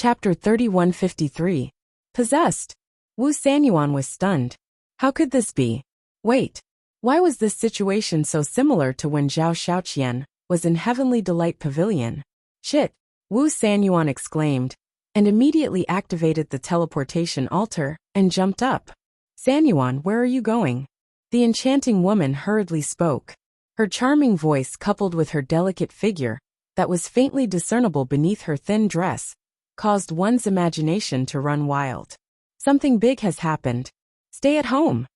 Chapter 3153. Possessed. Wu Sanyuan was stunned. How could this be? Wait. Why was this situation so similar to when Zhao Xiaoqian was in Heavenly Delight Pavilion? Shit! Wu Sanyuan exclaimed, and immediately activated the teleportation altar, and jumped up. Sanyuan, where are you going? The enchanting woman hurriedly spoke. Her charming voice coupled with her delicate figure, that was faintly discernible beneath her thin dress, caused one's imagination to run wild. Something big has happened. Stay at home.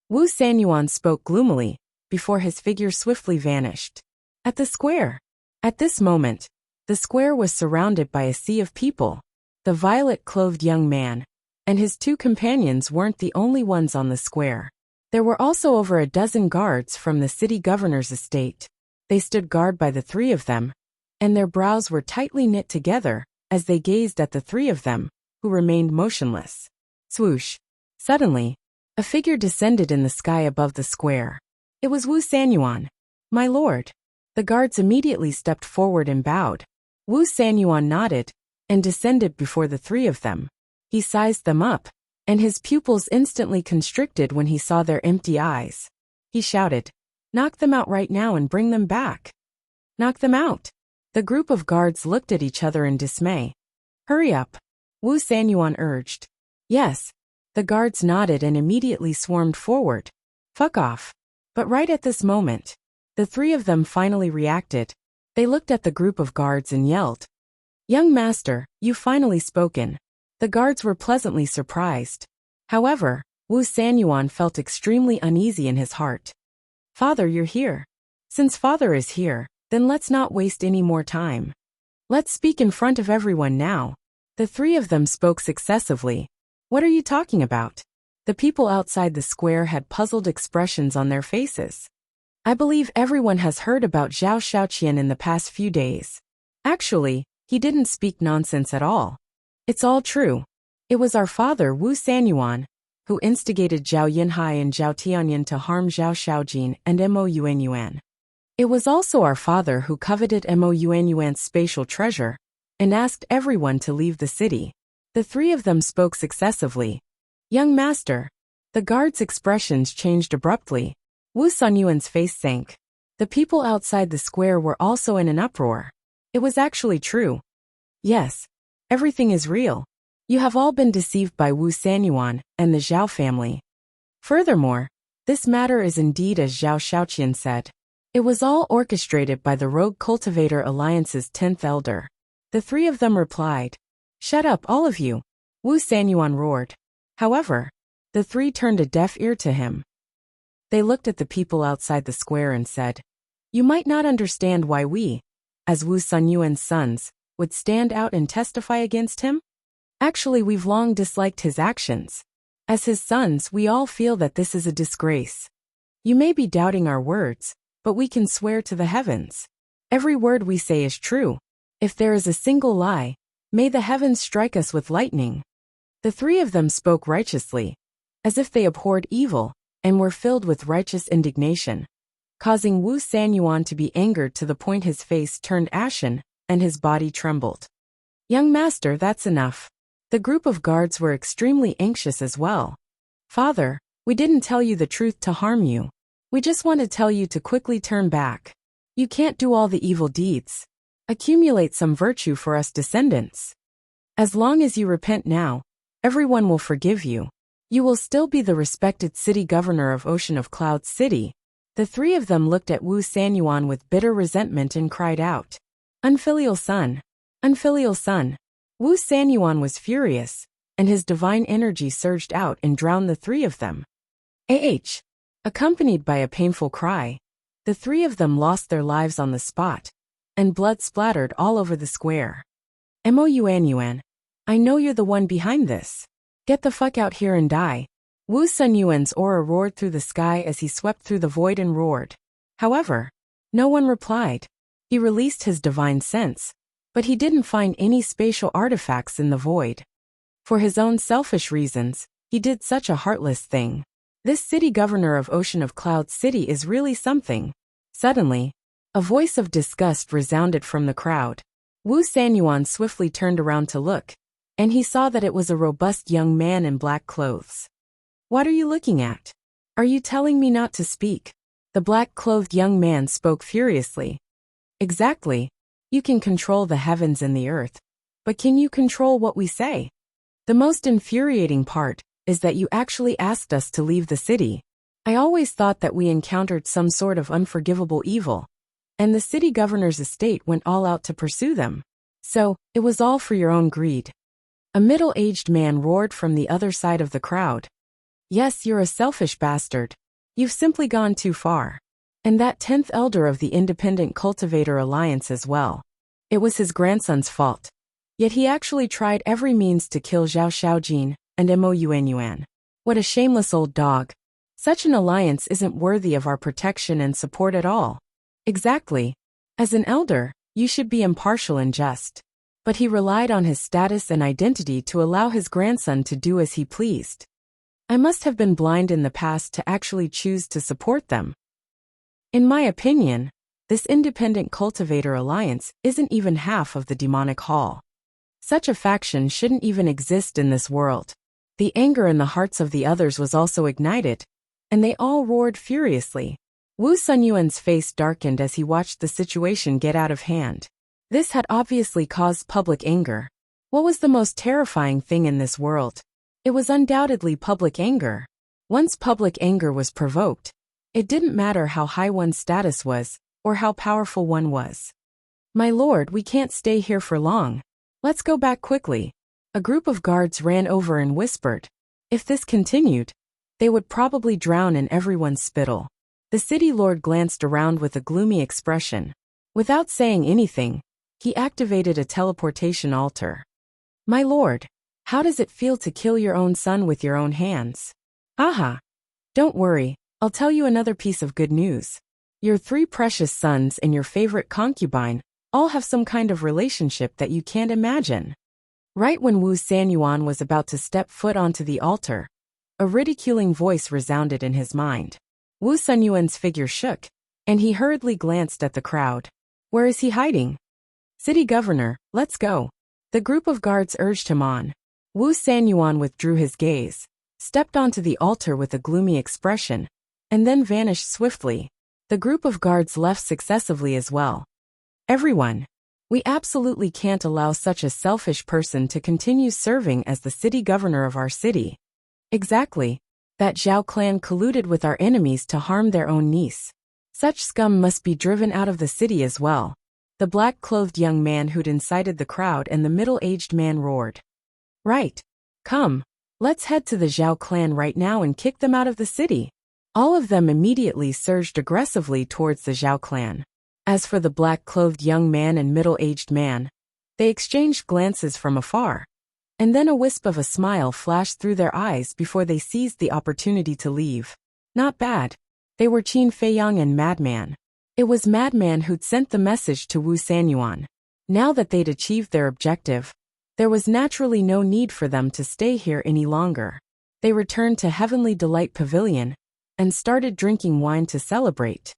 Wu Sanyuan spoke gloomily, before his figure swiftly vanished. At the square. At this moment, the square was surrounded by a sea of people. The violet-clothed young man and his two companions weren't the only ones on the square. There were also over a dozen guards from the city governor's estate. They stood guard by the three of them, and their brows were tightly knit together as they gazed at the three of them, who remained motionless. Swoosh. Suddenly, a figure descended in the sky above the square. It was Wu Sanyuan. My lord. The guards immediately stepped forward and bowed. Wu Sanyuan nodded and descended before the three of them. He sized them up, and his pupils instantly constricted when he saw their empty eyes. He shouted, "Knock them out right now and bring them back." Knock them out. The group of guards looked at each other in dismay. Hurry up, Wu Sanyuan urged. Yes. The guards nodded and immediately swarmed forward. Fuck off. But right at this moment, the three of them finally reacted. They looked at the group of guards and yelled, "Young master, you've finally spoken." The guards were pleasantly surprised. However, Wu Sanyuan felt extremely uneasy in his heart. Father, you're here. Since father is here, then let's not waste any more time. Let's speak in front of everyone now. The three of them spoke successively. What are you talking about? The people outside the square had puzzled expressions on their faces. I believe everyone has heard about Zhao Xiaoqian in the past few days. Actually, he didn't speak nonsense at all. It's all true. It was our father Wu Sanyuan who instigated Zhao Yinhai and Zhao Tianyan to harm Zhao Xiaojin and Mo Yuanyuan. It was also our father who coveted Mo Yuanyuan's spatial treasure and asked everyone to leave the city. The three of them spoke successively. Young master. The guards' expressions changed abruptly. Wu Sanyuan's face sank. The people outside the square were also in an uproar. It was actually true. Yes. Everything is real. You have all been deceived by Wu Sanyuan and the Zhao family. Furthermore, this matter is indeed as Zhao Xiaoqian said. It was all orchestrated by the Rogue Cultivator Alliance's 10th elder. The three of them replied, "Shut up, all of you," Wu Sanyuan roared. However, the three turned a deaf ear to him. They looked at the people outside the square and said, "You might not understand why we, as Wu Sanyuan's sons, would stand out and testify against him? Actually, we've long disliked his actions. As his sons, we all feel that this is a disgrace. You may be doubting our words, but we can swear to the heavens. Every word we say is true. If there is a single lie, may the heavens strike us with lightning." The three of them spoke righteously, as if they abhorred evil, and were filled with righteous indignation, causing Wu Sanyuan to be angered to the point his face turned ashen, and his body trembled. Young master, that's enough. The group of guards were extremely anxious as well. Father, we didn't tell you the truth to harm you. We just want to tell you to quickly turn back. You can't do all the evil deeds. Accumulate some virtue for us descendants. As long as you repent now, everyone will forgive you. You will still be the respected city governor of Ocean of Clouds City. The three of them looked at Wu Sanyuan with bitter resentment and cried out, "Unfilial son! Unfilial son!" Wu Sanyuan was furious, and his divine energy surged out and drowned the three of them. Accompanied by a painful cry, the three of them lost their lives on the spot, and blood splattered all over the square. Mo Yuanyuan, I know you're the one behind this. Get the fuck out here and die. Wu Sanyuan's aura roared through the sky as he swept through the void and roared. However, no one replied. He released his divine sense, but he didn't find any spatial artifacts in the void. For his own selfish reasons, he did such a heartless thing. This city governor of Ocean of Clouds City is really something. Suddenly, a voice of disgust resounded from the crowd. Wu Sanyuan swiftly turned around to look, and he saw that it was a robust young man in black clothes. "What are you looking at? Are you telling me not to speak?" The black-clothed young man spoke furiously. "Exactly. You can control the heavens and the earth, but can you control what we say? The most infuriating part is that you actually asked us to leave the city. I always thought that we encountered some sort of unforgivable evil, and the city governor's estate went all out to pursue them. So, it was all for your own greed." A middle-aged man roared from the other side of the crowd. "Yes, you're a selfish bastard. You've simply gone too far. And that 10th elder of the Independent Cultivator Alliance as well. It was his grandson's fault. Yet he actually tried every means to kill Zhao Xiaojin and Mo Yuanyuan. What a shameless old dog. Such an alliance isn't worthy of our protection and support at all." "Exactly. As an elder, you should be impartial and just." But he relied on his status and identity to allow his grandson to do as he pleased. "I must have been blind in the past to actually choose to support them. In my opinion, this Independent Cultivator Alliance isn't even half of the demonic hall. Such a faction shouldn't even exist in this world." The anger in the hearts of the others was also ignited, and they all roared furiously. Wu Sunyuan's face darkened as he watched the situation get out of hand. This had obviously caused public anger. What was the most terrifying thing in this world? It was undoubtedly public anger. Once public anger was provoked, it didn't matter how high one's status was, or how powerful one was. "My lord, we can't stay here for long. Let's go back quickly." A group of guards ran over and whispered. If this continued, they would probably drown in everyone's spittle. The city lord glanced around with a gloomy expression. Without saying anything, he activated a teleportation altar. "My lord, how does it feel to kill your own son with your own hands?" "Aha! Don't worry, I'll tell you another piece of good news. Your 3 precious sons and your favorite concubine all have some kind of relationship that you can't imagine." Right when Wu Sanyuan was about to step foot onto the altar, a ridiculing voice resounded in his mind. Wu Sunyuan's figure shook, and he hurriedly glanced at the crowd. Where is he hiding? "City Governor, let's go." The group of guards urged him on. Wu Sanyuan withdrew his gaze, stepped onto the altar with a gloomy expression, and then vanished swiftly. The group of guards left successively as well. "Everyone, we absolutely can't allow such a selfish person to continue serving as the city governor of our city." "Exactly. That Zhao clan colluded with our enemies to harm their own niece. Such scum must be driven out of the city as well." The black-clothed young man who'd incited the crowd and the middle-aged man roared. "Right. Come, let's head to the Zhao clan right now and kick them out of the city." All of them immediately surged aggressively towards the Zhao clan. As for the black-clothed young man and middle-aged man, they exchanged glances from afar, and then a wisp of a smile flashed through their eyes before they seized the opportunity to leave. Not bad. They were Qin Feiyang and Madman. It was Madman who'd sent the message to Wu Sanyuan. Now that they'd achieved their objective, there was naturally no need for them to stay here any longer. They returned to Heavenly Delight Pavilion and started drinking wine to celebrate.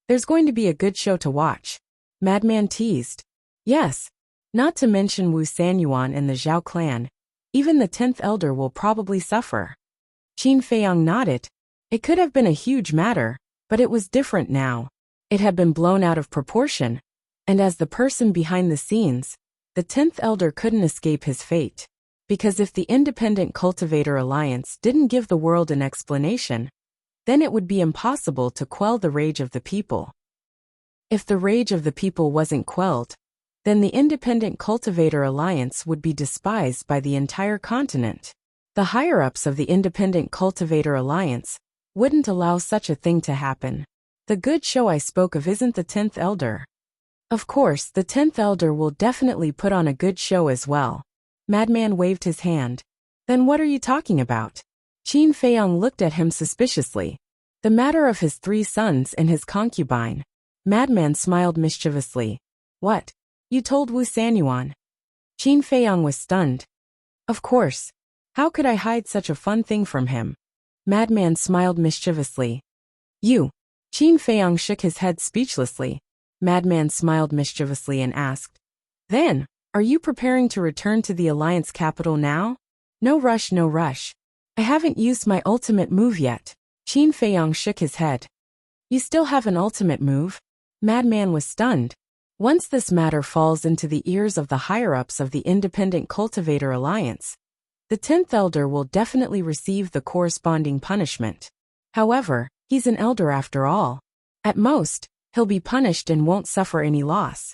"There's going to be a good show to watch," Madman teased. "Yes. Not to mention Wu Sanyuan and the Zhao clan. Even the 10th elder will probably suffer." Qin Feiyang nodded. It could have been a huge matter, but it was different now. It had been blown out of proportion, and as the person behind the scenes, the 10th elder couldn't escape his fate. Because if the Independent Cultivator Alliance didn't give the world an explanation, then it would be impossible to quell the rage of the people. If the rage of the people wasn't quelled, then the Independent Cultivator Alliance would be despised by the entire continent. The higher-ups of the Independent Cultivator Alliance wouldn't allow such a thing to happen. The good show I spoke of isn't the 10th elder. Of course, the 10th elder will definitely put on a good show as well. Madman waved his hand. Then what are you talking about? Qin Feiyang looked at him suspiciously. The matter of his 3 sons and his concubine. Madman smiled mischievously. What? You told Wu Sanyuan? Qin Feiyang was stunned. Of course. How could I hide such a fun thing from him? Madman smiled mischievously. You. Qin Feiyang shook his head speechlessly. Madman smiled mischievously and asked, "Then, Are you preparing to return to the Alliance capital now? No rush, no rush. I haven't used my ultimate move yet. Qin Feiyong shook his head. You still have an ultimate move? Madman was stunned. Once this matter falls into the ears of the higher-ups of the Independent Cultivator Alliance, the 10th Elder will definitely receive the corresponding punishment. However, he's an elder after all. At most, he'll be punished and won't suffer any loss.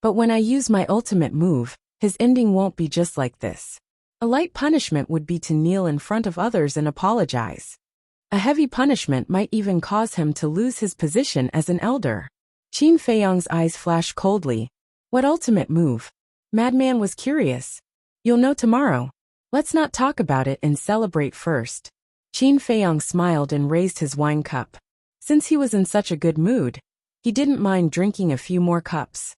But when I use my ultimate move, his ending won't be just like this. A light punishment would be to kneel in front of others and apologize. A heavy punishment might even cause him to lose his position as an elder. Qin Feiyong's eyes flashed coldly. What ultimate move? Madman was curious. You'll know tomorrow. Let's not talk about it and celebrate first. Qin Feiyong smiled and raised his wine cup. Since he was in such a good mood, he didn't mind drinking a few more cups.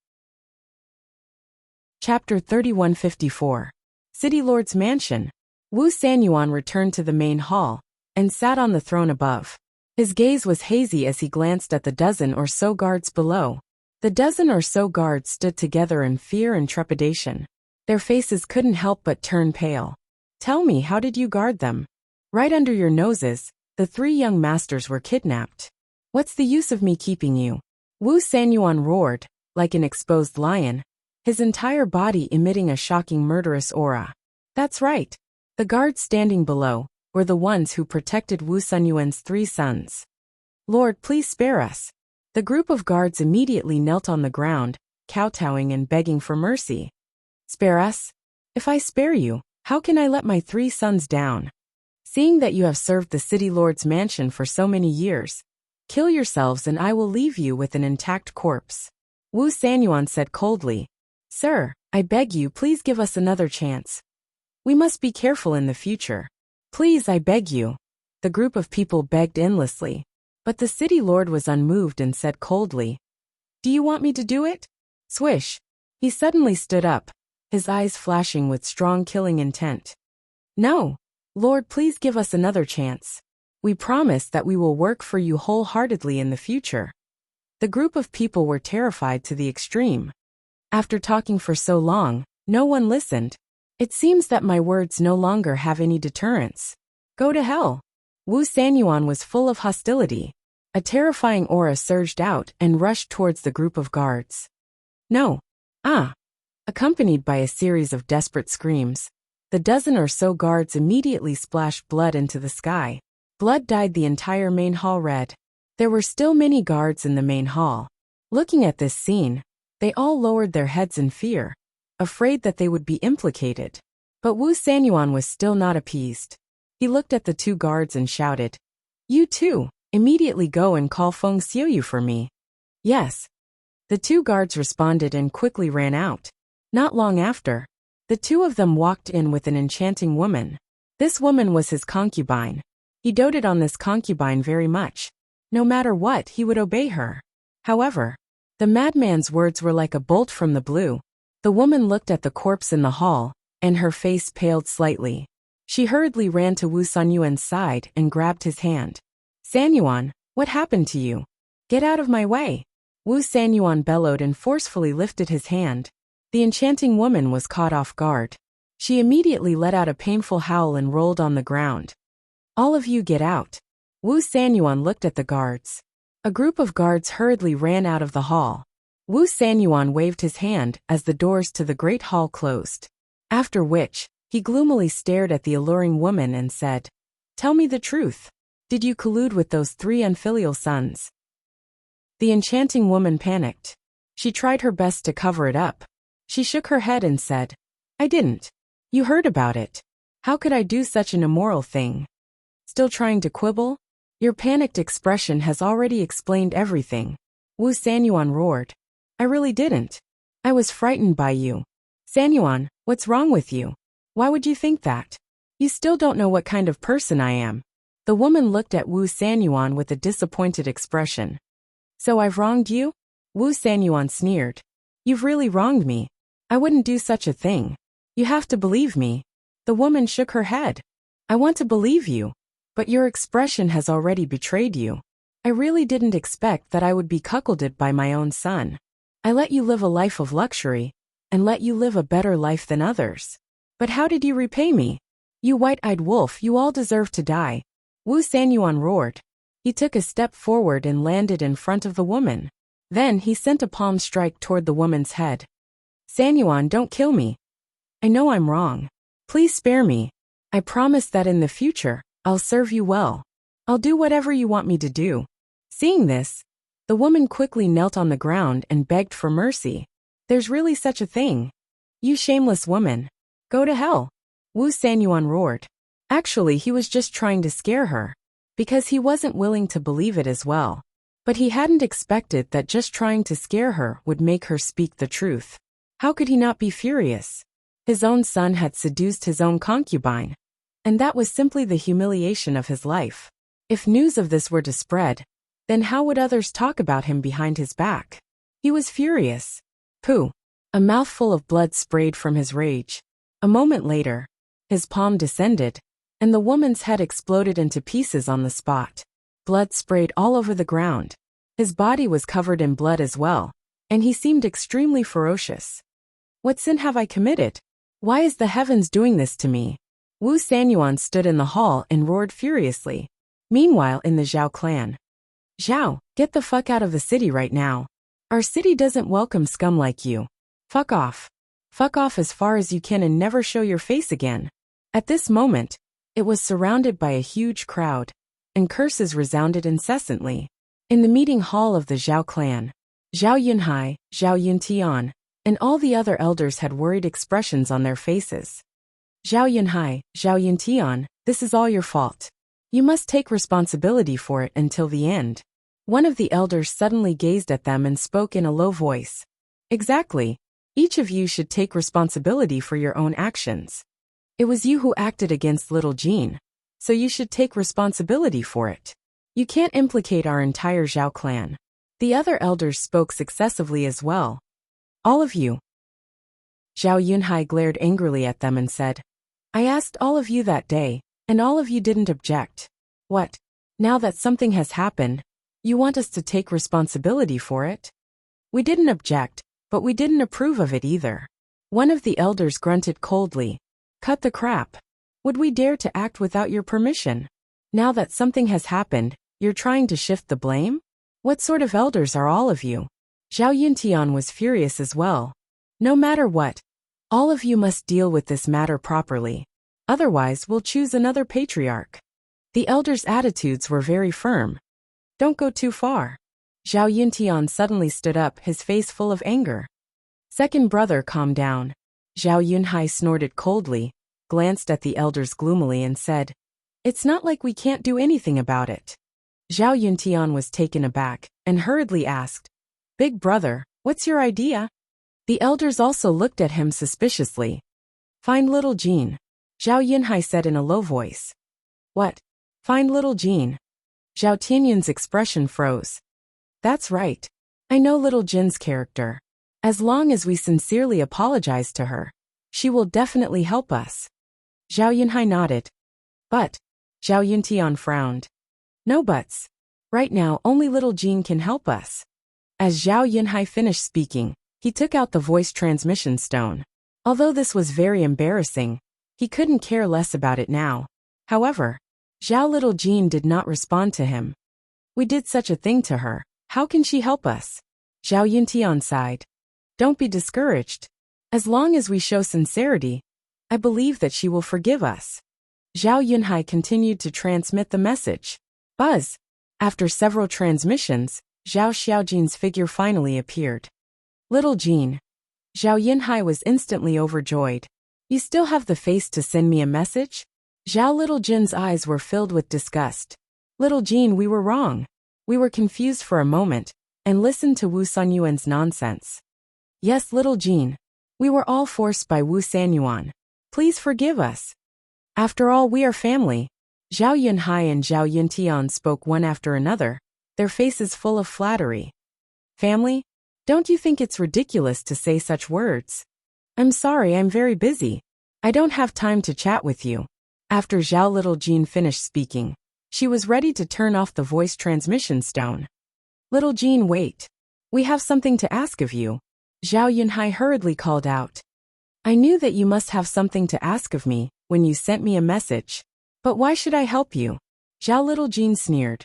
Chapter 3154. City Lord's Mansion. Wu Sanyuan returned to the main hall and sat on the throne above. His gaze was hazy as he glanced at the dozen or so guards below. The dozen or so guards stood together in fear and trepidation. Their faces couldn't help but turn pale. Tell me, how did you guard them? Right under your noses, the 3 young masters were kidnapped. What's the use of me keeping you? Wu Sanyuan roared, like an exposed lion, his entire body emitting a shocking murderous aura. That's right. The guards standing below were the ones who protected Wu Sanyuan's 3 sons. Lord, please spare us. The group of guards immediately knelt on the ground, kowtowing and begging for mercy. Spare us? If I spare you, how can I let my 3 sons down? Seeing that you have served the City Lord's mansion for so many years, kill yourselves and I will leave you with an intact corpse. Wu Sanyuan said coldly. Sir, I beg you, please give us another chance. We must be careful in the future. Please, I beg you. The group of people begged endlessly. But the city lord was unmoved and said coldly, Do you want me to do it? Swish. He suddenly stood up, his eyes flashing with strong killing intent. No. Lord, please give us another chance. We promise that we will work for you wholeheartedly in the future. The group of people were terrified to the extreme. After talking for so long, no one listened. It seems that my words no longer have any deterrence. Go to hell. Wu Sanyuan was full of hostility. A terrifying aura surged out and rushed towards the group of guards. No. Accompanied by a series of desperate screams, the dozen or so guards immediately splashed blood into the sky. Blood dyed the entire main hall red. There were still many guards in the main hall. Looking at this scene, they all lowered their heads in fear, afraid that they would be implicated. But Wu Sanyuan was still not appeased. He looked at the 2 guards and shouted, You too, immediately go and call Feng Xiuyu for me. Yes. The 2 guards responded and quickly ran out. Not long after, the 2 of them walked in with an enchanting woman. This woman was his concubine. He doted on this concubine very much. No matter what, he would obey her. However, the madman's words were like a bolt from the blue. The woman looked at the corpse in the hall, and her face paled slightly. She hurriedly ran to Wu Sanyuan's side and grabbed his hand. Sanyuan, what happened to you? Get out of my way. Wu Sanyuan bellowed and forcefully lifted his hand. The enchanting woman was caught off guard. She immediately let out a painful howl and rolled on the ground. All of you get out. Wu Sanyuan looked at the guards. A group of guards hurriedly ran out of the hall. Wu Sanyuan waved his hand as the doors to the great hall closed. After which, he gloomily stared at the alluring woman and said, Tell me the truth. Did you collude with those 3 unfilial sons? The enchanting woman panicked. She tried her best to cover it up. She shook her head and said, I didn't. You heard about it. How could I do such an immoral thing? Still trying to quibble? Your panicked expression has already explained everything. Wu Sanyuan roared. I really didn't. I was frightened by you. Sanyuan, what's wrong with you? Why would you think that? You still don't know what kind of person I am. The woman looked at Wu Sanyuan with a disappointed expression. So I've wronged you? Wu Sanyuan sneered. You've really wronged me. I wouldn't do such a thing. You have to believe me. The woman shook her head. I want to believe you, but your expression has already betrayed you. I really didn't expect that I would be cuckolded by my own son. I let you live a life of luxury, and let you live a better life than others. But how did you repay me? You white-eyed wolf, you all deserve to die. Wu Sanyuan roared. He took a step forward and landed in front of the woman. Then he sent a palm strike toward the woman's head. Sanyuan, don't kill me. I know I'm wrong. Please spare me. I promise that in the future, I'll serve you well. I'll do whatever you want me to do. Seeing this, the woman quickly knelt on the ground and begged for mercy. There's really such a thing. You shameless woman. Go to hell. Wu Sanyuan roared. Actually, he was just trying to scare her, because he wasn't willing to believe it as well. But he hadn't expected that just trying to scare her would make her speak the truth. How could he not be furious? His own son had seduced his own concubine, and that was simply the humiliation of his life. If news of this were to spread, then how would others talk about him behind his back? He was furious. Pooh! A mouthful of blood sprayed from his rage. A moment later, his palm descended, and the woman's head exploded into pieces on the spot. Blood sprayed all over the ground. His body was covered in blood as well, and he seemed extremely ferocious. What sin have I committed? Why is the heavens doing this to me? Wu Sanyuan stood in the hall and roared furiously. Meanwhile, in the Zhao clan. Zhao, get the fuck out of the city right now. Our city doesn't welcome scum like you. Fuck off. Fuck off as far as you can and never show your face again. At this moment, it was surrounded by a huge crowd, and curses resounded incessantly. In the meeting hall of the Zhao clan, Zhao Yunhai, Zhao Yuntian, and all the other elders had worried expressions on their faces. Zhao Yunhai, Zhao Yuntian, this is all your fault. You must take responsibility for it until the end. One of the elders suddenly gazed at them and spoke in a low voice. Exactly. Each of you should take responsibility for your own actions. It was you who acted against little Jean, so you should take responsibility for it. You can't implicate our entire Zhao clan. The other elders spoke successively as well. All of you. Zhao Yunhai glared angrily at them and said, I asked all of you that day, and all of you didn't object. What? Now that something has happened, you want us to take responsibility for it? We didn't object, but we didn't approve of it either. One of the elders grunted coldly. Cut the crap. Would we dare to act without your permission? Now that something has happened, you're trying to shift the blame? What sort of elders are all of you? Zhao Yuntian was furious as well. No matter what, all of you must deal with this matter properly. Otherwise, we'll choose another patriarch. The elders' attitudes were very firm. Don't go too far. Zhao Yuntian suddenly stood up, his face full of anger. Second brother, calm down. Zhao Yunhai snorted coldly, glanced at the elders gloomily and said, It's not like we can't do anything about it. Zhao Yuntian was taken aback, and hurriedly asked, Big brother, what's your idea? The elders also looked at him suspiciously. Find little Jean. Zhao Yunhai said in a low voice. What? Find little Jean. Zhao Tianyun's expression froze. That's right. I know little Jin's character. As long as we sincerely apologize to her, she will definitely help us. Zhao Yunhai nodded. But, Zhao Yuntian frowned. No buts. Right now, only little Jean can help us. As Zhao Yunhai finished speaking, he took out the voice transmission stone. Although this was very embarrassing, he couldn't care less about it now. However, Zhao little Jean did not respond to him. We did such a thing to her. How can she help us? Zhao Yuntian sighed. Don't be discouraged. As long as we show sincerity, I believe that she will forgive us. Zhao Yunhai continued to transmit the message. Buzz. After several transmissions, Zhao Xiaojin's figure finally appeared. Little Jean. Zhao Yunhai was instantly overjoyed. You still have the face to send me a message? Zhao Little Jin's eyes were filled with disgust. Little Jean, we were wrong. We were confused for a moment, and listened to Wu Sanyuan's nonsense. Yes, little Jean. We were all forced by Wu Sanyuan. Please forgive us. After all, we are family. Zhao Yunhai and Zhao Yuntian spoke one after another, their faces full of flattery. Family? Don't you think it's ridiculous to say such words? I'm sorry, I'm very busy. I don't have time to chat with you. After Zhao Little Jean finished speaking, she was ready to turn off the voice transmission stone. Little Jean, wait. We have something to ask of you. Zhao Yunhai hurriedly called out. I knew that you must have something to ask of me when you sent me a message. But why should I help you? Zhao Little Jean sneered.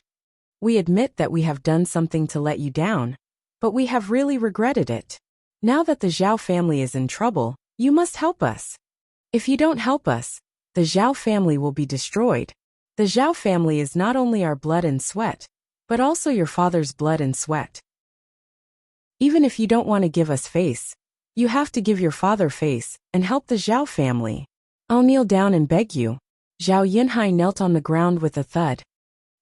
We admit that we have done something to let you down, but we have really regretted it. Now that the Zhao family is in trouble, you must help us. If you don't help us, the Zhao family will be destroyed. The Zhao family is not only our blood and sweat, but also your father's blood and sweat. Even if you don't want to give us face, you have to give your father face and help the Zhao family. I'll kneel down and beg you. Zhao Yunhai knelt on the ground with a thud.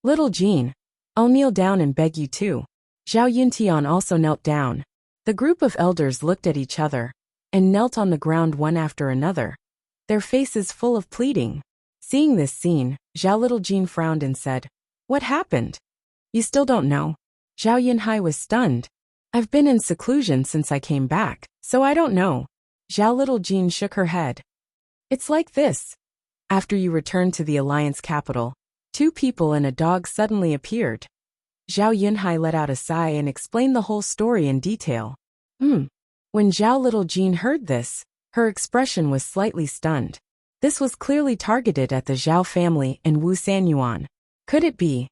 Little Jean, I'll kneel down and beg you too. Zhao Yuntian also knelt down. The group of elders looked at each other and knelt on the ground one after another, their faces full of pleading. Seeing this scene, Zhao Little Jean frowned and said, What happened? You still don't know? Zhao Yunhai was stunned. I've been in seclusion since I came back, so I don't know. Zhao Little Jean shook her head. It's like this. After you returned to the Alliance capital, 2 people and a dog suddenly appeared. Zhao Yunhai let out a sigh and explained the whole story in detail. When Zhao Little Jean heard this, her expression was slightly stunned. This was clearly targeted at the Zhao family and Wu Sanyuan. Could it be?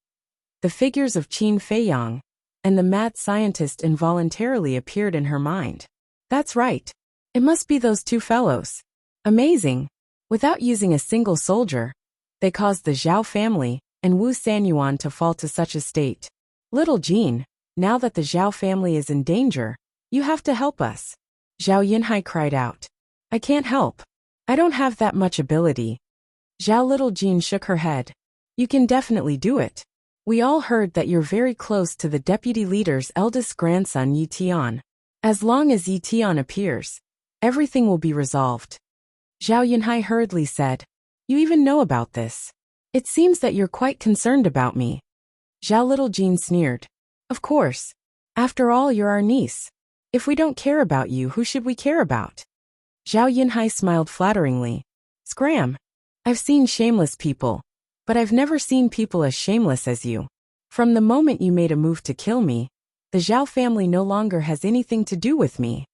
The figures of Qin Feiyang and the mad scientist involuntarily appeared in her mind. That's right. It must be those 2 fellows. Amazing. Without using a single soldier, they caused the Zhao family and Wu Sanyuan to fall to such a state. Little Jean, now that the Zhao family is in danger, you have to help us. Zhao Yunhai cried out. I can't help. I don't have that much ability. Zhao Little Jean shook her head. You can definitely do it. We all heard that you're very close to the deputy leader's eldest grandson Yi Tian. As long as Yi Tian appears, everything will be resolved. Zhao Yunhai hurriedly said. You even know about this. It seems that you're quite concerned about me. Zhao Little Jean sneered. Of course. After all, you're our niece. If we don't care about you, who should we care about? Zhao Yunhai smiled flatteringly. Scram. I've seen shameless people, but I've never seen people as shameless as you. From the moment you made a move to kill me, the Zhao family no longer has anything to do with me.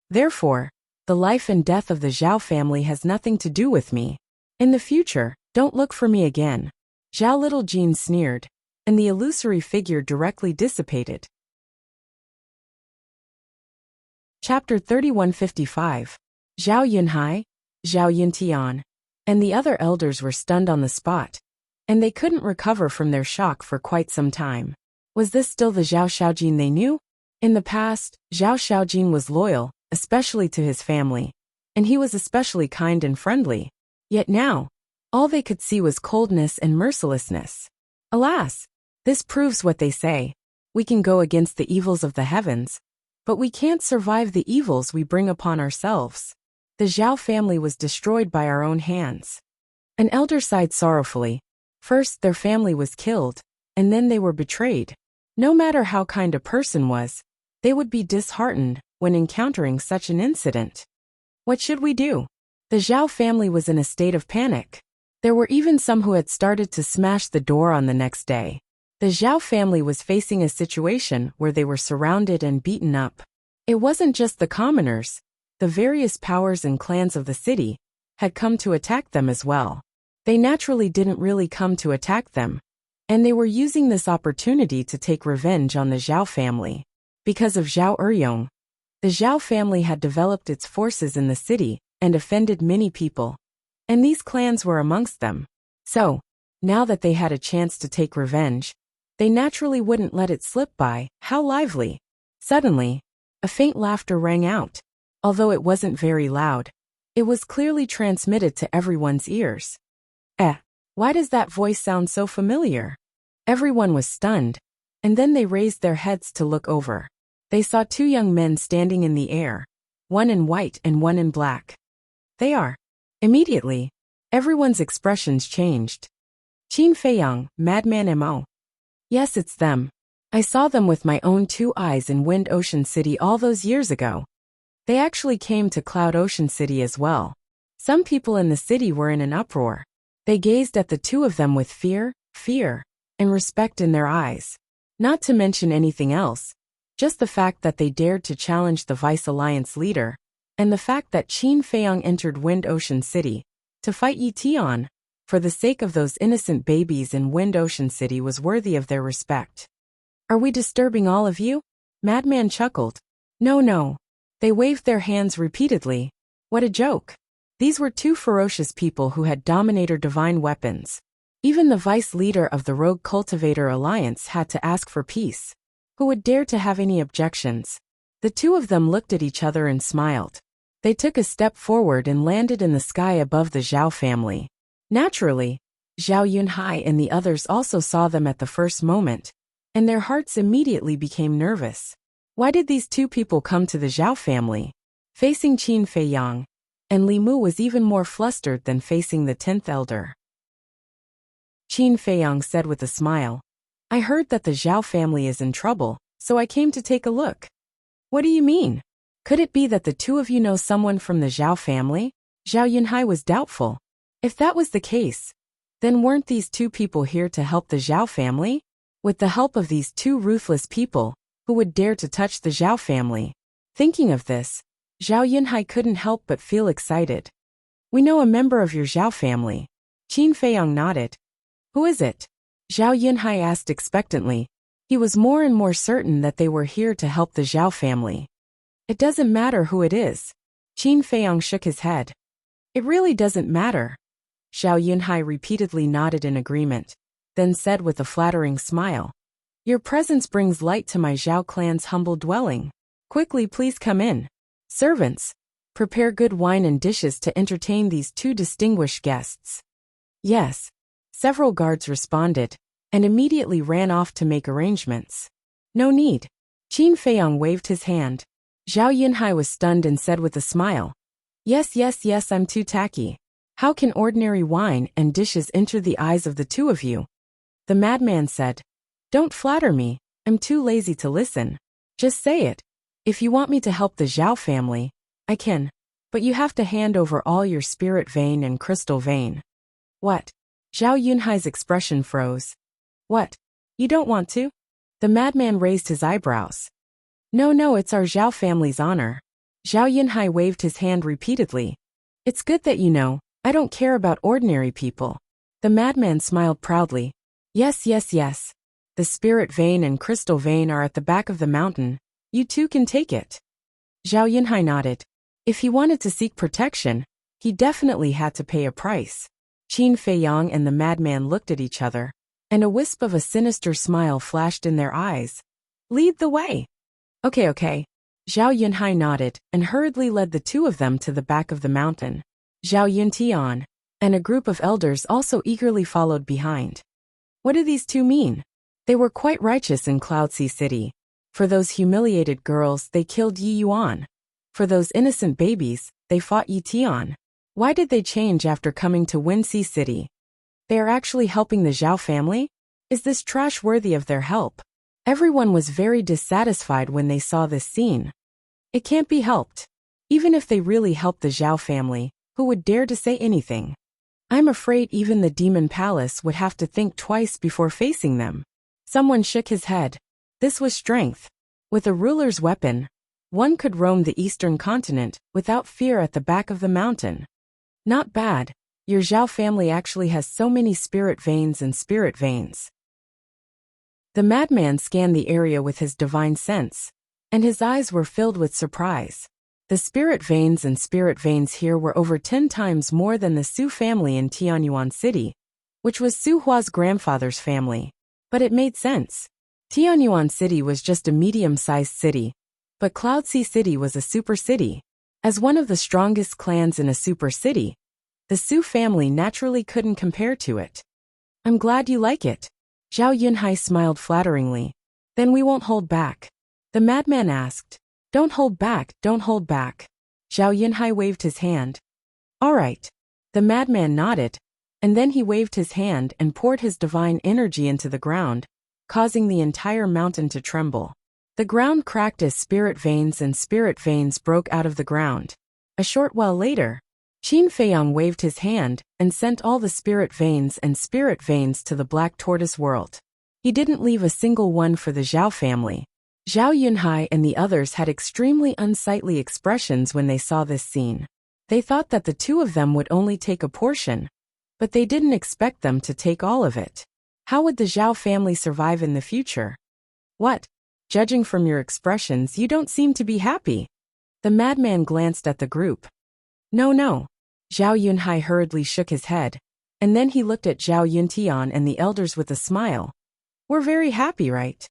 Therefore, the life and death of the Zhao family has nothing to do with me. In the future, don't look for me again. Zhao Little Jean sneered, and the illusory figure directly dissipated. Chapter 3155. Zhao Yunhai, Zhao Yuntian, and the other elders were stunned on the spot, and they couldn't recover from their shock for quite some time. Was this still the Zhao Xiaojin they knew? In the past, Zhao Xiaojin was loyal, especially to his family, and he was especially kind and friendly. Yet now, all they could see was coldness and mercilessness. Alas, this proves what they say. We can go against the evils of the heavens, but we can't survive the evils we bring upon ourselves. The Zhao family was destroyed by our own hands. An elder sighed sorrowfully. First their family was killed, and then they were betrayed. No matter how kind a person was, they would be disheartened when encountering such an incident. What should we do? The Zhao family was in a state of panic. There were even some who had started to smash the door on the next day. The Zhao family was facing a situation where they were surrounded and beaten up. It wasn't just the commoners. The various powers and clans of the city had come to attack them as well. They naturally didn't really come to attack them, and they were using this opportunity to take revenge on the Zhao family. Because of Zhao Eryong, the Zhao family had developed its forces in the city and offended many people, and these clans were amongst them. So, now that they had a chance to take revenge, they naturally wouldn't let it slip by. How lively! Suddenly, a faint laughter rang out. Although it wasn't very loud, it was clearly transmitted to everyone's ears. Why does that voice sound so familiar? Everyone was stunned, and then they raised their heads to look over. They saw 2 young men standing in the air, one in white and one in black. They are. Immediately, everyone's expressions changed. Qin Feiyang, Madman Mo. Yes, it's them. I saw them with my own 2 eyes in Wind Ocean City all those years ago. They actually came to Cloud Ocean City as well. Some people in the city were in an uproar. They gazed at the 2 of them with fear, and respect in their eyes. Not to mention anything else, Just the fact that they dared to challenge the Vice Alliance leader, and the fact that Qin Feiyang entered Wind Ocean City to fight Yi Tian for the sake of those innocent babies in Wind Ocean City was worthy of their respect. Are we disturbing all of you? Madman chuckled. No, no. They waved their hands repeatedly. What a joke. These were two ferocious people who had Dominator divine weapons. Even the vice leader of the Rogue Cultivator Alliance had to ask for peace. Who would dare to have any objections? The two of them looked at each other and smiled. They took a step forward and landed in the sky above the Zhao family. Naturally, Zhao Yunhai and the others also saw them at the first moment, and their hearts immediately became nervous. Why did these two people come to the Zhao family? Facing Qin Feiyang, and Li Mu was even more flustered than facing the 10th elder. Qin Feiyang said with a smile, I heard that the Zhao family is in trouble, so I came to take a look. What do you mean? Could it be that the two of you know someone from the Zhao family? Zhao Yunhai was doubtful. If that was the case, then weren't these two people here to help the Zhao family? With the help of these two ruthless people, who would dare to touch the Zhao family? Thinking of this, Zhao Yunhai couldn't help but feel excited. We know a member of your Zhao family. Qin Feiyang nodded. Who is it? Zhao Yunhai asked expectantly. He was more and more certain that they were here to help the Zhao family. It doesn't matter who it is. Qin Feiyang shook his head. It really doesn't matter. Zhao Yunhai repeatedly nodded in agreement, then said with a flattering smile, Your presence brings light to my Zhao clan's humble dwelling. Quickly please come in. Servants, prepare good wine and dishes to entertain these two distinguished guests. Yes. Several guards responded, and immediately ran off to make arrangements. No need. Qin Feiyang waved his hand. Zhao Yunhai was stunned and said with a smile, Yes, yes, yes, I'm too tacky. How can ordinary wine and dishes enter the eyes of the two of you? The madman said, Don't flatter me, I'm too lazy to listen. Just say it. If you want me to help the Zhao family, I can, but you have to hand over all your spirit vein and crystal vein. What? Zhao Yunhai's expression froze. What? You don't want to? The madman raised his eyebrows. No, no, it's our Zhao family's honor. Zhao Yunhai waved his hand repeatedly. It's good that you know, I don't care about ordinary people. The madman smiled proudly. Yes, yes, yes. The spirit vein and crystal vein are at the back of the mountain. You too can take it. Zhao Yunhai nodded. If he wanted to seek protection, he definitely had to pay a price. Qin Feiyang and the madman looked at each other, and a wisp of a sinister smile flashed in their eyes. Lead the way. Okay. Zhao Yunhai nodded and hurriedly led the two of them to the back of the mountain. Zhao Yuntian and a group of elders also eagerly followed behind. What do these two mean? They were quite righteous in Cloudsea City. For those humiliated girls, they killed Yi Yuan. For those innocent babies, they fought Yi Tian. Why did they change after coming to Windsea City? They are actually helping the Zhao family? Is this trash worthy of their help? Everyone was very dissatisfied when they saw this scene. It can't be helped. Even if they really helped the Zhao family, who would dare to say anything? I'm afraid even the Demon Palace would have to think twice before facing them. Someone shook his head. This was strength. With a ruler's weapon, one could roam the eastern continent without fear at the back of the mountain. Not bad. Your Zhao family actually has so many spirit veins and spirit veins. The madman scanned the area with his divine sense, and his eyes were filled with surprise. The spirit veins here were over 10 times more than the Su family in Tianyuan City, which was Su Hua's grandfather's family. But it made sense. Tianyuan City was just a medium-sized city, but Cloudsea City was a super city. As one of the strongest clans in a super city, the Su family naturally couldn't compare to it. I'm glad you like it. Zhao Yunhai smiled flatteringly. Then we won't hold back. The madman asked. Don't hold back, don't hold back. Zhao Yunhai waved his hand. All right. The madman nodded, and then he waved his hand and poured his divine energy into the ground, causing the entire mountain to tremble. The ground cracked as spirit veins broke out of the ground. A short while later, Qin Feiyang waved his hand and sent all the spirit veins to the Black Tortoise world. He didn't leave a single one for the Zhao family. Zhao Yunhai and the others had extremely unsightly expressions when they saw this scene. They thought that the two of them would only take a portion, but they didn't expect them to take all of it. How would the Zhao family survive in the future? What? Judging from your expressions, you don't seem to be happy. The madman glanced at the group. No. Zhao Yunhai hurriedly shook his head, and then he looked at Zhao Yuntian and the elders with a smile. We're very happy, right?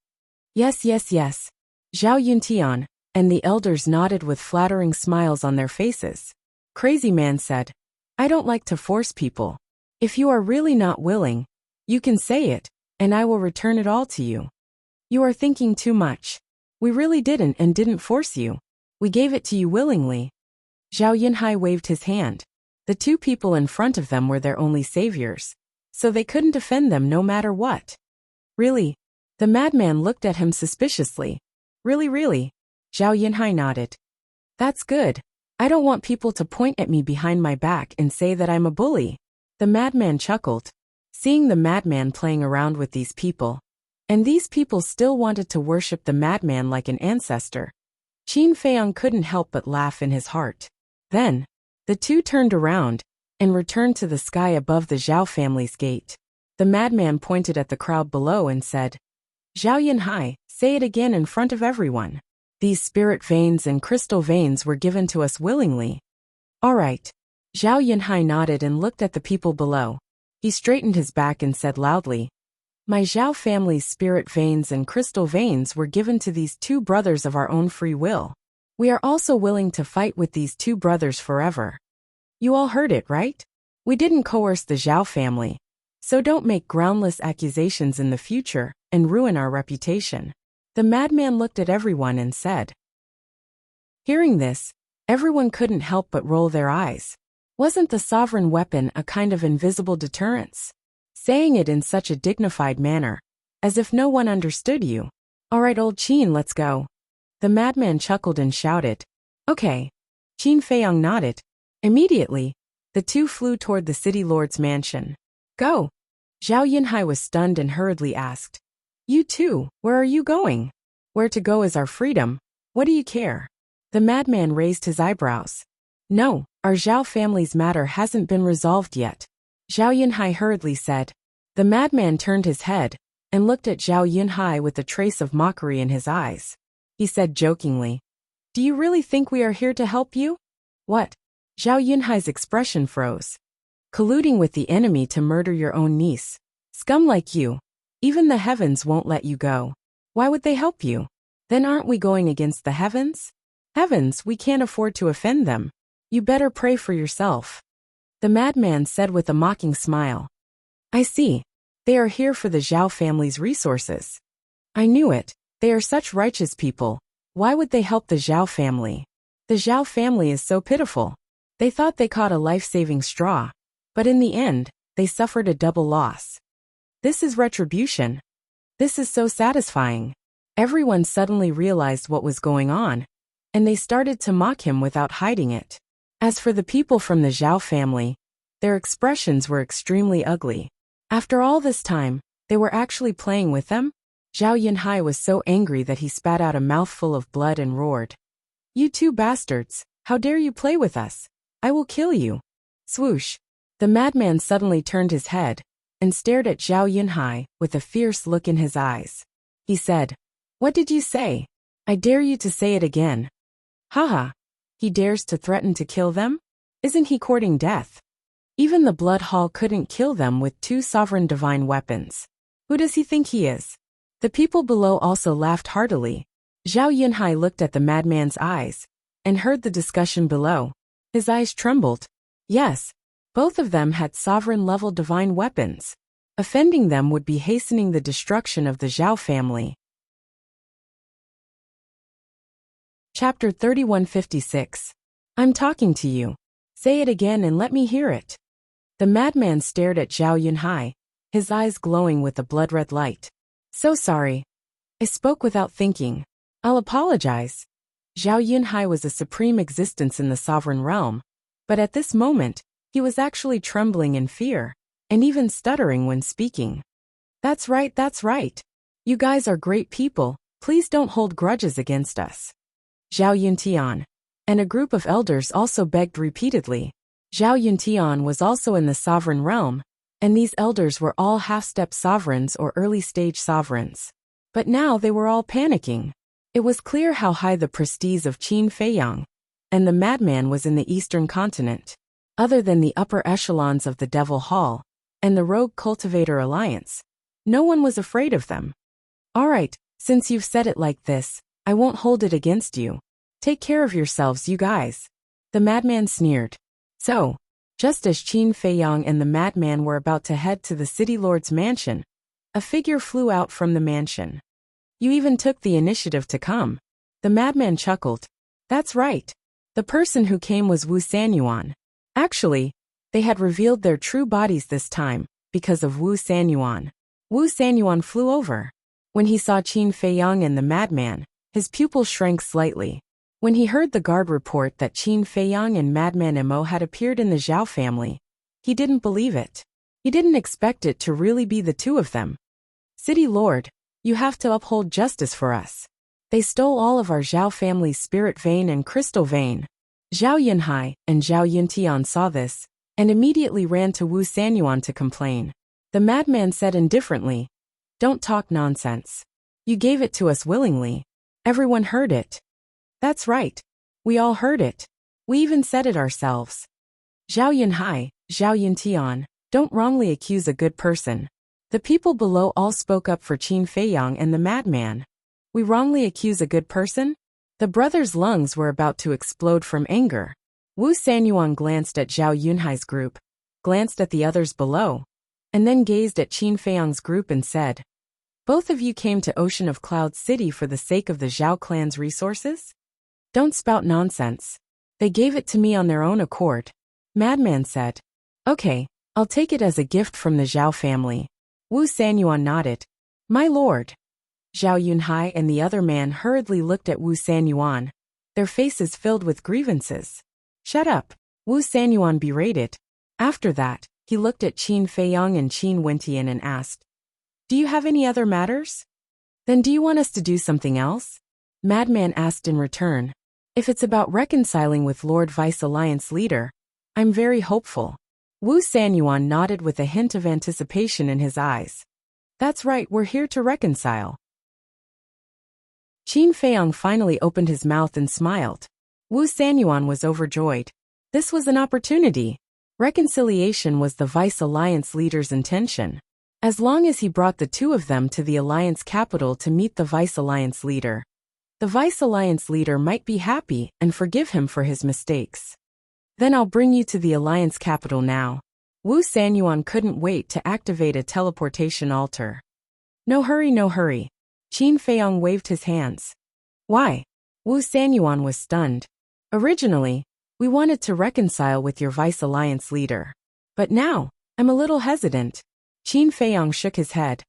Yes. Zhao Yuntian and the elders nodded with flattering smiles on their faces. Crazy Man said, I don't like to force people. If you are really not willing, you can say it, and I will return it all to you. You are thinking too much. We really didn't force you. We gave it to you willingly. Zhao Yunhai waved his hand. The two people in front of them were their only saviors, so they couldn't offend them no matter what. Really? The madman looked at him suspiciously. Really? Zhao Yunhai nodded. That's good. I don't want people to point at me behind my back and say that I'm a bully. The madman chuckled, seeing the madman playing around with these people. And these people still wanted to worship the madman like an ancestor. Qin Feiyang couldn't help but laugh in his heart. Then, the two turned around and returned to the sky above the Zhao family's gate. The madman pointed at the crowd below and said, Zhao Yunhai, say it again in front of everyone. These spirit veins and crystal veins were given to us willingly. All right. Zhao Yunhai nodded and looked at the people below. He straightened his back and said loudly, My Zhao family's spirit veins and crystal veins were given to these two brothers of our own free will. We are also willing to fight with these two brothers forever. You all heard it, right? We didn't coerce the Zhao family, so don't make groundless accusations in the future and ruin our reputation. The madman looked at everyone and said. Hearing this, everyone couldn't help but roll their eyes. Wasn't the sovereign weapon a kind of invisible deterrence? Saying it in such a dignified manner, as if no one understood you. All right, old Qin, let's go. The madman chuckled and shouted. Okay. Qin Feiyang nodded. Immediately, the two flew toward the city lord's mansion. Go. Zhao Yunhai was stunned and hurriedly asked. You too, where are you going? Where to go is our freedom. What do you care? The madman raised his eyebrows. No, our Zhao family's matter hasn't been resolved yet. Zhao Yunhai hurriedly said. The madman turned his head and looked at Zhao Yunhai with a trace of mockery in his eyes. He said jokingly, Do you really think we are here to help you? What? Zhao Yunhai's expression froze. Colluding with the enemy to murder your own niece. Scum like you. Even the heavens won't let you go. Why would they help you? Then aren't we going against the heavens? Heavens, we can't afford to offend them. You better pray for yourself. The madman said with a mocking smile. I see. They are here for the Zhao family's resources. I knew it. They are such righteous people. Why would they help the Zhao family? The Zhao family is so pitiful. They thought they caught a life-saving straw. But in the end, they suffered a double loss. This is retribution. This is so satisfying. Everyone suddenly realized what was going on, and they started to mock him without hiding it. As for the people from the Zhao family, their expressions were extremely ugly. After all this time, they were actually playing with them? Zhao Yunhai was so angry that he spat out a mouthful of blood and roared. You two bastards, how dare you play with us? I will kill you. Swoosh. The madman suddenly turned his head and stared at Zhao Yunhai with a fierce look in his eyes. He said, What did you say? I dare you to say it again. Haha. He dares to threaten to kill them? Isn't he courting death? Even the Blood Hall couldn't kill them with two sovereign divine weapons. Who does he think he is? The people below also laughed heartily. Zhao Yunhai looked at the madman's eyes and heard the discussion below. His eyes trembled. Yes, both of them had sovereign-level divine weapons. Offending them would be hastening the destruction of the Zhao family. Chapter 3156. I'm talking to you. Say it again and let me hear it. The madman stared at Zhao Yunhai, his eyes glowing with a blood-red light. So sorry. I spoke without thinking. I'll apologize. Zhao Yunhai was a supreme existence in the sovereign realm, but at this moment, he was actually trembling in fear, and even stuttering when speaking. That's right. You guys are great people, Please don't hold grudges against us. Zhao Yuntian. And a group of elders also begged repeatedly. Zhao Yuntian was also in the sovereign realm, and these elders were all half-step sovereigns or early-stage sovereigns. But now they were all panicking. It was clear how high the prestige of Qin Feiyang and the madman was in the eastern continent. Other than the upper echelons of the Devil Hall and the Rogue Cultivator Alliance, no one was afraid of them. All right, since you've said it like this, I won't hold it against you. Take care of yourselves, you guys. The madman sneered. So, just as Qin Feiyang and the madman were about to head to the city lord's mansion, a figure flew out from the mansion. You even took the initiative to come. The madman chuckled. That's right. The person who came was Wu Sanyuan. Actually, they had revealed their true bodies this time, because of Wu Sanyuan. Wu Sanyuan flew over. When he saw Qin Feiyang and the madman, his pupil shrank slightly. When he heard the guard report that Qin Feiyang and Madman Mo had appeared in the Zhao family, he didn't believe it. He didn't expect it to really be the two of them. City Lord, you have to uphold justice for us. They stole all of our Zhao family's spirit vein and crystal vein. Zhao Yunhai and Zhao Yuntian saw this, and immediately ran to Wu Sanyuan to complain. The madman said indifferently, "Don't talk nonsense. You gave it to us willingly. Everyone heard it." That's right. We all heard it. We even said it ourselves. Zhao Yunhai, Zhao Yuntian, don't wrongly accuse a good person. The people below all spoke up for Qin Feiyang and the madman. We wrongly accuse a good person? The brothers' lungs were about to explode from anger. Wu Sanyuan glanced at Zhao Yunhai's group, glanced at the others below, and then gazed at Qin Feiyang's group and said, "Both of you came to Ocean of Cloud City for the sake of the Zhao clan's resources? Don't spout nonsense. They gave it to me on their own accord." Madman said, "Okay, I'll take it as a gift from the Zhao family." Wu Sanyuan nodded. "My lord." Zhao Yunhai and the other man hurriedly looked at Wu Sanyuan, their faces filled with grievances. "Shut up," Wu Sanyuan berated. After that, he looked at Qin Feiyang and Qin Wentian and asked, "Do you have any other matters? Then do you want us to do something else?" Madman asked in return, "If it's about reconciling with Lord Vice Alliance leader, I'm very hopeful." Wu Sanyuan nodded with a hint of anticipation in his eyes. "That's right, we're here to reconcile." Qin Feiyang finally opened his mouth and smiled. Wu Sanyuan was overjoyed. This was an opportunity. Reconciliation was the Vice Alliance leader's intention. As long as he brought the two of them to the Alliance capital to meet the Vice Alliance leader, the Vice Alliance leader might be happy and forgive him for his mistakes. "Then I'll bring you to the Alliance capital now." Wu Sanyuan couldn't wait to activate a teleportation altar. "No hurry, no hurry." Qin Feiyang waved his hands. "Why?" Wu Sanyuan was stunned. "Originally, we wanted to reconcile with your Vice Alliance leader. But now, I'm a little hesitant." Qin Feiyang shook his head.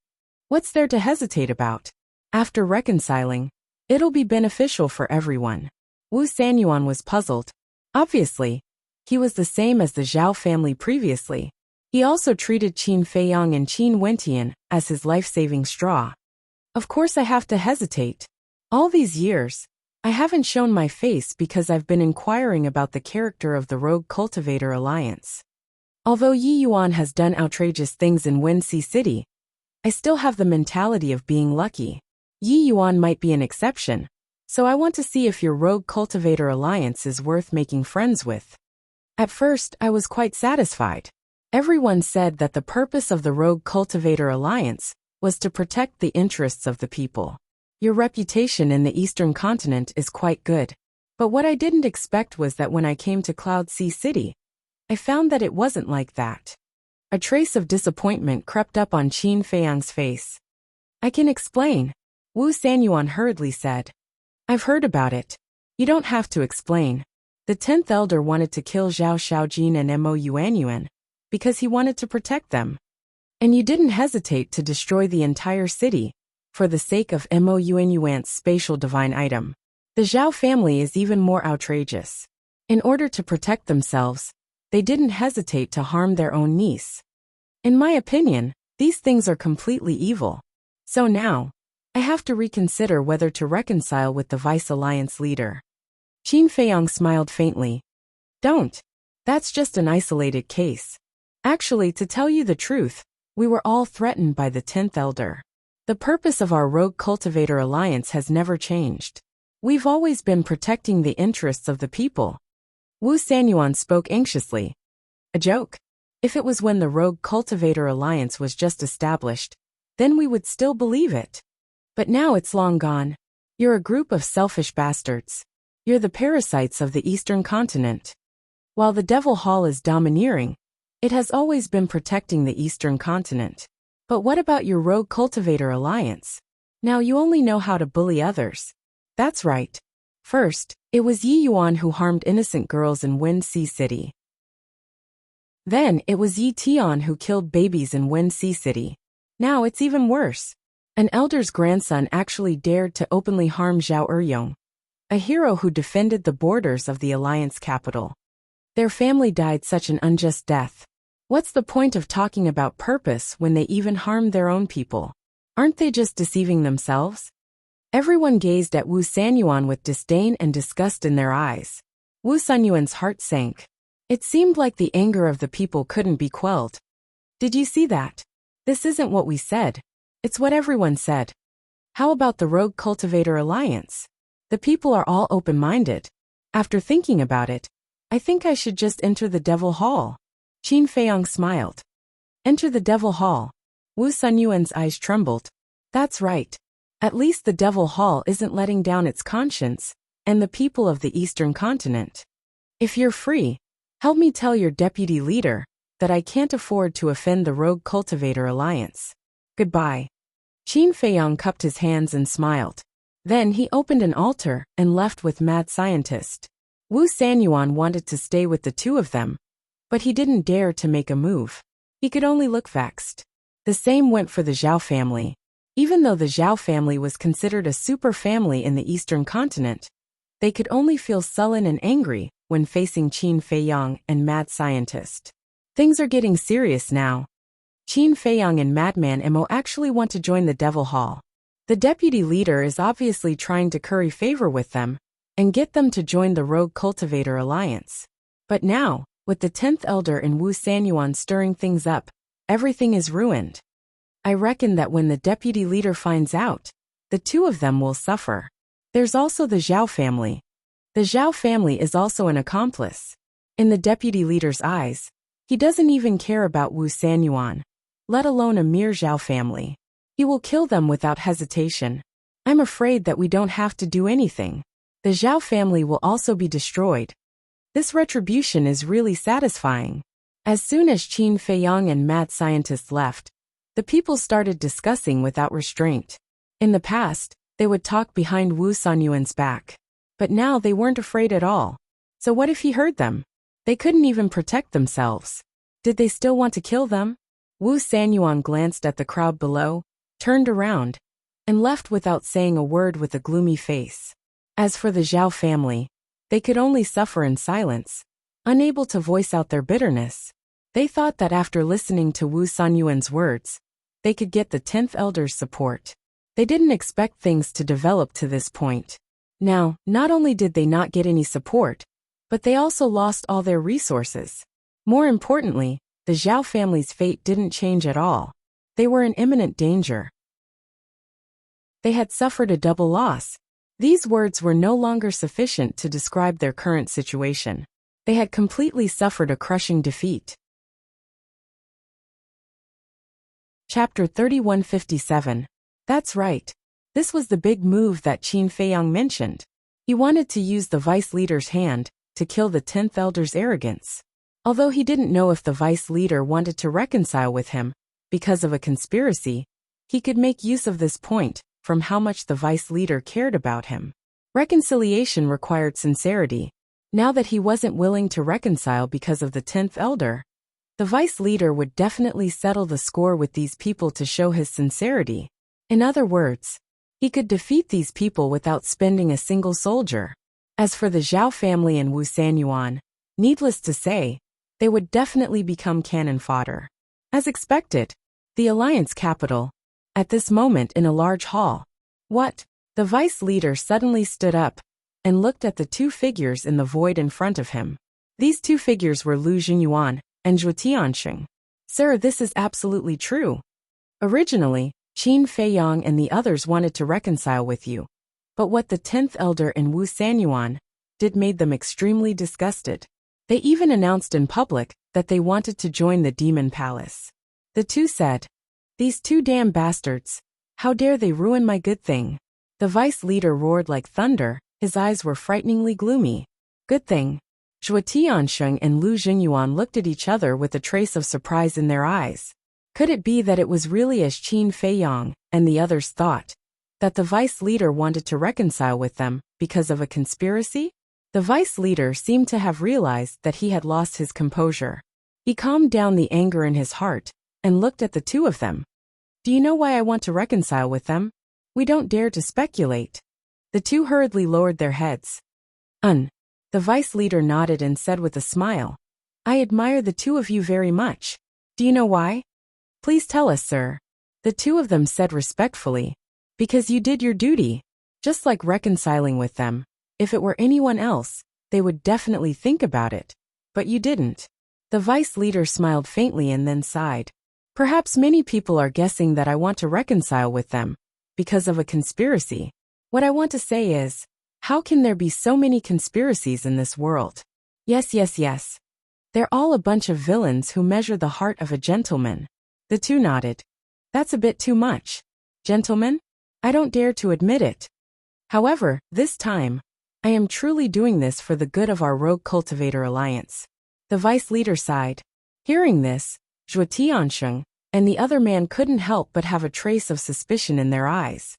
"What's there to hesitate about? After reconciling, it'll be beneficial for everyone." Wu Sanyuan was puzzled. Obviously, he was the same as the Zhao family previously. He also treated Qin Feiyang and Qin Wentian as his life-saving straw. "Of course I have to hesitate. All these years, I haven't shown my face because I've been inquiring about the character of the Rogue Cultivator Alliance. Although Yi Yuan has done outrageous things in Wenxi City, I still have the mentality of being lucky. Yi Yuan might be an exception, so I want to see if your Rogue Cultivator Alliance is worth making friends with." At first, I was quite satisfied. Everyone said that the purpose of the Rogue Cultivator Alliance was to protect the interests of the people. Your reputation in the Eastern continent is quite good. But what I didn't expect was that when I came to Cloud Sea City, I found that it wasn't like that. A trace of disappointment crept up on Qin Feiyang's face. "I can explain," Wu Sanyuan hurriedly said. "I've heard about it. You don't have to explain. The 10th Elder wanted to kill Zhao Shaojin and Mo Yuanyuan because he wanted to protect them. And you didn't hesitate to destroy the entire city for the sake of Mo Yuanyuan's spatial divine item. The Zhao family is even more outrageous. In order to protect themselves, they didn't hesitate to harm their own niece. In my opinion, these things are completely evil. So now, I have to reconsider whether to reconcile with the Vice Alliance leader. Qin Feiyang smiled faintly. Don't. That's just an isolated case. Actually, to tell you the truth, we were all threatened by the 10th Elder. The purpose of our Rogue Cultivator Alliance has never changed. We've always been protecting the interests of the people. Wu Sanyuan spoke anxiously. A joke? If it was when the Rogue Cultivator Alliance was just established, then we would still believe it. But now it's long gone. You're a group of selfish bastards. You're the parasites of the Eastern continent. While the Devil Hall is domineering, it has always been protecting the Eastern continent. But what about your Rogue Cultivator Alliance? Now you only know how to bully others. That's right. First, it was Yi Yuan who harmed innocent girls in Wind Sea City. Then, it was Yi Tian who killed babies in Wind Sea City. Now it's even worse. An elder's grandson actually dared to openly harm Zhao Eryong, a hero who defended the borders of the Alliance capital. Their family died such an unjust death. What's the point of talking about purpose when they even harmed their own people? Aren't they just deceiving themselves? Everyone gazed at Wu Sanyuan with disdain and disgust in their eyes. Wu Sanyuan's heart sank. It seemed like the anger of the people couldn't be quelled. Did you see that? This isn't what we said. It's what everyone said. How about the Rogue Cultivator Alliance? The people are all open-minded. After thinking about it, I think I should just enter the Devil Hall. Qin Feiyang smiled. Enter the Devil Hall. Wu Sanyuan's eyes trembled. That's right. At least the Devil Hall isn't letting down its conscience, and the people of the Eastern continent. If you're free, help me tell your deputy leader that I can't afford to offend the Rogue Cultivator Alliance. Goodbye. Qin Feiyang cupped his hands and smiled. Then he opened an altar and left with Mad Scientist. Wu Sanyuan wanted to stay with the two of them, but he didn't dare to make a move. He could only look vexed. The same went for the Zhao family. Even though the Zhao family was considered a super family in the Eastern continent, they could only feel sullen and angry when facing Qin Feiyang and Mad Scientist. Things are getting serious now. Qin Feiyang and Madman Mo actually want to join the Devil Hall. The deputy leader is obviously trying to curry favor with them and get them to join the Rogue Cultivator Alliance. But now, with the 10th Elder and Wu Sanyuan stirring things up, everything is ruined. I reckon that when the deputy leader finds out, the two of them will suffer. There's also the Zhao family. The Zhao family is also an accomplice. In the deputy leader's eyes, he doesn't even care about Wu Sanyuan, let alone a mere Zhao family. He will kill them without hesitation. I'm afraid that we don't have to do anything. The Zhao family will also be destroyed. This retribution is really satisfying. As soon as Qin Feiyang and Mad Scientist left, the people started discussing without restraint. In the past, they would talk behind Wu Sanyuan's back. But now they weren't afraid at all. So what if he heard them? They couldn't even protect themselves. Did they still want to kill them? Wu Sanyuan glanced at the crowd below, turned around, and left without saying a word with a gloomy face. As for the Zhao family, they could only suffer in silence, unable to voice out their bitterness. They thought that after listening to Wu Sanyuan's words, they could get the 10th Elder's support. They didn't expect things to develop to this point. Now, not only did they not get any support, but they also lost all their resources. More importantly, the Zhao family's fate didn't change at all. They were in imminent danger. They had suffered a double loss. These words were no longer sufficient to describe their current situation. They had completely suffered a crushing defeat. Chapter 3157. That's right. This was the big move that Qin Feiyang mentioned. He wanted to use the vice leader's hand to kill the 10th Elder's arrogance. Although he didn't know if the vice leader wanted to reconcile with him because of a conspiracy, he could make use of this point from how much the vice leader cared about him. Reconciliation required sincerity. Now that he wasn't willing to reconcile because of the 10th Elder, the vice leader would definitely settle the score with these people to show his sincerity. In other words, he could defeat these people without spending a single soldier. As for the Zhao family and Wu Sanyuan, needless to say, they would definitely become cannon fodder. As expected, the Alliance capital, at this moment in a large hall, What? The vice leader suddenly stood up and looked at the two figures in the void in front of him. These two figures were Lu Jinyuan and Zhuo Tianxing. Sir, this is absolutely true. Originally, Qin Feiyang and the others wanted to reconcile with you. But what the 10th elder and Wu Sanyuan did made them extremely disgusted. They even announced in public that they wanted to join the demon palace. The two said, "These two damn bastards. How dare they ruin my good thing?" The vice leader roared like thunder, his eyes were frighteningly gloomy. Good thing. Zhuo Tianxing and Lu Jinyuan looked at each other with a trace of surprise in their eyes. Could it be that it was really as Qin Feiyang and the others thought? That the vice leader wanted to reconcile with them because of a conspiracy? The vice leader seemed to have realized that he had lost his composure. He calmed down the anger in his heart and looked at the two of them. Do you know why I want to reconcile with them? We don't dare to speculate. The two hurriedly lowered their heads. The vice leader nodded and said with a smile, I admire the two of you very much. Do you know why? Please tell us, sir. The two of them said respectfully. Because you did your duty. Just like reconciling with them. If it were anyone else, they would definitely think about it. But you didn't. The vice leader smiled faintly and then sighed. Perhaps many people are guessing that I want to reconcile with them because of a conspiracy. What I want to say is, how can there be so many conspiracies in this world? Yes. They're all a bunch of villains who measure the heart of a gentleman. The two nodded. That's a bit too much. Gentlemen? I don't dare to admit it. However, this time, I am truly doing this for the good of our rogue cultivator alliance. The vice leader sighed. Hearing this, Zhuo Tianxing and the other man couldn't help but have a trace of suspicion in their eyes.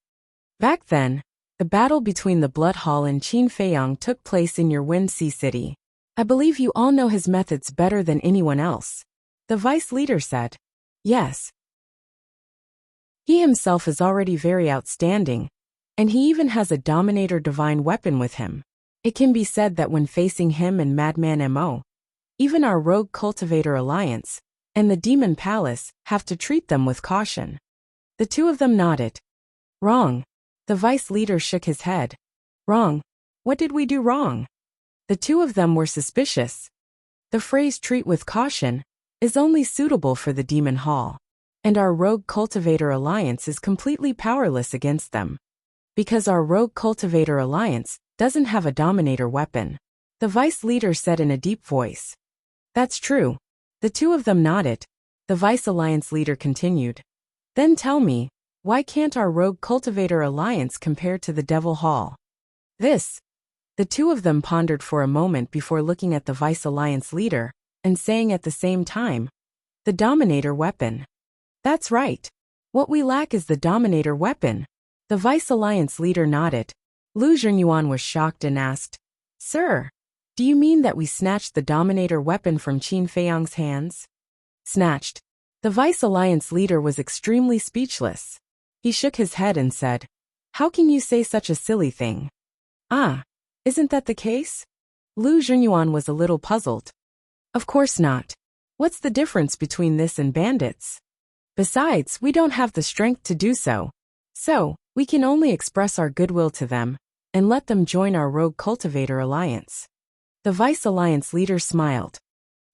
Back then, the battle between the Blood Hall and Qin Feiyang took place in your Wind Sea City. I believe you all know his methods better than anyone else. The vice leader said. Yes. He himself is already very outstanding, and he even has a Dominator divine weapon with him. It can be said that when facing him and Madman Mo, even our rogue cultivator alliance and the demon palace have to treat them with caution. The two of them nodded. Wrong. The vice leader shook his head. Wrong. What did we do wrong? The two of them were suspicious. The phrase treat with caution is only suitable for the demon hall, and our rogue cultivator alliance is completely powerless against them. Because our rogue cultivator alliance doesn't have a dominator weapon. The vice leader said in a deep voice. That's true. The two of them nodded. The vice alliance leader continued. Then tell me, why can't our rogue cultivator alliance compare to the Devil Hall? This. The two of them pondered for a moment before looking at the vice alliance leader and saying at the same time, the dominator weapon. That's right. What we lack is the dominator weapon. The vice alliance leader nodded. Lu Jinyuan was shocked and asked, Sir, do you mean that we snatched the dominator weapon from Qin Feiyang's hands? Snatched. The vice alliance leader was extremely speechless. He shook his head and said, How can you say such a silly thing? Isn't that the case? Lu Jinyuan was a little puzzled. Of course not. What's the difference between this and bandits? Besides, we don't have the strength to do so. So, we can only express our goodwill to them and let them join our rogue cultivator alliance. The vice alliance leader smiled.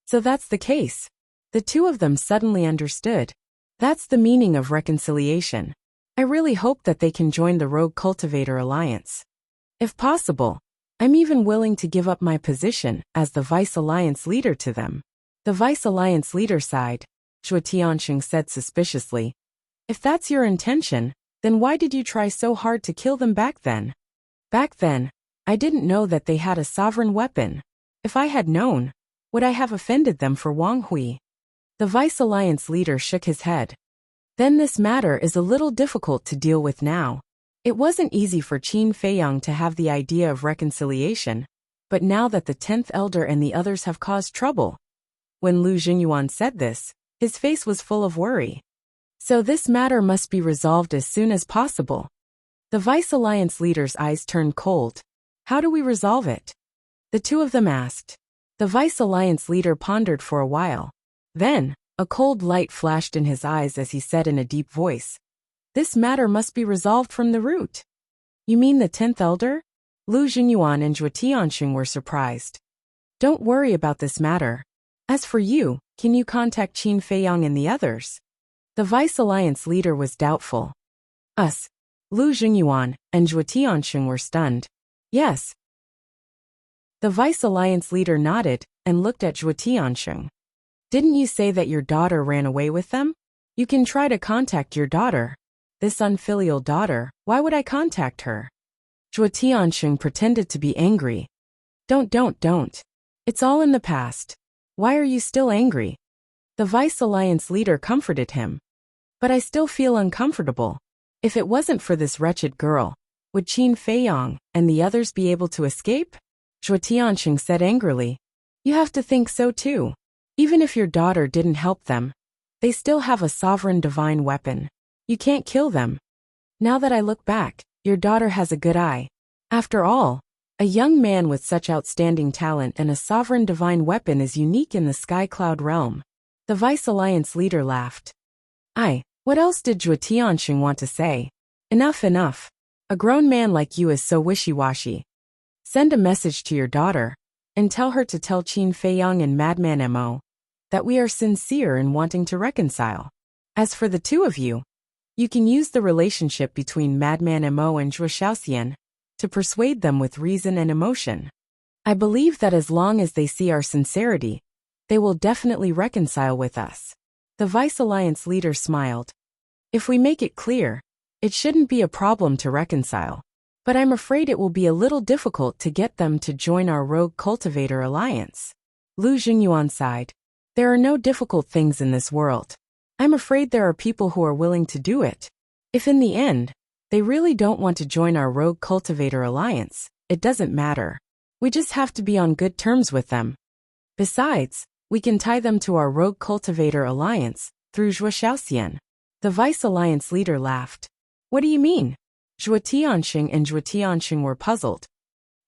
So that's the case. The two of them suddenly understood. That's the meaning of reconciliation. I really hope that they can join the rogue cultivator alliance. If possible, I'm even willing to give up my position as the vice alliance leader to them. The vice alliance leader sighed. Zhuo Tianxing said suspiciously. If that's your intention, then why did you try so hard to kill them back then? Back then, I didn't know that they had a sovereign weapon. If I had known, would I have offended them for Wang Hui? The vice alliance leader shook his head. Then this matter is a little difficult to deal with now. It wasn't easy for Qin Feiyang to have the idea of reconciliation, but now that the 10th elder and the others have caused trouble. When Lu Jinyuan said this, his face was full of worry. So this matter must be resolved as soon as possible. The vice alliance leader's eyes turned cold. How do we resolve it? The two of them asked. The vice alliance leader pondered for a while. Then, a cold light flashed in his eyes as he said in a deep voice. This matter must be resolved from the root. You mean the 10th elder? Lu Xingyuan and Zhuo Tianxing were surprised. Don't worry about this matter. As for you, can you contact Qin Feiyang and the others? The Vice Alliance leader was doubtful. Us. Lu Xingyuan and Zhuo Tianxing were stunned. Yes. The Vice Alliance leader nodded and looked at Zhuo Tianxing. Didn't you say that your daughter ran away with them? You can try to contact your daughter. This unfilial daughter, why would I contact her? Zhuo Tianxing pretended to be angry. Don't. It's all in the past. Why are you still angry? The Vice Alliance leader comforted him. But I still feel uncomfortable. If it wasn't for this wretched girl, would Qin Feiyang and the others be able to escape? Zhuo Tianxing said angrily. You have to think so too. Even if your daughter didn't help them, they still have a sovereign divine weapon. You can't kill them. Now that I look back, your daughter has a good eye. After all, a young man with such outstanding talent and a sovereign divine weapon is unique in the Sky Cloud realm. The Vice Alliance leader laughed. What else did Zhuo Tianxing want to say? Enough. A grown man like you is so wishy-washy. Send a message to your daughter, and tell her to tell Qin Feiyang and Madman Mo that we are sincere in wanting to reconcile. As for the two of you, you can use the relationship between Madman Mo and Zhuo Xiaoxian to persuade them with reason and emotion. I believe that as long as they see our sincerity, they will definitely reconcile with us. The Vice Alliance leader smiled. If we make it clear, it shouldn't be a problem to reconcile. But I'm afraid it will be a little difficult to get them to join our Rogue Cultivator Alliance. Lu Xingyuan sighed. There are no difficult things in this world. I'm afraid there are people who are willing to do it. If in the end, they really don't want to join our Rogue Cultivator Alliance, it doesn't matter. We just have to be on good terms with them. Besides, we can tie them to our Rogue Cultivator Alliance through Zhuo Xiaoxian. The Vice Alliance leader laughed. What do you mean? Zhuo Tianxing and Zhuo Tianxing were puzzled.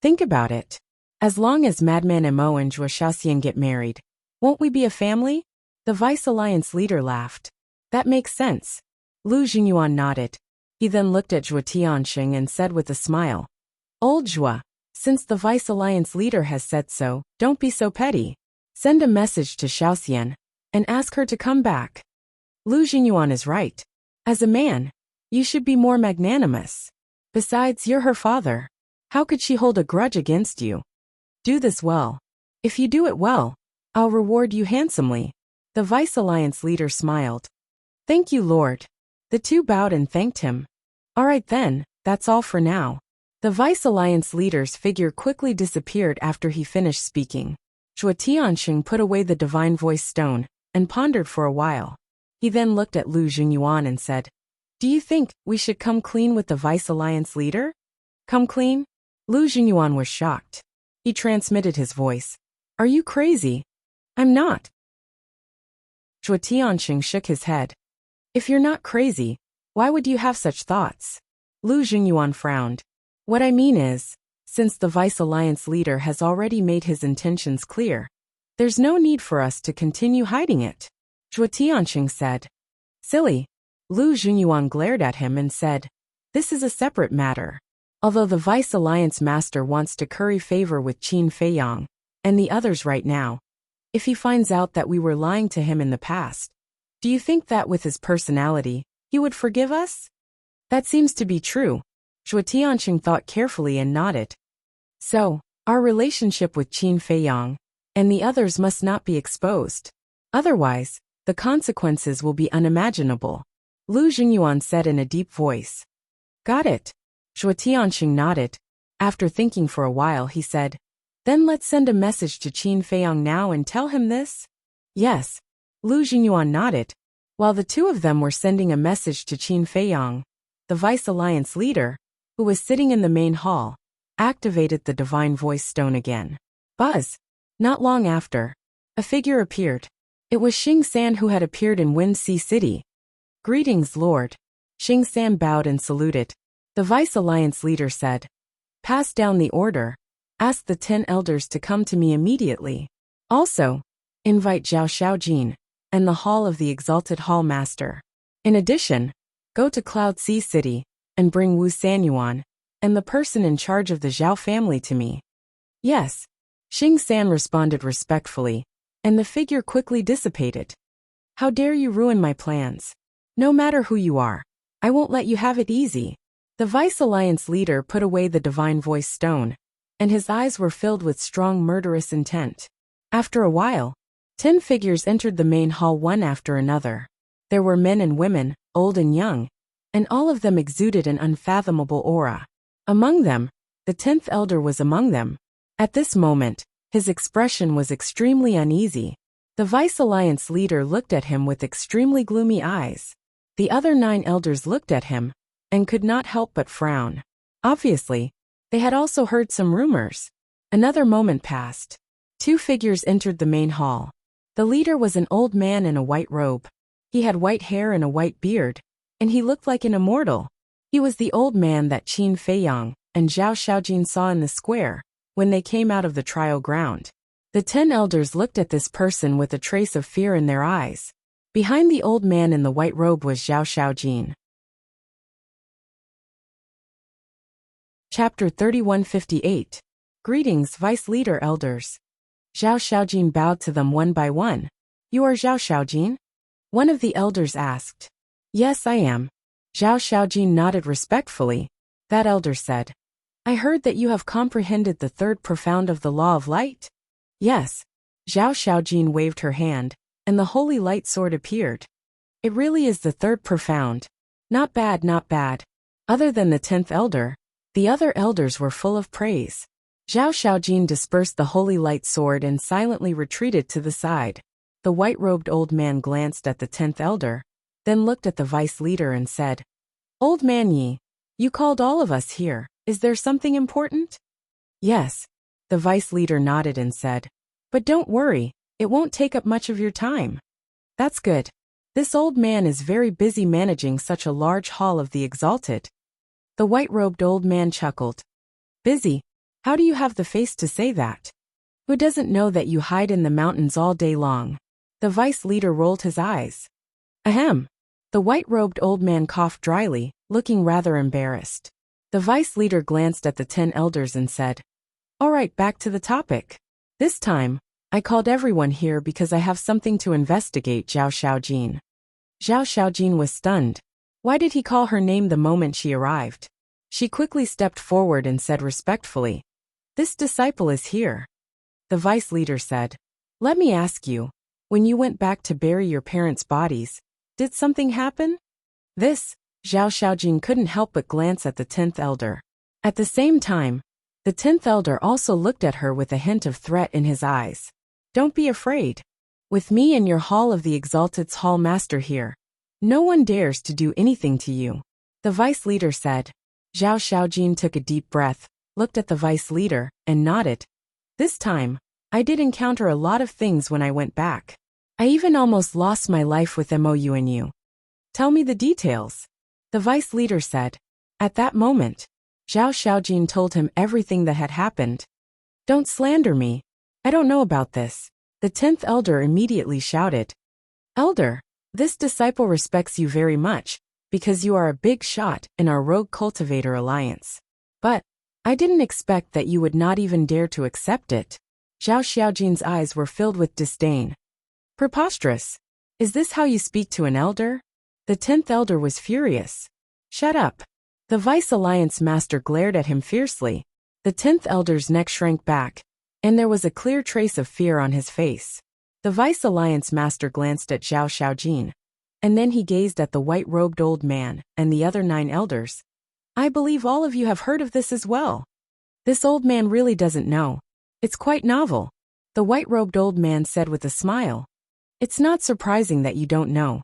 Think about it. As long as Madman Mo and Zhuo Xiaoxian get married, won't we be a family? The Vice Alliance leader laughed. That makes sense. Lu Xingyuan nodded. He then looked at Zhuo Tianxing and said with a smile. Old Zhuo, since the Vice Alliance leader has said so, don't be so petty. Send a message to Xiaoxian and ask her to come back. Lu Xingyuan is right. As a man, you should be more magnanimous. Besides, you're her father. How could she hold a grudge against you? Do this well. If you do it well, I'll reward you handsomely. The Vice Alliance leader smiled. Thank you, Lord. The two bowed and thanked him. All right then, that's all for now. The Vice Alliance leader's figure quickly disappeared after he finished speaking. Zhuo Tianxing put away the divine voice stone and pondered for a while. He then looked at Lu Xingyuan and said, Do you think we should come clean with the Vice Alliance leader? Come clean? Lu Xingyuan was shocked. He transmitted his voice. Are you crazy? I'm not. Zhuo Tianxing shook his head. If you're not crazy, why would you have such thoughts? Lu Xingyuan frowned. What I mean is, since the Vice Alliance leader has already made his intentions clear, there's no need for us to continue hiding it. Zhuo Tianxing said. Silly. Lu Xingyuan glared at him and said, This is a separate matter. Although the Vice Alliance master wants to curry favor with Qin Feiyang and the others right now, if he finds out that we were lying to him in the past, do you think that with his personality, he would forgive us? That seems to be true. Zhuo Tianxing thought carefully and nodded. So, our relationship with Qin Feiyang and the others must not be exposed. Otherwise, the consequences will be unimaginable. Lu Xingyuan said in a deep voice. Got it. Zhuo Tianxing nodded. After thinking for a while, he said, Then let's send a message to Qin Feiyang now and tell him this? Yes. Lu Xingyuan nodded. While the two of them were sending a message to Qin Feiyang, the Vice Alliance leader, who was sitting in the main hall, activated the divine voice stone again. Buzz. Not long after, a figure appeared. It was Xing San who had appeared in Wind Sea City. Greetings, Lord. Xing San bowed and saluted. The Vice Alliance leader said, Pass down the order. Ask the 10 elders to come to me immediately. Also, invite Zhao Xiaojin and the Hall of the Exalted Hall Master. In addition, go to Cloud Sea City and bring Wu Sanyuan and the person in charge of the Zhao family to me. Yes. Xing San responded respectfully, and the figure quickly dissipated. How dare you ruin my plans? No matter who you are, I won't let you have it easy. The Vice Alliance leader put away the divine voice stone, and his eyes were filled with strong murderous intent. After a while, 10 figures entered the main hall one after another. There were men and women, old and young, and all of them exuded an unfathomable aura. Among them, the 10th elder was among them. At this moment, his expression was extremely uneasy. The Vice Alliance leader looked at him with extremely gloomy eyes. The other 9 elders looked at him, and could not help but frown. Obviously, they had also heard some rumors. Another moment passed. 2 figures entered the main hall. The leader was an old man in a white robe. He had white hair and a white beard, and he looked like an immortal. He was the old man that Qin Feiyang and Zhao Xiaojin saw in the square when they came out of the trial ground. The 10 elders looked at this person with a trace of fear in their eyes. Behind the old man in the white robe was Zhao Xiaojin. Chapter 3158. Greetings, Vice Leader Elders. Zhao Xiaojin bowed to them one by one. You are Zhao Xiaojin? One of the elders asked. Yes, I am. Zhao Xiaojin nodded respectfully. That elder said, I heard that you have comprehended the third profound of the law of light? Yes. Zhao Xiaojin waved her hand, and the holy light sword appeared. It really is the third profound. Not bad, not bad. Other than the 10th elder, the other elders were full of praise. Zhao Xiaojin dispersed the holy light sword and silently retreated to the side. The white-robed old man glanced at the 10th elder, then looked at the vice leader and said, Old man Yi, you called all of us here. Is there something important? Yes. The vice leader nodded and said, But don't worry, it won't take up much of your time. That's good. This old man is very busy managing such a large hall of the exalted. The white-robed old man chuckled. Busy? How do you have the face to say that? Who doesn't know that you hide in the mountains all day long? The vice leader rolled his eyes. Ahem. The white-robed old man coughed dryly, looking rather embarrassed. The vice leader glanced at the 10 elders and said, All right, back to the topic. This time, I called everyone here because I have something to investigate. Zhao Xiaojin. Zhao Xiaojin was stunned. Why did he call her name the moment she arrived? She quickly stepped forward and said respectfully, This disciple is here. The vice leader said, Let me ask you, when you went back to bury your parents' bodies, did something happen? This, Zhao Xiaojin couldn't help but glance at the 10th elder. At the same time, the 10th elder also looked at her with a hint of threat in his eyes. Don't be afraid. With me in your Hall of the Exalted's Hall Master here, no one dares to do anything to you. The vice leader said. Zhao Xiaojin took a deep breath, looked at the vice leader, and nodded. This time, I did encounter a lot of things when I went back. I even almost lost my life with Mou and you. Tell me the details. The vice leader said. At that moment, Zhao Xiaojin told him everything that had happened. Don't slander me. I don't know about this. The 10th elder immediately shouted. Elder, this disciple respects you very much, because you are a big shot in our Rogue Cultivator Alliance. But, I didn't expect that you would not even dare to accept it. Zhao Xiaojin's eyes were filled with disdain. Preposterous. Is this how you speak to an elder? The 10th elder was furious. Shut up. The Vice Alliance Master glared at him fiercely. The 10th elder's neck shrank back, and there was a clear trace of fear on his face. The Vice Alliance Master glanced at Zhao Xiaojin, and then he gazed at the white-robed old man and the other 9 elders. I believe all of you have heard of this as well. This old man really doesn't know. It's quite novel, the white-robed old man said with a smile. It's not surprising that you don't know.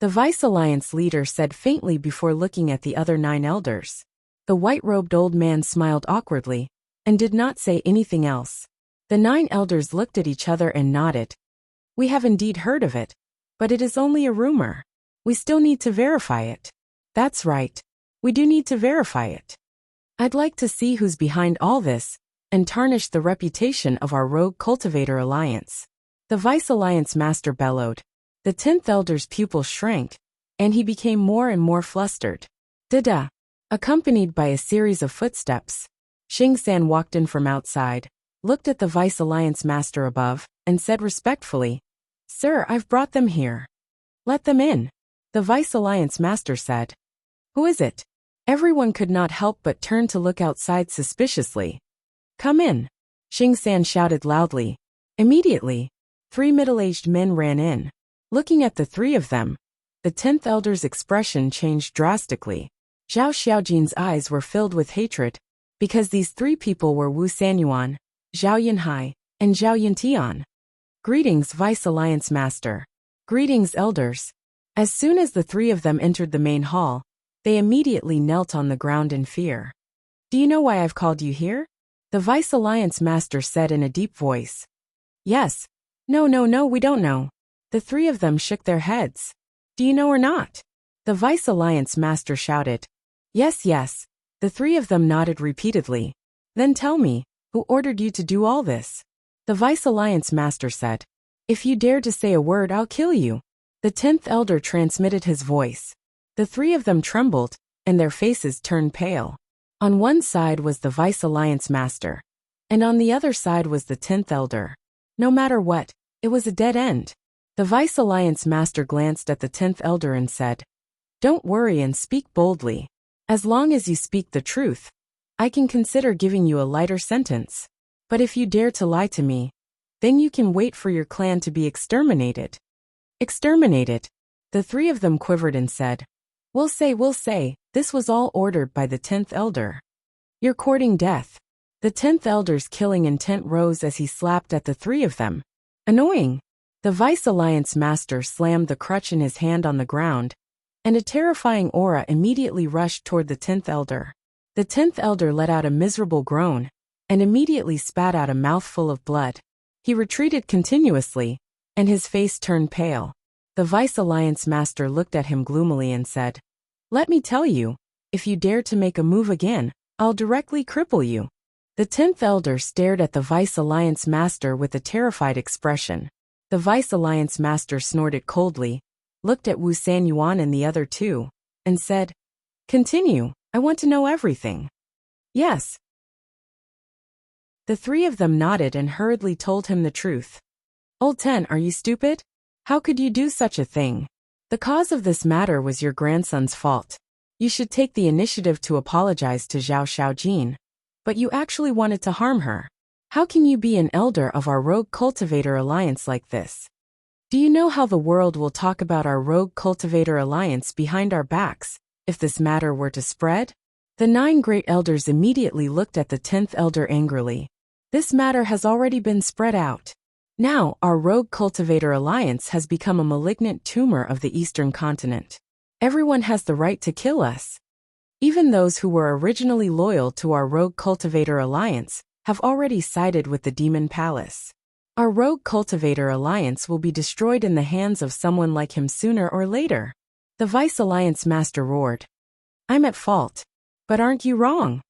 The Vice Alliance leader said faintly before looking at the other 9 elders. The white-robed old man smiled awkwardly, and did not say anything else. The 9 elders looked at each other and nodded. We have indeed heard of it, but it is only a rumor. We still need to verify it. That's right. We do need to verify it. I'd like to see who's behind all this, and tarnish the reputation of our Rogue Cultivator Alliance. The Vice Alliance Master bellowed. The 10th elder's pupil shrank, and he became more and more flustered. Da-da. Accompanied by a series of footsteps, Xing-san walked in from outside, looked at the Vice Alliance Master above, and said respectfully, "Sir, I've brought them here." "Let them in," the Vice Alliance Master said. "Who is it?" Everyone could not help but turn to look outside suspiciously. "Come in," Xing-san shouted loudly. Immediately, 3 middle-aged men ran in. Looking at the 3 of them, the 10th elder's expression changed drastically. Zhao Xiaojin's eyes were filled with hatred, because these 3 people were Wu Sanyuan, Zhao Yinhai, and Zhao Yintian. "Greetings, Vice Alliance Master." "Greetings, elders." As soon as the 3 of them entered the main hall, they immediately knelt on the ground in fear. "Do you know why I've called you here?" the Vice Alliance Master said in a deep voice. "Yes." No, we don't know." The 3 of them shook their heads. "Do you know or not?" the Vice Alliance Master shouted. Yes. The 3 of them nodded repeatedly. "Then tell me, who ordered you to do all this?" the Vice Alliance Master said. "If you dare to say a word, I'll kill you." The 10th elder transmitted his voice. The 3 of them trembled, and their faces turned pale. On one side was the Vice Alliance Master, and on the other side was the 10th elder. No matter what, it was a dead end. The Vice Alliance Master glanced at the 10th elder and said, "Don't worry and speak boldly. As long as you speak the truth, I can consider giving you a lighter sentence. But if you dare to lie to me, then you can wait for your clan to be exterminated." "Exterminated?" The 3 of them quivered and said, We'll say, this was all ordered by the 10th elder." "You're courting death." The 10th elder's killing intent rose as he slapped at the 3 of them. "Annoying." The Vice Alliance Master slammed the crutch in his hand on the ground, and a terrifying aura immediately rushed toward the 10th elder. The 10th elder let out a miserable groan, and immediately spat out a mouthful of blood. He retreated continuously, and his face turned pale. The Vice Alliance Master looked at him gloomily and said, "Let me tell you, if you dare to make a move again, I'll directly cripple you." The 10th elder stared at the Vice Alliance Master with a terrified expression. The Vice Alliance Master snorted coldly, looked at Wu Sanyuan and the other 2, and said, "Continue, I want to know everything." "Yes." The 3 of them nodded and hurriedly told him the truth. "Old 10, are you stupid? How could you do such a thing? The cause of this matter was your grandson's fault. You should take the initiative to apologize to Zhao Xiaojin, but you actually wanted to harm her. How can you be an elder of our Rogue Cultivator Alliance like this? Do you know how the world will talk about our Rogue Cultivator Alliance behind our backs, if this matter were to spread?" The 9 great elders immediately looked at the 10th elder angrily. "This matter has already been spread out. Now, our Rogue Cultivator Alliance has become a malignant tumor of the Eastern continent. Everyone has the right to kill us. Even those who were originally loyal to our Rogue Cultivator Alliance have already sided with the Demon Palace. Our Rogue Cultivator Alliance will be destroyed in the hands of someone like him sooner or later." The Vice Alliance Master roared. "I'm at fault. But aren't you wrong?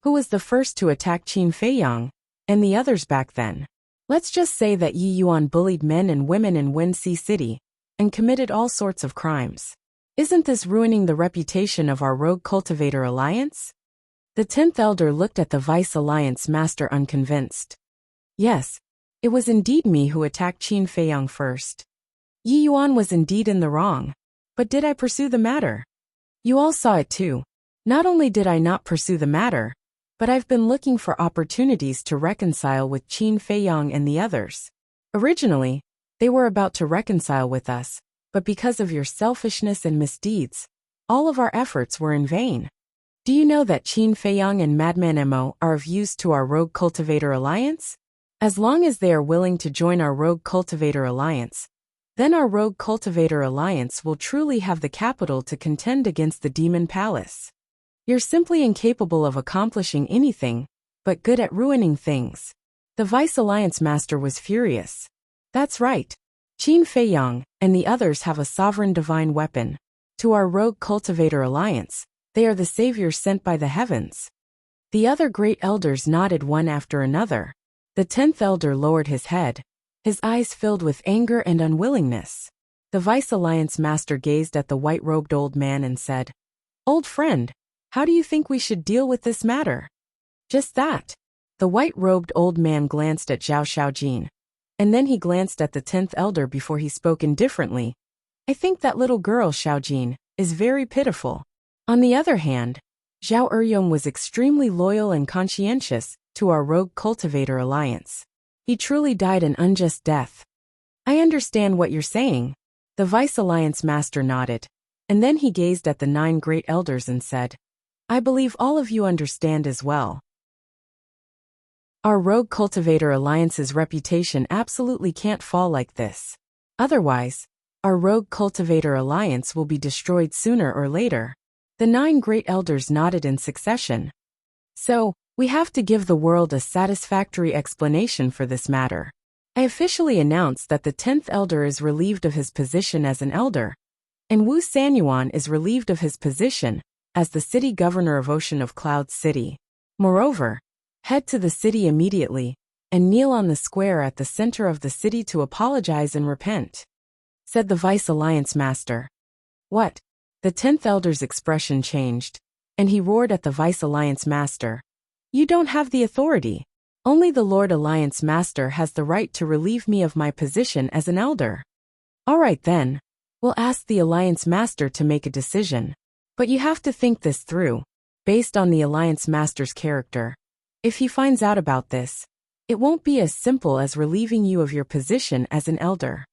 Who was the first to attack Qin Feiyang, and the others back then? Let's just say that Yi Yuan bullied men and women in Wenxi City, and committed all sorts of crimes. Isn't this ruining the reputation of our Rogue Cultivator Alliance?" The 10th elder looked at the Vice Alliance Master unconvinced. "Yes, it was indeed me who attacked Qin Feiyang first. Yi Yuan was indeed in the wrong. But did I pursue the matter? You all saw it too. Not only did I not pursue the matter, but I've been looking for opportunities to reconcile with Qin Feiyang and the others. Originally, they were about to reconcile with us, but because of your selfishness and misdeeds, all of our efforts were in vain. Do you know that Qin Feiyang and Madman Mo are of use to our Rogue Cultivator Alliance? As long as they are willing to join our Rogue Cultivator Alliance, then our Rogue Cultivator Alliance will truly have the capital to contend against the Demon Palace. You're simply incapable of accomplishing anything, but good at ruining things." The Vice Alliance Master was furious. "That's right. Qin Feiyang and the others have a sovereign divine weapon. To our Rogue Cultivator Alliance, they are the saviors sent by the heavens." The other great elders nodded one after another. The 10th elder lowered his head, his eyes filled with anger and unwillingness. The Vice Alliance Master gazed at the white-robed old man and said, "Old friend, How do you think we should deal with this matter? Just that. The white-robed old man glanced at Zhao Shaojin. And then he glanced at the 10th elder before he spoke indifferently. I think that little girl, Shaojin, is very pitiful. On the other hand, Zhao Eryong was extremely loyal and conscientious to our rogue cultivator alliance. He truly died an unjust death. I understand what you're saying. The Vice Alliance Master nodded, and then he gazed at the 9 great elders and said, I believe all of you understand as well. Our rogue cultivator alliance's reputation absolutely can't fall like this. Otherwise, our rogue cultivator alliance will be destroyed sooner or later. The 9 great elders nodded in succession. So, we have to give the world a satisfactory explanation for this matter. I officially announce that the 10th elder is relieved of his position as an elder, and Wu Sanyuan is relieved of his position as the city governor of Ocean of Clouds City. Moreover, head to the city immediately and kneel on the square at the center of the city to apologize and repent, said the Vice Alliance Master. What? The 10th elder's expression changed, and he roared at the Vice Alliance Master. You don't have the authority. Only the Lord Alliance Master has the right to relieve me of my position as an elder. All right then. We'll ask the Alliance Master to make a decision. But you have to think this through, based on the Alliance Master's character. If he finds out about this, it won't be as simple as relieving you of your position as an elder.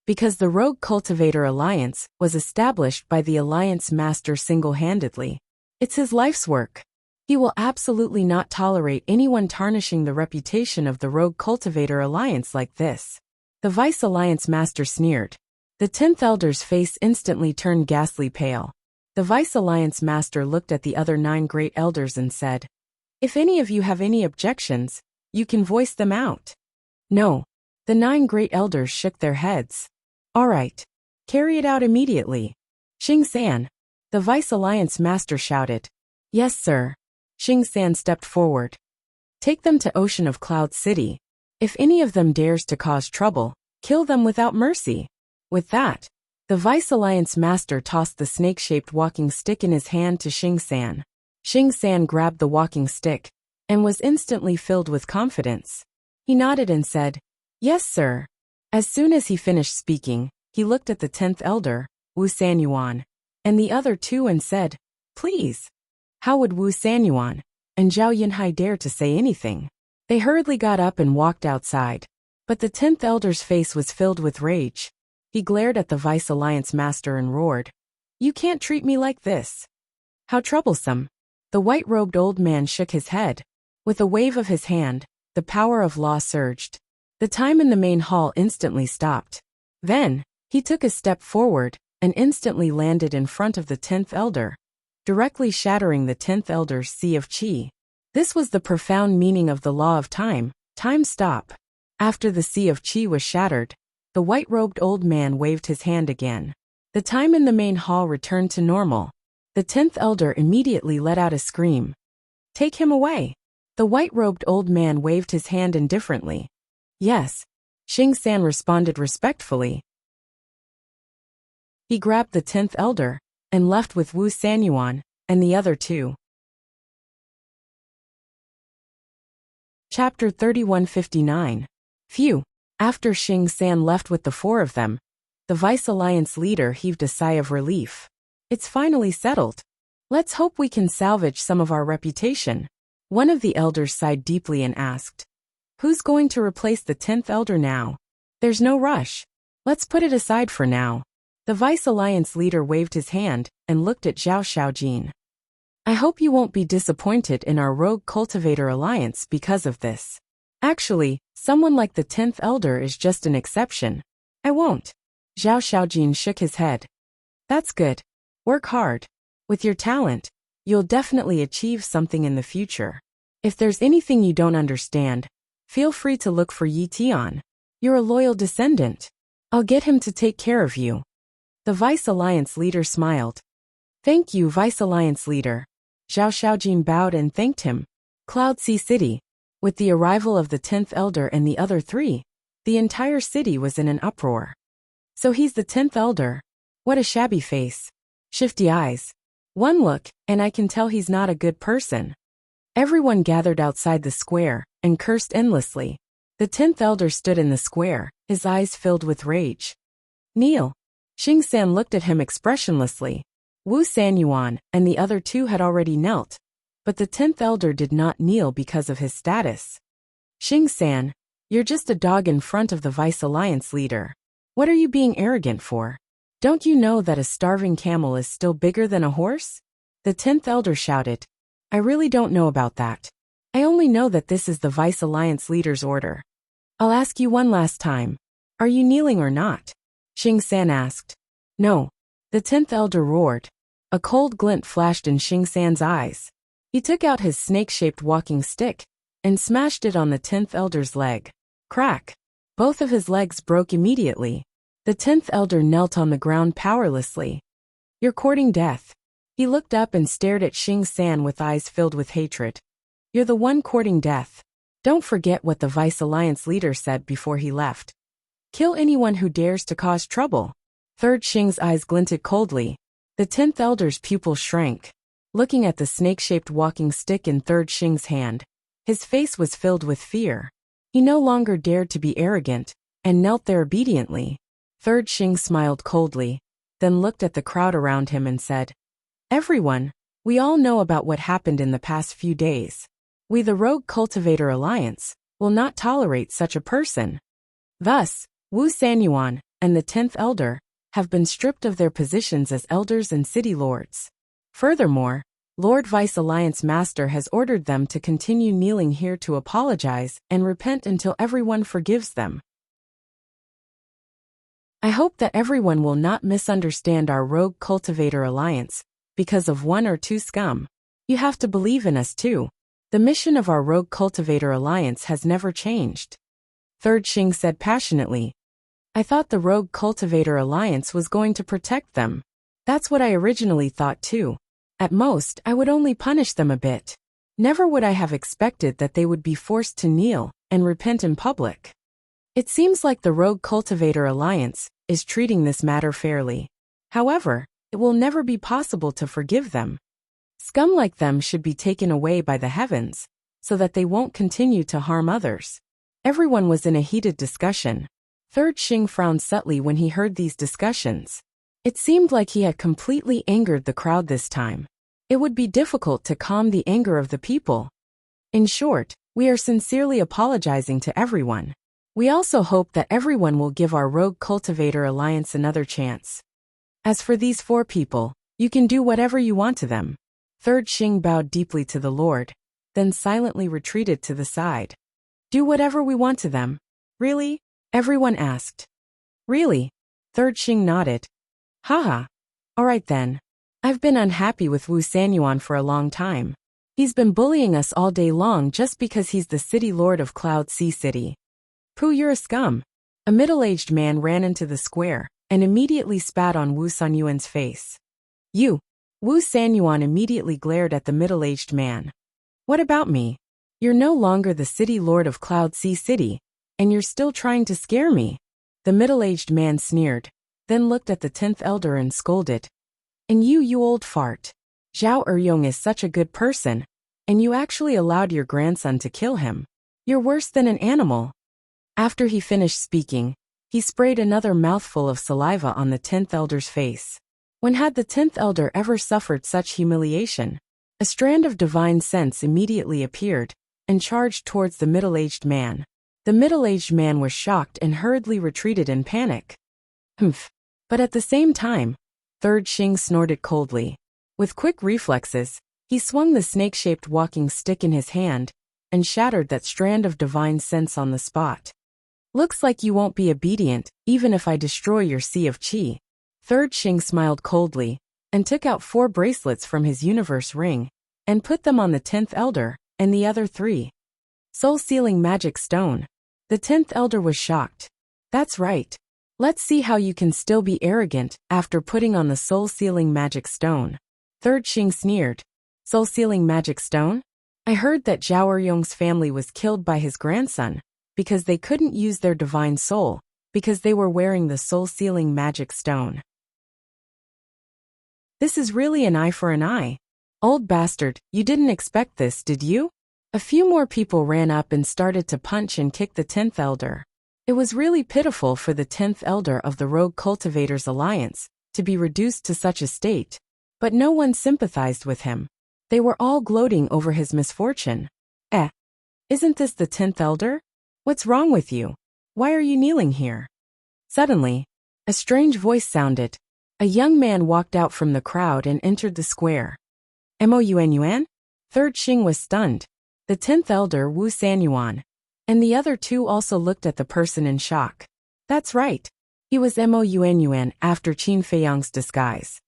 Because the Rogue Cultivator Alliance was established by the Alliance Master single-handedly. It's his life's work. He will absolutely not tolerate anyone tarnishing the reputation of the Rogue Cultivator Alliance like this. The Vice Alliance Master sneered. The 10th elder's face instantly turned ghastly pale. The Vice Alliance Master looked at the other 9 great elders and said, If any of you have any objections, you can voice them out. No. The 9 great elders shook their heads. All right. Carry it out immediately. Xing San. The Vice Alliance Master shouted. Yes, sir. Xing San stepped forward. Take them to Ocean of Cloud City. If any of them dares to cause trouble, kill them without mercy. With that, the Vice Alliance Master tossed the snake-shaped walking stick in his hand to Xing San. Xing San grabbed the walking stick and was instantly filled with confidence. He nodded and said, Yes, sir. As soon as he finished speaking, he looked at the 10th elder, Wu Sanyuan, and the other 2 and said, Please. How would Wu Sanyuan and Zhao Yinhai dare to say anything? They hurriedly got up and walked outside. But the 10th elder's face was filled with rage. He glared at the Vice Alliance Master and roared, You can't treat me like this. How troublesome. The white-robed old man shook his head. With a wave of his hand, the power of law surged. The time in the main hall instantly stopped. Then, he took a step forward and instantly landed in front of the 10th elder, directly shattering the 10th elder's sea of qi. This was the profound meaning of the law of time stop. After the sea of qi was shattered, the white-robed old man waved his hand again. The time in the main hall returned to normal. The 10th elder immediately let out a scream. Take him away. The white-robed old man waved his hand indifferently. Yes. Xing San responded respectfully. He grabbed the 10th elder and left with Wu Sanyuan and the other 2. Chapter 3159. Phew. After Xing San left with the 4 of them, the Vice Alliance leader heaved a sigh of relief. It's finally settled. Let's hope we can salvage some of our reputation. One of the elders sighed deeply and asked, Who's going to replace the 10th elder now? There's no rush. Let's put it aside for now. The Vice Alliance leader waved his hand and looked at Zhao Shaojin. I hope you won't be disappointed in our Rogue Cultivator Alliance because of this. Actually, someone like the 10th elder is just an exception. I won't. Zhao Shaojin shook his head. That's good. Work hard. With your talent, you'll definitely achieve something in the future. If there's anything you don't understand, feel free to look for Yi Tian. You're a loyal descendant. I'll get him to take care of you. The Vice Alliance leader smiled. Thank you, Vice Alliance leader. Zhao Shaojin bowed and thanked him. Cloud Sea City. With the arrival of the 10th elder and the other 3, the entire city was in an uproar. So he's the 10th elder. What a shabby face. Shifty eyes. One look, and I can tell he's not a good person. Everyone gathered outside the square and cursed endlessly. The 10th elder stood in the square, his eyes filled with rage. Kneel. Xing-san looked at him expressionlessly. Wu Sanyuan and the other two had already knelt, but the 10th elder did not kneel because of his status. Xing-san, you're just a dog in front of the Vice Alliance leader. What are you being arrogant for? Don't you know that a starving camel is still bigger than a horse? The 10th elder shouted. I really don't know about that. I only know that this is the Vice Alliance leader's order. I'll ask you one last time. Are you kneeling or not? Xing-san asked. No. The 10th elder roared. A cold glint flashed in Xing-san's eyes. He took out his snake-shaped walking stick and smashed it on the 10th elder's leg. Crack. Both of his legs broke immediately. The 10th elder knelt on the ground powerlessly. You're courting death. He looked up and stared at Xing-san with eyes filled with hatred. You're the one courting death. Don't forget what the Vice Alliance leader said before he left. Kill anyone who dares to cause trouble. Third Xing's eyes glinted coldly. The 10th elder's pupils shrank. Looking at the snake-shaped walking stick in Third Xing's hand, his face was filled with fear. He no longer dared to be arrogant, and knelt there obediently. Third Xing smiled coldly, then looked at the crowd around him and said, Everyone, we all know about what happened in the past few days. We, the Rogue Cultivator Alliance, will not tolerate such a person. Thus, Wu Sanyuan and the 10th elder have been stripped of their positions as elders and city lords. Furthermore, Lord Vice Alliance Master has ordered them to continue kneeling here to apologize and repent until everyone forgives them. I hope that everyone will not misunderstand our Rogue Cultivator Alliance because of one or two scum. You have to believe in us too. The mission of our Rogue Cultivator Alliance has never changed. Third Xing said passionately. I thought the Rogue Cultivator Alliance was going to protect them. That's what I originally thought too. At most, I would only punish them a bit. Never would I have expected that they would be forced to kneel and repent in public. It seems like the Rogue Cultivator Alliance is treating this matter fairly. However, it will never be possible to forgive them. Scum like them should be taken away by the heavens, so that they won't continue to harm others. Everyone was in a heated discussion. Third Xing frowned subtly when he heard these discussions. It seemed like he had completely angered the crowd this time. It would be difficult to calm the anger of the people. In short, we are sincerely apologizing to everyone. We also hope that everyone will give our Rogue Cultivator Alliance another chance. As for these 4 people, you can do whatever you want to them. Third Xing bowed deeply to the Lord, then silently retreated to the side. Do whatever we want to them. Really? Everyone asked. Really? Third Xing nodded. Haha. Alright then. I've been unhappy with Wu Sanyuan for a long time. He's been bullying us all day long just because he's the city lord of Cloud Sea City. Pooh, you're a scum. A middle-aged man ran into the square and immediately spat on Wu Sanyuan's face. You. Wu Sanyuan immediately glared at the middle-aged man. What about me? You're no longer the city lord of Cloud Sea City, and you're still trying to scare me. The middle-aged man sneered, then looked at the 10th elder and scolded. And you old fart. Zhao Eryong is such a good person, and you actually allowed your grandson to kill him. You're worse than an animal. After he finished speaking, he sprayed another mouthful of saliva on the 10th elder's face. When had the 10th elder ever suffered such humiliation? A strand of divine sense immediately appeared and charged towards the middle-aged man. The middle-aged man was shocked and hurriedly retreated in panic. Humph. But at the same time, Third Xing snorted coldly. With quick reflexes, he swung the snake-shaped walking stick in his hand and shattered that strand of divine sense on the spot. Looks like you won't be obedient, even if I destroy your sea of qi. Third Xing smiled coldly and took out 4 bracelets from his universe ring and put them on the 10th elder and the other 3. Soul-sealing magic stone. The 10th elder was shocked. That's right. Let's see how you can still be arrogant after putting on the soul-sealing magic stone. Third Xing sneered. Soul-sealing magic stone? I heard that Zhao Eryong's family was killed by his grandson because they couldn't use their divine soul because they were wearing the soul-sealing magic stone. This is really an eye for an eye. Old bastard, you didn't expect this, did you? A few more people ran up and started to punch and kick the 10th elder. It was really pitiful for the 10th elder of the Rogue Cultivators Alliance to be reduced to such a state. But no one sympathized with him. They were all gloating over his misfortune. Isn't this the 10th elder? What's wrong with you? Why are you kneeling here? Suddenly, a strange voice sounded. A young man walked out from the crowd and entered the square. Mouyuan? Third Xing was stunned. The 10th elder Wu Sanyuan. And the other two also looked at the person in shock. That's right. He was Mouyuan after Qin Feiyang's disguise.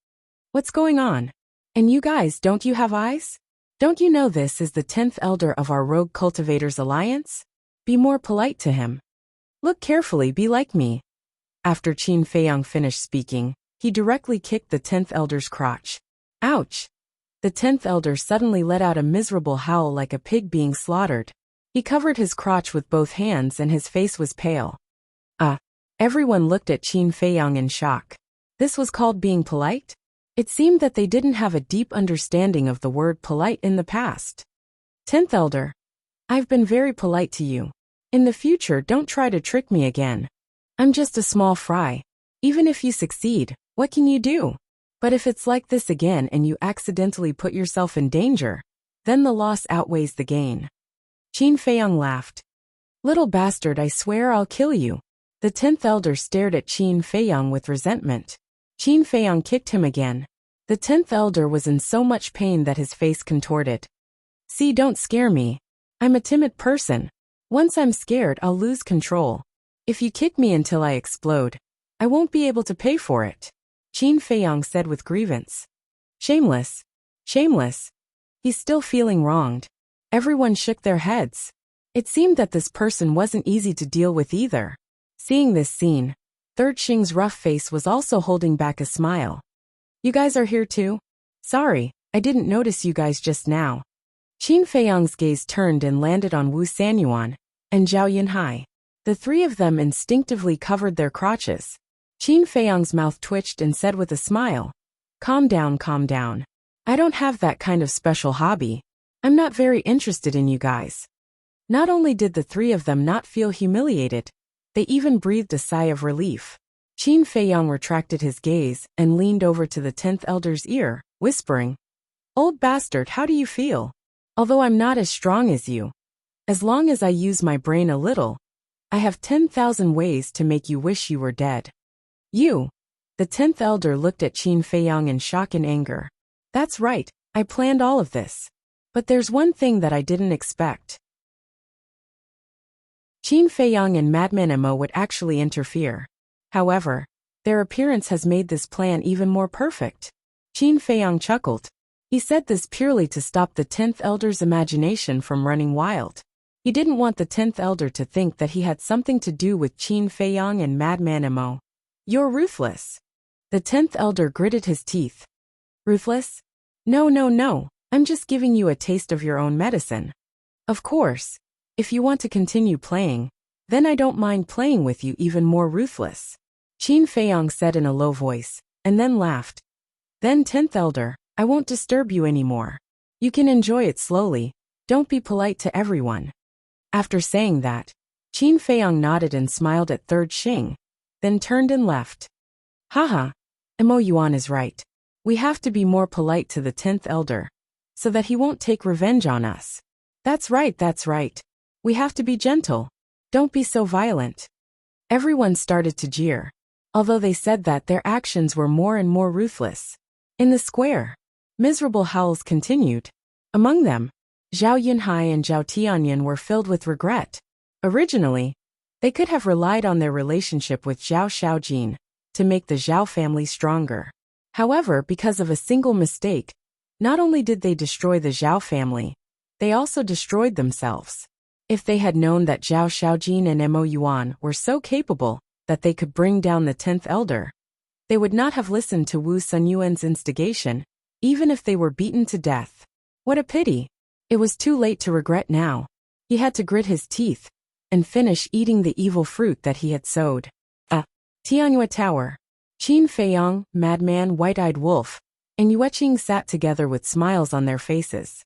What's going on? And you guys, don't you have eyes? Don't you know this is the 10th elder of our Rogue Cultivators Alliance? Be more polite to him. Look carefully, be like me. After Qin Feiyang finished speaking, he directly kicked the 10th elder's crotch. Ouch! The 10th elder suddenly let out a miserable howl like a pig being slaughtered. He covered his crotch with both hands and his face was pale. Everyone looked at Qin Feiyang in shock. This was called being polite? It seemed that they didn't have a deep understanding of the word polite in the past. 10th elder, I've been very polite to you. In the future, don't try to trick me again. I'm just a small fry. Even if you succeed, what can you do? But if it's like this again and you accidentally put yourself in danger, then the loss outweighs the gain. Qin Feiyang laughed. Little bastard, I swear I'll kill you. The 10th elder stared at Qin Feiyang with resentment. Qin Feiyang kicked him again. The 10th elder was in so much pain that his face contorted. See, don't scare me. I'm a timid person. Once I'm scared, I'll lose control. If you kick me until I explode, I won't be able to pay for it. Qin Feiyang said with grievance. Shameless. Shameless. He's still feeling wronged. Everyone shook their heads. It seemed that this person wasn't easy to deal with either. Seeing this scene, Third Xing's rough face was also holding back a smile. You guys are here too? Sorry, I didn't notice you guys just now. Qin Feiyang's gaze turned and landed on Wu Sanyuan and Zhao Yunhai. The three of them instinctively covered their crotches. Qin Feiyang's mouth twitched and said with a smile, calm down, calm down. I don't have that kind of special hobby. I'm not very interested in you guys. Not only did the three of them not feel humiliated, they even breathed a sigh of relief. Qin Feiyang retracted his gaze and leaned over to the 10th elder's ear, whispering, Old bastard, how do you feel? Although I'm not as strong as you, as long as I use my brain a little, I have 10,000 ways to make you wish you were dead. You. The 10th elder looked at Qin Feiyang in shock and anger. That's right, I planned all of this. But there's one thing that I didn't expect. Qin Feiyang and Madman Mo would actually interfere. However, their appearance has made this plan even more perfect. Qin Feiyang chuckled. He said this purely to stop the 10th elder's imagination from running wild. He didn't want the 10th elder to think that he had something to do with Qin Feiyang and Madman Mo. You're ruthless. The 10th elder gritted his teeth. Ruthless? No, no, no. I'm just giving you a taste of your own medicine. Of course, if you want to continue playing, then I don't mind playing with you even more ruthless. Qin Feiyang said in a low voice, and then laughed. Then 10th elder, I won't disturb you anymore. You can enjoy it slowly. Don't be polite to everyone. After saying that, Qin Feiyang nodded and smiled at Third Xing, then turned and left. Haha, Mo Yuan is right. We have to be more polite to the 10th elder, so that he won't take revenge on us. That's right, that's right. We have to be gentle. Don't be so violent. Everyone started to jeer, although they said that their actions were more and more ruthless. In the square, miserable howls continued. Among them, Zhao Yunhai and Zhao Tianyan were filled with regret. Originally, they could have relied on their relationship with Zhao Shaojin to make the Zhao family stronger. However, because of a single mistake, not only did they destroy the Zhao family, they also destroyed themselves. If they had known that Zhao Shaojin and Mo Yuan were so capable that they could bring down the 10th elder, they would not have listened to Wu Sunyuan's instigation, even if they were beaten to death. What a pity. It was too late to regret now. He had to grit his teeth and finish eating the evil fruit that he had sowed. Tianyue Tower. Qin Feiyang, Madman White-Eyed Wolf, and Yueqing sat together with smiles on their faces.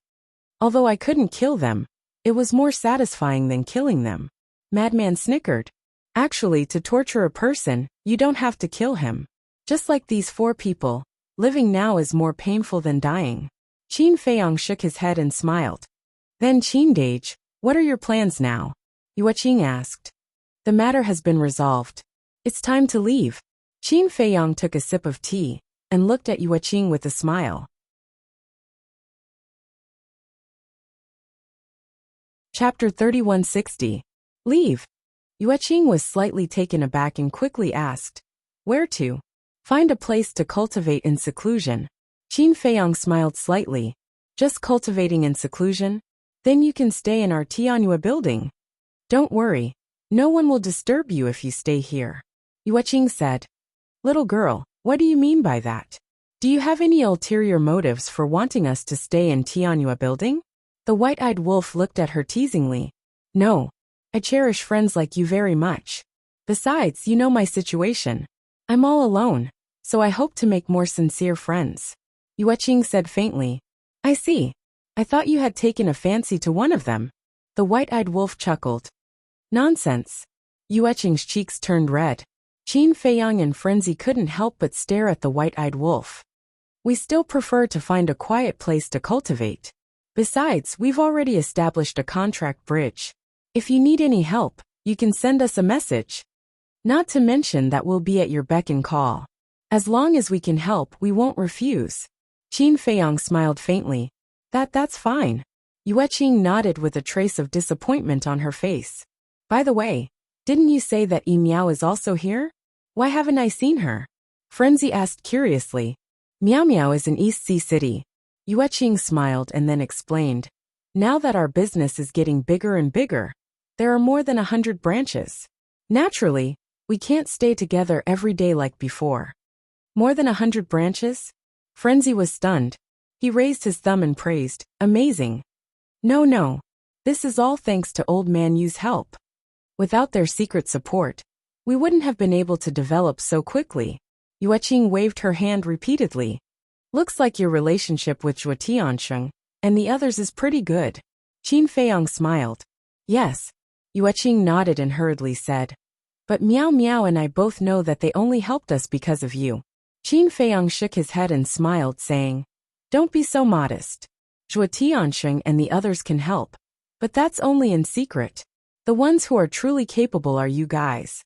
Although I couldn't kill them, it was more satisfying than killing them. Madman snickered. Actually, to torture a person, you don't have to kill him. Just like these 4 people, living now is more painful than dying. Qin Feiyang shook his head and smiled. Then Qin Dage, what are your plans now? Yueqing asked. The matter has been resolved. It's time to leave. Qin Feiyang took a sip of tea and looked at Yueqing with a smile. Chapter 3160. Leave. Yueqing was slightly taken aback and quickly asked, where to? Find a place to cultivate in seclusion. Qin Feiyang smiled slightly. Just cultivating in seclusion? Then you can stay in our Tianyue building. Don't worry. No one will disturb you if you stay here. Yueqing said. Little girl, what do you mean by that? Do you have any ulterior motives for wanting us to stay in Tianyue building? The white-eyed wolf looked at her teasingly. No. I cherish friends like you very much. Besides, you know my situation. I'm all alone, so I hope to make more sincere friends. Yueqing said faintly. I see. I thought you had taken a fancy to one of them. The white-eyed wolf chuckled. Nonsense. Yueqing's cheeks turned red. Qin Feiyang in frenzy couldn't help but stare at the white-eyed wolf. We still prefer to find a quiet place to cultivate. Besides, we've already established a contract bridge. If you need any help, you can send us a message. Not to mention that we'll be at your beck and call. As long as we can help, we won't refuse. Qin Feiyang smiled faintly. That's fine. Yueqing nodded with a trace of disappointment on her face. By the way, didn't you say that Yi Miao is also here? Why haven't I seen her? Frenzy asked curiously. Miao Miao is in East Sea City. Yueqing smiled and then explained. Now that our business is getting bigger and bigger, there are more than 100 branches. Naturally, we can't stay together every day like before. More than 100 branches? Frenzy was stunned. He raised his thumb and praised. Amazing. No. This is all thanks to Old Man Yu's help. Without their secret support, we wouldn't have been able to develop so quickly. Yueqing waved her hand repeatedly. Looks like your relationship with Zhuo Tiansheng and the others is pretty good. Qin Feiyang smiled. Yes. Yueqing nodded and hurriedly said. But Miao Miao and I both know that they only helped us because of you. Qin Feiyang shook his head and smiled, saying, Don't be so modest. Zhuo Tiansheng and the others can help. But that's only in secret. The ones who are truly capable are you guys.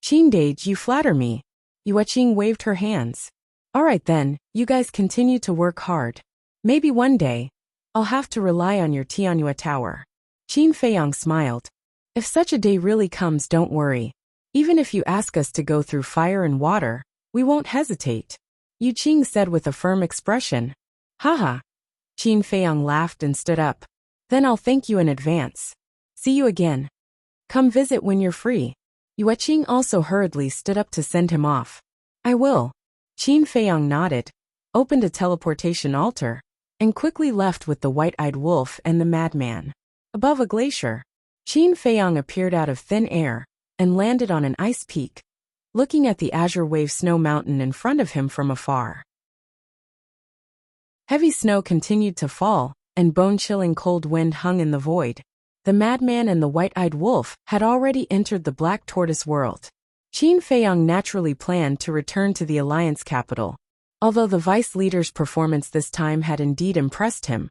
Qin Dage, you flatter me. Yueqing waved her hands. All right then, you guys continue to work hard. Maybe one day, I'll have to rely on your Tianyue tower. Qin Feiyang smiled. If such a day really comes, don't worry. Even if you ask us to go through fire and water, we won't hesitate. Yueqing said with a firm expression. Haha. Qin Feiyang laughed and stood up. Then I'll thank you in advance. See you again. Come visit when you're free. Yueqing also hurriedly stood up to send him off. I will. Qin Feiyang nodded, opened a teleportation altar, and quickly left with the white-eyed wolf and the madman. Above a glacier, Qin Feiyang appeared out of thin air and landed on an ice peak, looking at the azure wave snow mountain in front of him from afar. Heavy snow continued to fall, and bone-chilling cold wind hung in the void. The madman and the white-eyed wolf had already entered the Black Tortoise world. Qin Feiyang naturally planned to return to the Alliance capital. Although the vice leader's performance this time had indeed impressed him,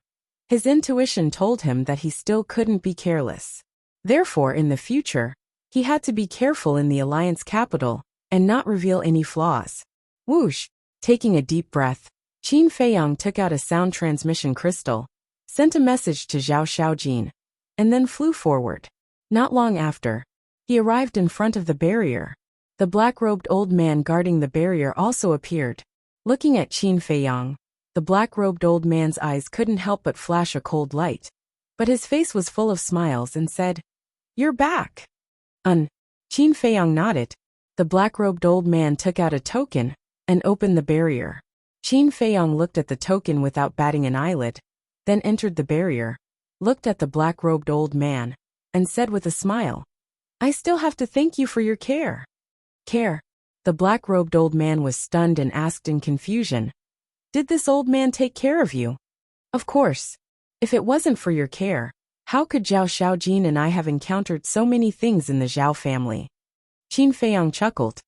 his intuition told him that he still couldn't be careless. Therefore, in the future, he had to be careful in the Alliance capital and not reveal any flaws. Whoosh! Taking a deep breath, Qin Feiyang took out a sound transmission crystal, sent a message to Zhao Shaojin, and then flew forward. Not long after, he arrived in front of the barrier. The black-robed old man guarding the barrier also appeared. Looking at Qin Feiyang, the black-robed old man's eyes couldn't help but flash a cold light. But his face was full of smiles and said, You're back. Qin Feiyang nodded. The black-robed old man took out a token and opened the barrier. Qin Feiyang looked at the token without batting an eyelid, then entered the barrier, looked at the black-robed old man, and said with a smile, I still have to thank you for your care. Care? The black-robed old man was stunned and asked in confusion. Did this old man take care of you? Of course. If it wasn't for your care, how could Zhao Xiaojin and I have encountered so many things in the Zhao family? Qin Feiyang chuckled.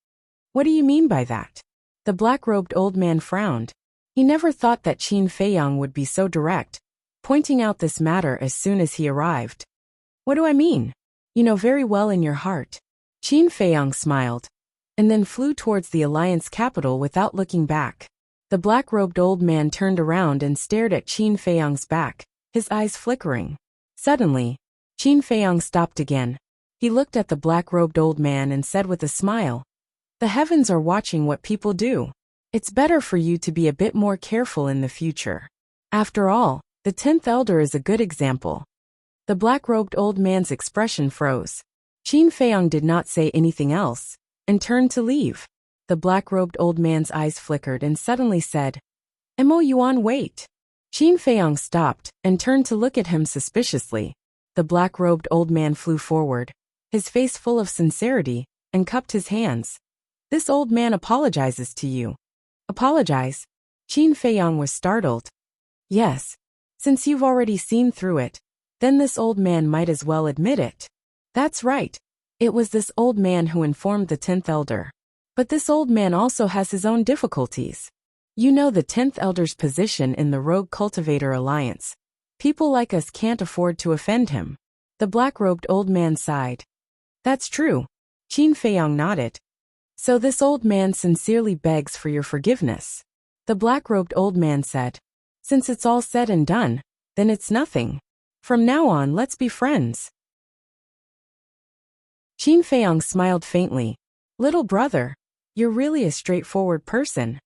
What do you mean by that? The black-robed old man frowned. He never thought that Qin Feiyang would be so direct, pointing out this matter as soon as he arrived. What do I mean? You know very well in your heart. Qin Feiyang smiled, and then flew towards the alliance capital without looking back. The black-robed old man turned around and stared at Qin Feiyang's back, his eyes flickering. Suddenly, Qin Feiyang stopped again. He looked at the black-robed old man and said with a smile, "The heavens are watching what people do. It's better for you to be a bit more careful in the future. After all, the 10th elder is a good example." The black-robed old man's expression froze. Qin Feiyang did not say anything else, and turned to leave. The black-robed old man's eyes flickered and suddenly said, "Mo Yuan, wait." Qin Feiyang stopped and turned to look at him suspiciously. The black-robed old man flew forward, his face full of sincerity, and cupped his hands. "This old man apologizes to you." "Apologize?" Qin Feiyang was startled. "Yes. Since you've already seen through it, then this old man might as well admit it." "That's right. It was this old man who informed the 10th elder. But this old man also has his own difficulties. You know the 10th elder's position in the Rogue Cultivator Alliance. People like us can't afford to offend him." The black-robed old man sighed. "That's true." Qin Feiyang nodded. "So this old man sincerely begs for your forgiveness." The black-robed old man said, "Since it's all said and done, then it's nothing. From now on, let's be friends." Qin Feiyang smiled faintly. "Little brother, you're really a straightforward person."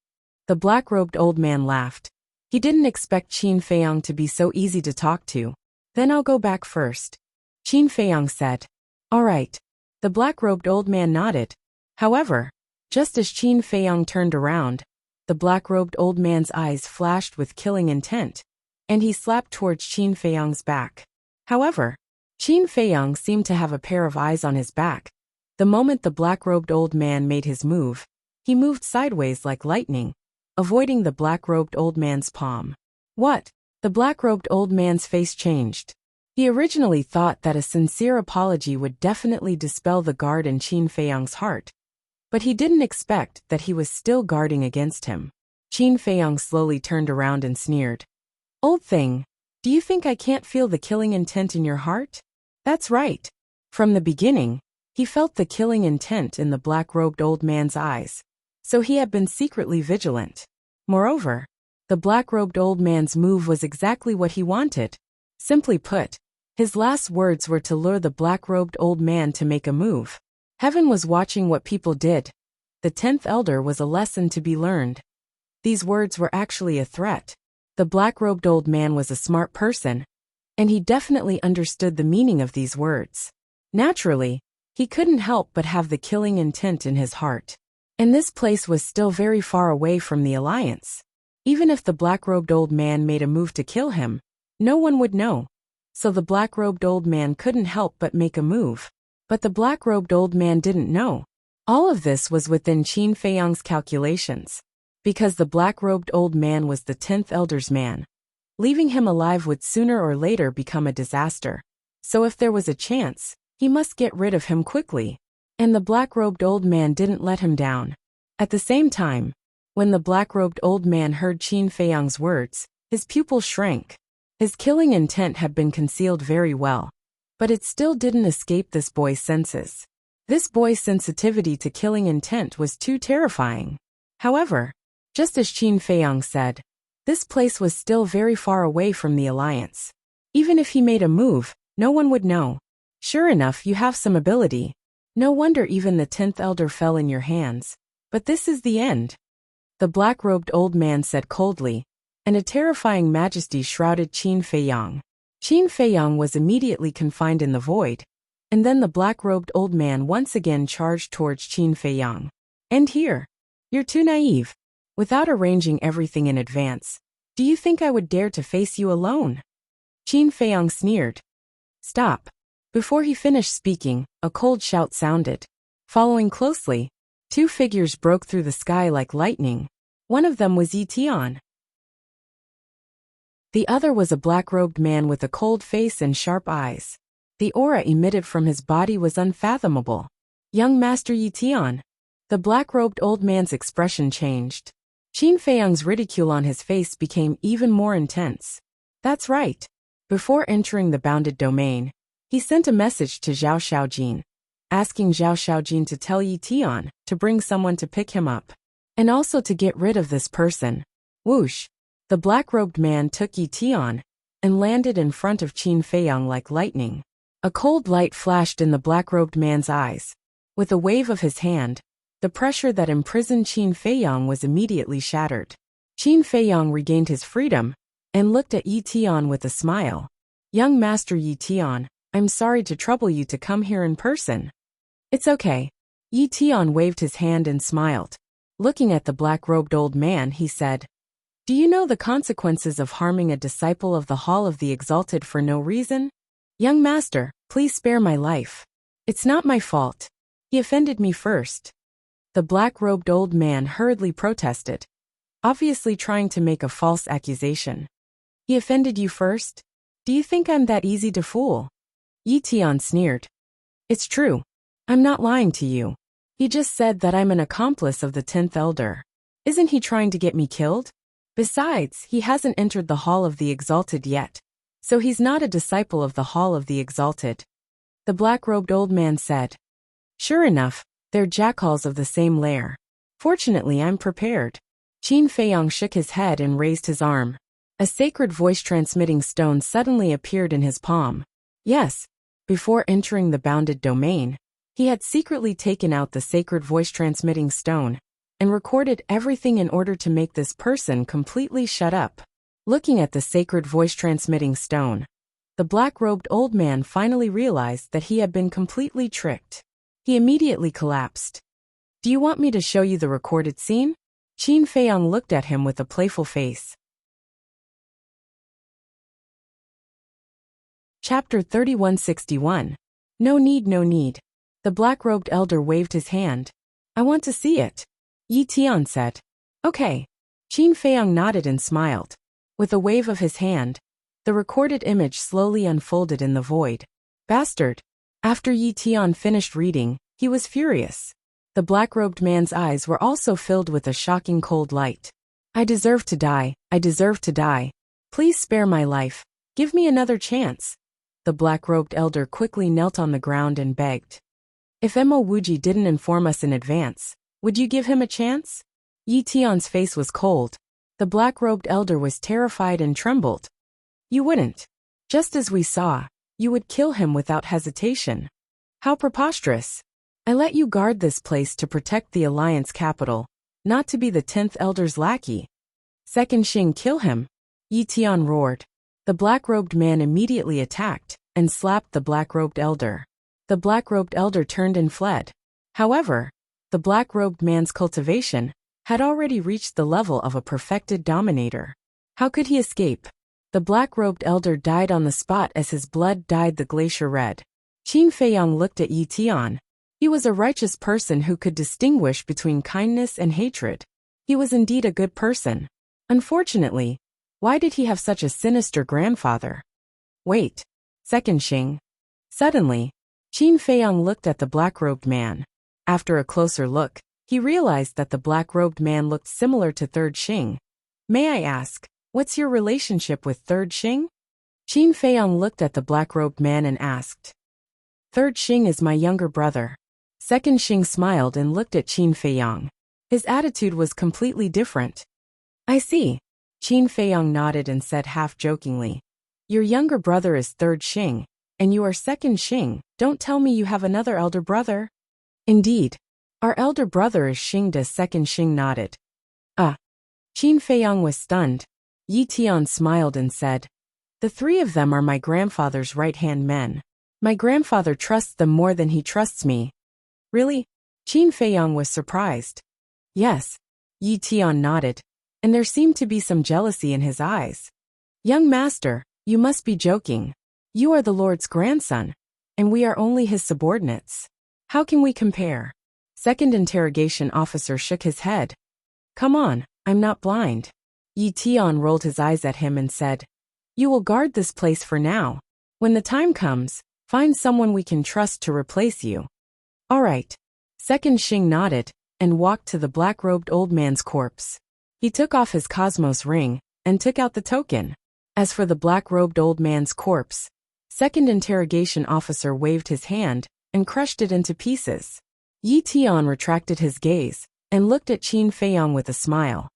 The black-robed old man laughed. He didn't expect Qin Feiyang to be so easy to talk to. "Then I'll go back first," Qin Feiyang said. "All right." The black-robed old man nodded. However, just as Qin Feiyang turned around, the black-robed old man's eyes flashed with killing intent, and he slapped towards Qin Feiyang's back. However, Qin Feiyang seemed to have a pair of eyes on his back. The moment the black-robed old man made his move, he moved sideways like lightning, avoiding the black-robed old man's palm. "What?" The black-robed old man's face changed. He originally thought that a sincere apology would definitely dispel the guard in Qin Feiyang's heart, but he didn't expect that he was still guarding against him. Qin Feiyang slowly turned around and sneered. "Old thing, do you think I can't feel the killing intent in your heart?" That's right. From the beginning, he felt the killing intent in the black-robed old man's eyes, so he had been secretly vigilant. Moreover, the black-robed old man's move was exactly what he wanted. Simply put, his last words were to lure the black-robed old man to make a move. Heaven was watching what people did. The 10th elder was a lesson to be learned. These words were actually a threat. The black-robed old man was a smart person, and he definitely understood the meaning of these words. Naturally, he couldn't help but have the killing intent in his heart. And this place was still very far away from the alliance. Even if the black-robed old man made a move to kill him, no one would know. So the black-robed old man couldn't help but make a move. But the black-robed old man didn't know. All of this was within Qin Feiyang's calculations. Because the black-robed old man was the 10th elder's man. Leaving him alive would sooner or later become a disaster. So if there was a chance, he must get rid of him quickly. And the black-robed old man didn't let him down. At the same time, when the black-robed old man heard Qin Feiyang's words, his pupils shrank. His killing intent had been concealed very well, but it still didn't escape this boy's senses. This boy's sensitivity to killing intent was too terrifying. However, just as Qin Feiyang said, this place was still very far away from the alliance. Even if he made a move, no one would know. Sure enough, you have some ability. No wonder even the 10th elder fell in your hands. But this is the end. The black-robed old man said coldly, and a terrifying majesty shrouded Qin Feiyang. Qin Feiyang was immediately confined in the void, and then the black-robed old man once again charged towards Qin Feiyang. "And here. You're too naive. Without arranging everything in advance, do you think I would dare to face you alone?" Qin Feiyang sneered. "Stop." Before he finished speaking, a cold shout sounded. Following closely, two figures broke through the sky like lightning. One of them was Yi Tian. The other was a black-robed man with a cold face and sharp eyes. The aura emitted from his body was unfathomable. Young Master Yi Tian. The black-robed old man's expression changed. Qin Feiyang's ridicule on his face became even more intense. That's right. Before entering the bounded domain, he sent a message to Zhao Xiaojin, asking Zhao Xiaojin to tell Yi Tian to bring someone to pick him up, and also to get rid of this person. Whoosh! The black-robed man took Yi Tian and landed in front of Qin Feiyang like lightning. A cold light flashed in the black-robed man's eyes. With a wave of his hand, the pressure that imprisoned Qin Feiyang was immediately shattered. Qin Feiyang regained his freedom and looked at Yi Tian with a smile. Young Master Yi Tian, I'm sorry to trouble you to come here in person. It's okay. Yi Tian waved his hand and smiled. Looking at the black-robed old man, he said, Do you know the consequences of harming a disciple of the Hall of the Exalted for no reason? Young master, please spare my life. It's not my fault. He offended me first. The black-robed old man hurriedly protested, obviously trying to make a false accusation. He offended you first? Do you think I'm that easy to fool? Yi Tian sneered. It's true. I'm not lying to you. He just said that I'm an accomplice of the 10th Elder. Isn't he trying to get me killed? Besides, he hasn't entered the Hall of the Exalted yet, so he's not a disciple of the Hall of the Exalted. The black-robed old man said. Sure enough, they're jackals of the same lair. Fortunately, I'm prepared. Qin Feiyang shook his head and raised his arm. A sacred voice-transmitting stone suddenly appeared in his palm. Yes, before entering the bounded domain, he had secretly taken out the sacred voice-transmitting stone and recorded everything in order to make this person completely shut up. Looking at the sacred voice-transmitting stone, the black-robed old man finally realized that he had been completely tricked. He immediately collapsed. Do you want me to show you the recorded scene? Qin Feiyang looked at him with a playful face. Chapter 3161. No need, no need. The black-robed elder waved his hand. I want to see it. Yi Tian said. Okay. Qin Feiyang nodded and smiled. With a wave of his hand, the recorded image slowly unfolded in the void. Bastard. After Yi Tian finished reading, he was furious. The black-robed man's eyes were also filled with a shocking cold light. I deserve to die. I deserve to die. Please spare my life. Give me another chance. The black-robed elder quickly knelt on the ground and begged. If Mo Wuji didn't inform us in advance, would you give him a chance? Yi Tian's face was cold. The black-robed elder was terrified and trembled. You wouldn't. Just as we saw, you would kill him without hesitation. How preposterous. I let you guard this place to protect the Alliance capital, not to be the 10th Elder's lackey. Second Xing, kill him. Yi Tian roared. The black-robed man immediately attacked and slapped the black-robed elder. The black-robed elder turned and fled. However, the black-robed man's cultivation had already reached the level of a perfected dominator. How could he escape? The black-robed elder died on the spot as his blood dyed the glacier red. Qin Feiyang looked at Yi Tian. He was a righteous person who could distinguish between kindness and hatred. He was indeed a good person. Unfortunately, why did he have such a sinister grandfather? Wait. Second Xing. Suddenly, Qin Feiyang looked at the black-robed man. After a closer look, he realized that the black-robed man looked similar to Third Xing. May I ask, what's your relationship with Third Xing? Qin Feiyang looked at the black-robed man and asked. Third Xing is my younger brother. Second Xing smiled and looked at Qin Feiyang. His attitude was completely different. I see. Qin Feiyang nodded and said half-jokingly. Your younger brother is Third Xing, and you are Second Xing. Don't tell me you have another elder brother. Indeed. Our elder brother is Xing De. Second Xing nodded. Qin Feiyang was stunned. Yi Tian smiled and said, The three of them are my grandfather's right-hand men. My grandfather trusts them more than he trusts me. Really? Qin Feiyang was surprised. Yes. Yi Tian nodded, and there seemed to be some jealousy in his eyes. Young master, you must be joking. You are the Lord's grandson, and we are only his subordinates. How can we compare? Second interrogation officer shook his head. Come on, I'm not blind. Yi Tian rolled his eyes at him and said, You will guard this place for now. When the time comes, find someone we can trust to replace you. All right. Second Xing nodded and walked to the black-robed old man's corpse. He took off his cosmos ring and took out the token. As for the black-robed old man's corpse, second interrogation officer waved his hand and crushed it into pieces. Yi Tian retracted his gaze and looked at Qin Feiyang with a smile.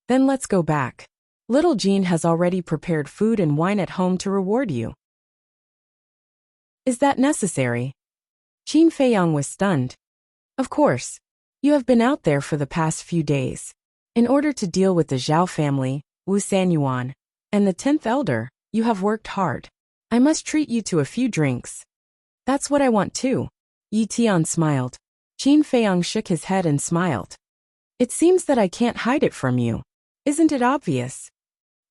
Then let's go back. Little Jean has already prepared food and wine at home to reward you. Is that necessary? Qin Feiyang was stunned. Of course. You have been out there for the past few days. In order to deal with the Zhao family, Wu Sanyuan, and the 10th elder, you have worked hard. I must treat you to a few drinks. That's what I want too. Yi Tian smiled. Qin Feiyang shook his head and smiled. It seems that I can't hide it from you. Isn't it obvious?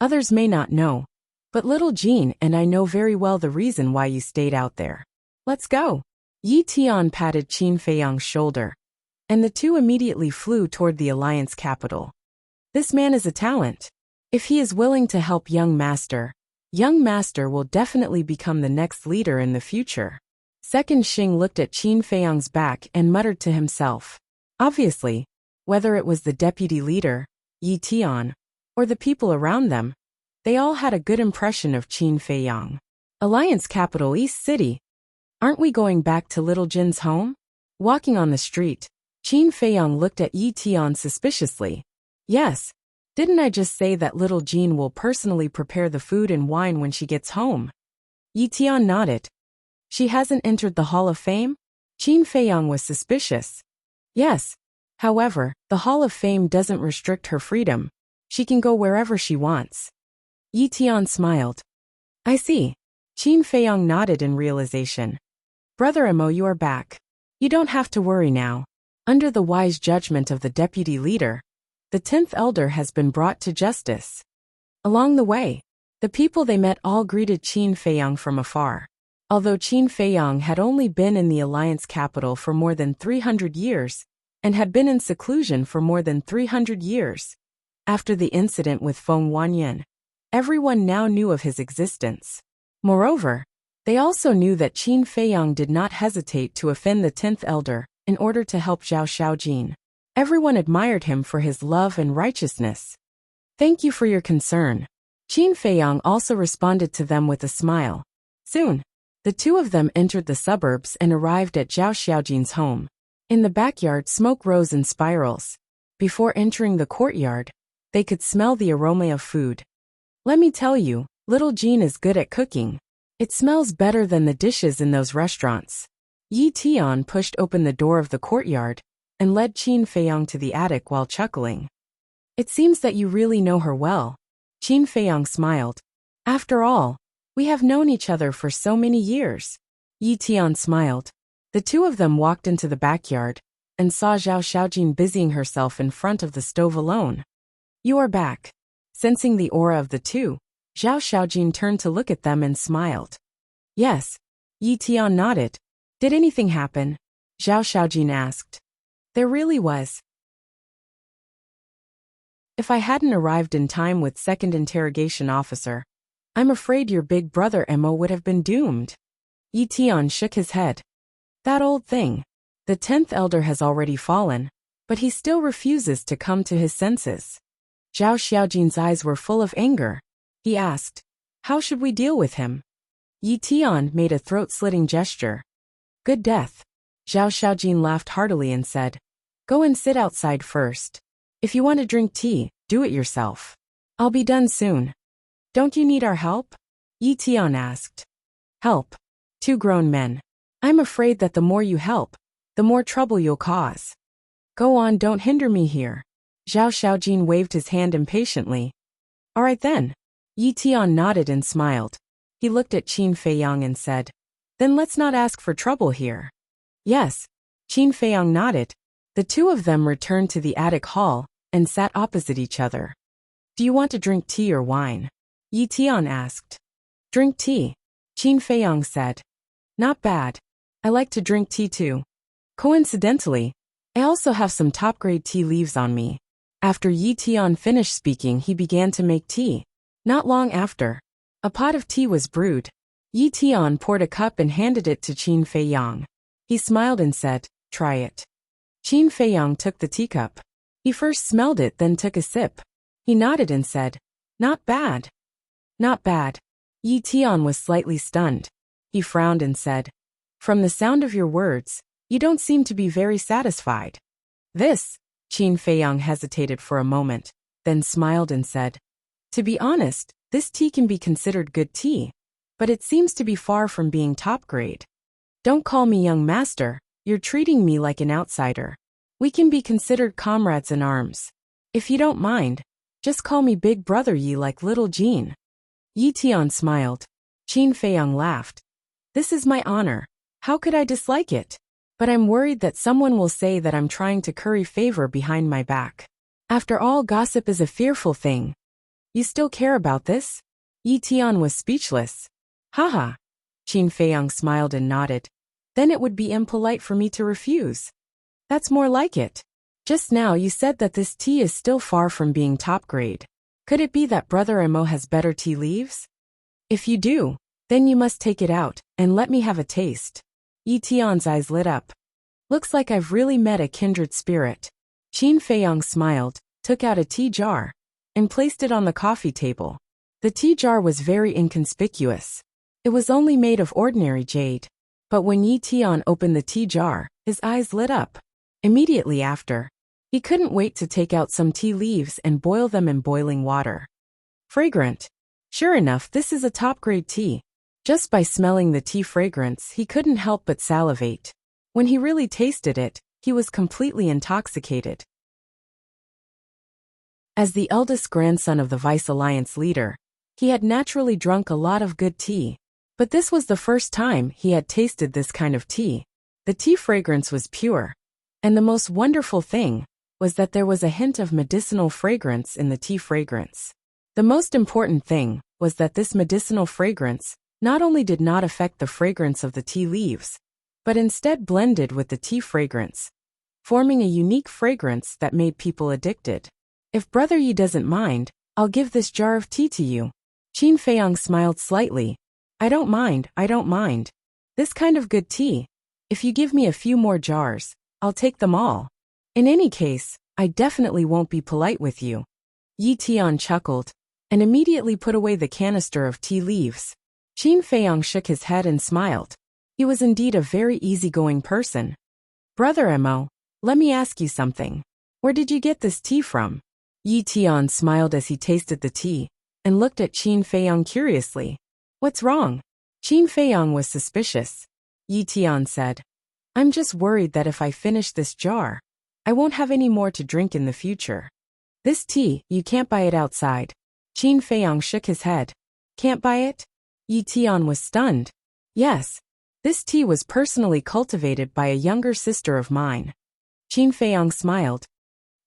Others may not know, but little Jean and I know very well the reason why you stayed out there. Let's go. Yi Tian patted Qin Feiyang's shoulder, and the two immediately flew toward the alliance capital. This man is a talent. If he is willing to help young master will definitely become the next leader in the future. Second Xing looked at Qin Feiyang's back and muttered to himself. Obviously, whether it was the deputy leader, Yi Tian, or the people around them, they all had a good impression of Qin Feiyang. Alliance capital East City. Aren't we going back to little Jin's home? Walking on the street, Qin Feiyang looked at Yi Tian suspiciously. Yes. Didn't I just say that little Jean will personally prepare the food and wine when she gets home? Yi Tian nodded. She hasn't entered the Hall of Fame? Qin Feiyang was suspicious. Yes. However, the Hall of Fame doesn't restrict her freedom. She can go wherever she wants. Yi Tian smiled. I see. Qin Feiyang nodded in realization. Brother Mo, you are back. You don't have to worry now. Under the wise judgment of the deputy leader, the 10th elder has been brought to justice. Along the way, the people they met all greeted Qin Feiyang from afar. Although Qin Feiyang had only been in the alliance capital for more than 300 years, and had been in seclusion for more than 300 years, after the incident with Feng Wanyan, everyone now knew of his existence. Moreover, they also knew that Qin Feiyang did not hesitate to offend the 10th elder in order to help Zhao Xiaojin. Everyone admired him for his love and righteousness. Thank you for your concern. Qin Feiyang also responded to them with a smile. Soon, the two of them entered the suburbs and arrived at Zhao Xiaojin's home. In the backyard, smoke rose in spirals. Before entering the courtyard, they could smell the aroma of food. Let me tell you, little Jean is good at cooking. It smells better than the dishes in those restaurants. Yi Tian pushed open the door of the courtyard and led Qin Feiyang to the attic while chuckling. It seems that you really know her well. Qin Feiyang smiled. After all, we have known each other for so many years. Yi Tian smiled. The two of them walked into the backyard and saw Zhao Xiaojin busying herself in front of the stove alone. You are back. Sensing the aura of the two, Zhao Xiaojin turned to look at them and smiled. Yes. Yi Tian nodded. Did anything happen? Zhao Xiaojin asked. There really was. If I hadn't arrived in time with second interrogation officer, I'm afraid your big brother Mo would have been doomed. Yi Tian shook his head. That old thing. The 10th elder has already fallen, but he still refuses to come to his senses. Zhao Xiaojin's eyes were full of anger. He asked, how should we deal with him? Yi Tian made a throat-slitting gesture. Good death. Zhao Xiaojin laughed heartily and said, go and sit outside first. If you want to drink tea, do it yourself. I'll be done soon. Don't you need our help? Yi Tian asked. Help? Two grown men. I'm afraid that the more you help, the more trouble you'll cause. Go on, don't hinder me here. Zhao Xiaojin waved his hand impatiently. All right then. Yi Tian nodded and smiled. He looked at Qin Feiyang and said, then let's not ask for trouble here. Yes. Qin Feiyang nodded. The two of them returned to the attic hall and sat opposite each other. Do you want to drink tea or wine? Yi Tian asked. Drink tea. Qin Feiyang said. Not bad. I like to drink tea too. Coincidentally, I also have some top-grade tea leaves on me. After Yi Tian finished speaking, he began to make tea. Not long after, A pot of tea was brewed. Yi Tian poured a cup and handed it to Qin Feiyang. He smiled and said, "Try it." Qin Feiyang took the teacup. He first smelled it, then took a sip. He nodded and said, "Not bad." "Not bad." Yi Tian was slightly stunned. He frowned and said, "From the sound of your words, you don't seem to be very satisfied." This, Qin Feiyang hesitated for a moment, then smiled and said, "To be honest, this tea can be considered good tea, but it seems to be far from being top grade. Don't call me young master, you're treating me like an outsider. We can be considered comrades in arms. If you don't mind, just call me big brother Yi like little Jean." Yi Tian smiled. Qin Feiyang laughed. "This is my honor. How could I dislike it? But I'm worried that someone will say that I'm trying to curry favor behind my back. After all, gossip is a fearful thing. You still care about this?" Yi Tian was speechless. "Haha." Qin Feiyang smiled and nodded. "Then it would be impolite for me to refuse." "That's more like it. Just now you said that this tea is still far from being top grade. Could it be that Brother Mo has better tea leaves? If you do, then you must take it out, and let me have a taste." Yi Tian's eyes lit up. "Looks like I've really met a kindred spirit." Qin Feiyang smiled, took out a tea jar, and placed it on the coffee table. The tea jar was very inconspicuous. It was only made of ordinary jade. But when Yi Tian opened the tea jar, his eyes lit up. Immediately after, he couldn't wait to take out some tea leaves and boil them in boiling water. Fragrant. Sure enough, this is a top-grade tea. Just by smelling the tea fragrance, he couldn't help but salivate. When he really tasted it, he was completely intoxicated. As the eldest grandson of the Vice Alliance leader, he had naturally drunk a lot of good tea. But this was the first time he had tasted this kind of tea. The tea fragrance was pure. And the most wonderful thing was that there was a hint of medicinal fragrance in the tea fragrance. The most important thing was that this medicinal fragrance not only did not affect the fragrance of the tea leaves, but instead blended with the tea fragrance, forming a unique fragrance that made people addicted. "If Brother Yi doesn't mind, I'll give this jar of tea to you." Qin Feiyang smiled slightly. I don't mind. This kind of good tea. If you give me a few more jars, I'll take them all. In any case, I definitely won't be polite with you." Yi Tian chuckled, and immediately put away the canister of tea leaves. Qin Feiyang shook his head and smiled. He was indeed a very easygoing person. "Brother Mo, let me ask you something. Where did you get this tea from?" Yi Tian smiled as he tasted the tea, and looked at Qin Feiyang curiously. "What's wrong?" Qin Feiyang was suspicious. Yi Tian said, "I'm just worried that if I finish this jar, I won't have any more to drink in the future. This tea, you can't buy it outside." Qin Feiyang shook his head. "Can't buy it?" Yi Tian was stunned. "Yes. This tea was personally cultivated by a younger sister of mine." Qin Feiyang smiled.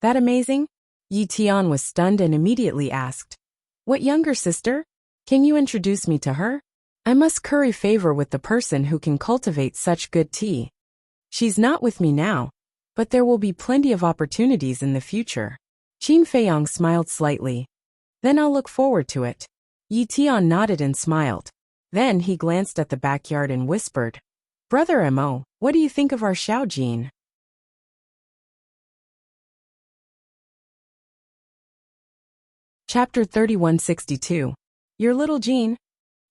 "That amazing?" Yi Tian was stunned and immediately asked, "What younger sister? Can you introduce me to her? I must curry favor with the person who can cultivate such good tea." "She's not with me now, but there will be plenty of opportunities in the future." Qin Feiyang smiled slightly. "Then I'll look forward to it." Yi Tian nodded and smiled. Then he glanced at the backyard and whispered, "Brother Mo, what do you think of our Xiaojin?" Chapter 3162. Your little Jean?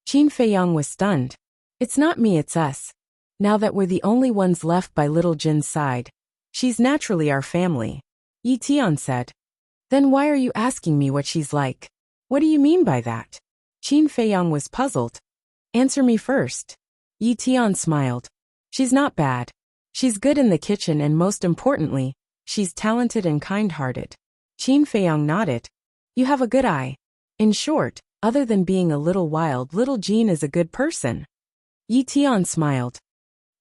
Qin Feiyang was stunned. "It's not me, it's us. Now that we're the only ones left by little Jin's side, she's naturally our family," Yi Tian said. "Then why are you asking me what she's like? What do you mean by that?" Qin Feiyang was puzzled. "Answer me first." Yi Tian smiled. "She's not bad. She's good in the kitchen and most importantly, she's talented and kind-hearted." Qin Feiyang nodded. "You have a good eye. In short, other than being a little wild, little Jean is a good person." Yi Tian smiled.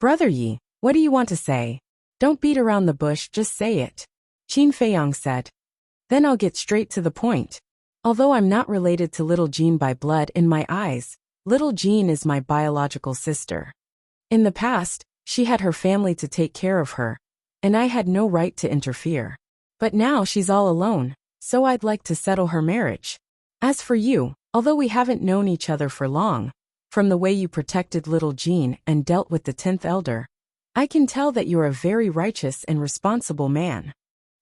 "Brother Yi, what do you want to say? Don't beat around the bush, just say it." Qin Feiyang said. "Then I'll get straight to the point. Although I'm not related to little Jean by blood, in my eyes, little Jean is my biological sister. In the past, she had her family to take care of her, and I had no right to interfere. But now she's all alone, so I'd like to settle her marriage. As for you, Although we haven't known each other for long, from the way you protected little Jean and dealt with the 10th elder, I can tell that you're a very righteous and responsible man.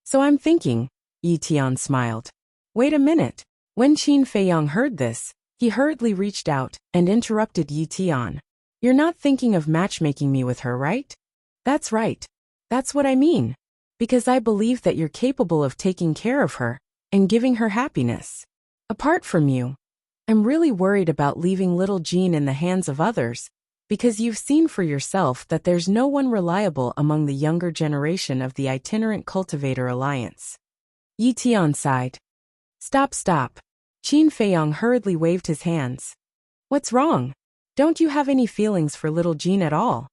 So I'm thinking, Yi Tian smiled. Wait a minute. When Qin Feiyang heard this, he hurriedly reached out and interrupted Yi Tian. You're not thinking of matchmaking me with her, right? That's right. That's what I mean. Because I believe that you're capable of taking care of her and giving her happiness. Apart from you, I'm really worried about leaving little Jean in the hands of others, because you've seen for yourself that there's no one reliable among the younger generation of the Itinerant Cultivator Alliance. Yi Tian sighed. Stop. Qin Feiyang hurriedly waved his hands. What's wrong? Don't you have any feelings for little Jean at all?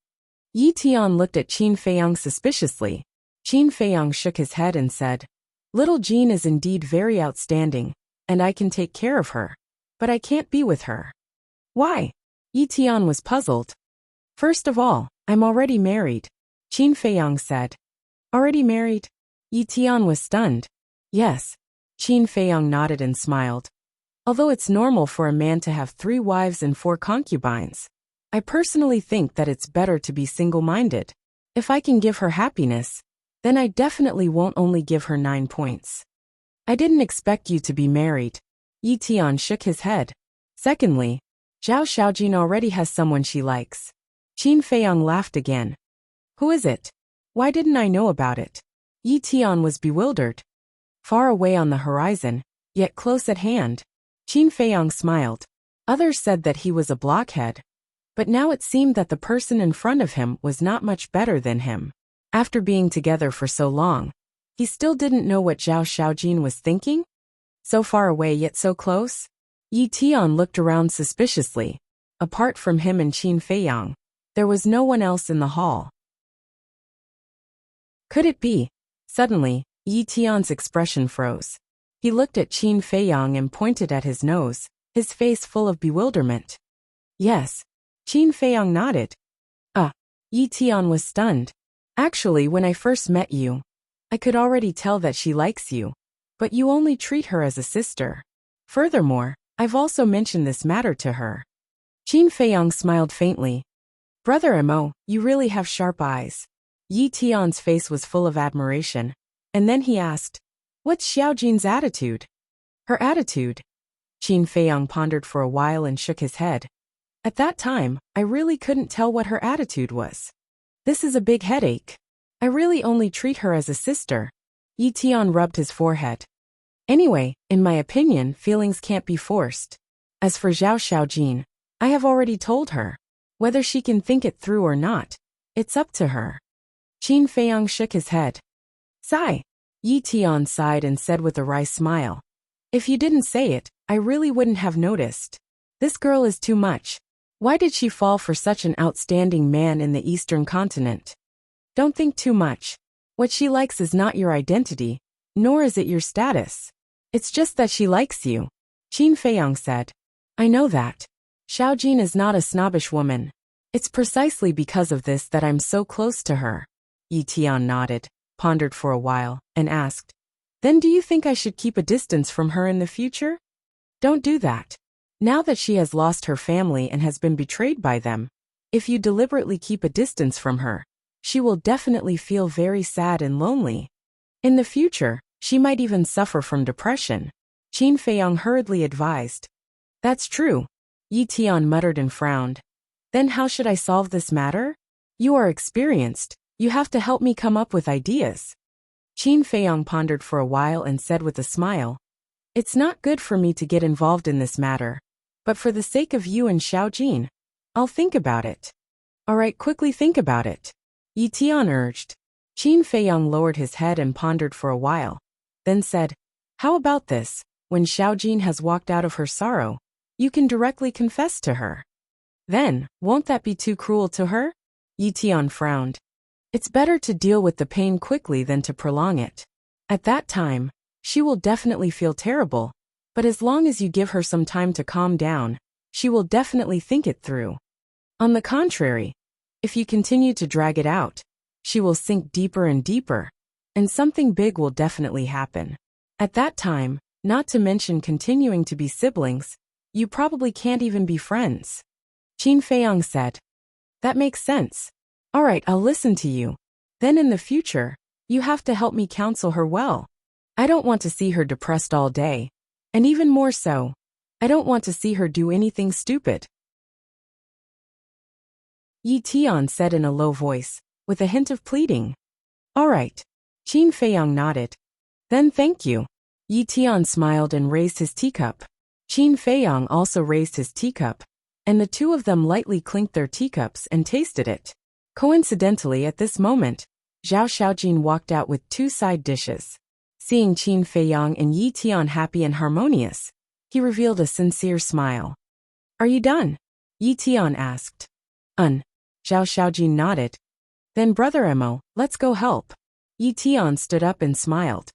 Yi Tian looked at Qin Feiyang suspiciously. Qin Feiyang shook his head and said, Little Jean is indeed very outstanding, and I can take care of her. But I can't be with her. Why? Yi Tian was puzzled. First of all, I'm already married, Qin Feiyang said. Already married? Yi Tian was stunned. Yes. Qin Feiyang nodded and smiled. Although it's normal for a man to have 3 wives and 4 concubines, I personally think that it's better to be single-minded. If I can give her happiness, then I definitely won't only give her 9 points. I didn't expect you to be married. Yi Tian shook his head. Secondly, Zhao Xiaojin already has someone she likes. Qin Feiyang laughed again. Who is it? Why didn't I know about it? Yi Tian was bewildered. Far away on the horizon, yet close at hand, Qin Feiyang smiled. Others said that he was a blockhead. But now it seemed that the person in front of him was not much better than him. After being together for so long, he still didn't know what Zhao Xiaojin was thinking? So far away yet so close? Yi Tian looked around suspiciously. Apart from him and Qin Feiyang, there was no one else in the hall. Could it be? Suddenly, Yi Tian's expression froze. He looked at Qin Feiyang and pointed at his nose, his face full of bewilderment. Yes. Qin Feiyang nodded. Yi Tian was stunned. Actually, when I first met you, I could already tell that she likes you, but you only treat her as a sister. Furthermore, I've also mentioned this matter to her. Qin Feiyang smiled faintly. Brother Mo, you really have sharp eyes. Yi Tian's face was full of admiration, and then he asked, What's Xiaojin's attitude? Her attitude? Qin Feiyang pondered for a while and shook his head. At that time, I really couldn't tell what her attitude was. This is a big headache. I really only treat her as a sister. Yi Tian rubbed his forehead. Anyway, in my opinion, feelings can't be forced. As for Zhao Xiaojin, I have already told her. Whether she can think it through or not, it's up to her. Qin Feiyang shook his head. Sigh. Yi Tian sighed and said with a wry smile. If you didn't say it, I really wouldn't have noticed. This girl is too much. Why did she fall for such an outstanding man in the Eastern continent? Don't think too much. What she likes is not your identity, nor is it your status. It's just that she likes you, Qin Feiyang said. I know that. Xiaojin is not a snobbish woman. It's precisely because of this that I'm so close to her. Yi Tian nodded, pondered for a while, and asked, Then do you think I should keep a distance from her in the future? Don't do that. Now that she has lost her family and has been betrayed by them, if you deliberately keep a distance from her, she will definitely feel very sad and lonely. In the future, she might even suffer from depression, Qin Feiyang hurriedly advised. That's true. Yi Tian muttered and frowned. Then how should I solve this matter? You are experienced. You have to help me come up with ideas. Qin Feiyang pondered for a while and said with a smile, It's not good for me to get involved in this matter. But for the sake of you and Xiaojin, I'll think about it. All right, quickly think about it, Yi Tian urged. Qin Feiyang lowered his head and pondered for a while, then said, How about this? When Xiaojin has walked out of her sorrow, you can directly confess to her. Then, won't that be too cruel to her? Yi Tian frowned. It's better to deal with the pain quickly than to prolong it. At that time, she will definitely feel terrible. But as long as you give her some time to calm down, she will definitely think it through. On the contrary, if you continue to drag it out, she will sink deeper and deeper, and something big will definitely happen. At that time, not to mention continuing to be siblings, You probably can't even be friends. Qin Feiyang said. That makes sense. All right, I'll listen to you. Then in the future, you have to help me counsel her well. I don't want to see her depressed all day. And even more so, I don't want to see her do anything stupid. Yi Tian said in a low voice, with a hint of pleading. All right. Qin Feiyang nodded. Then thank you. Yi Tian smiled and raised his teacup. Qin Feiyang also raised his teacup, and the two of them lightly clinked their teacups and tasted it. Coincidentally, at this moment, Zhao Xiaojin walked out with 2 side dishes. Seeing Qin Feiyang and Yi Tian happy and harmonious, he revealed a sincere smile. Are you done? Yi Tian asked. Zhao Xiaojin nodded. Then Brother Emo, let's go help. Yi Tian stood up and smiled.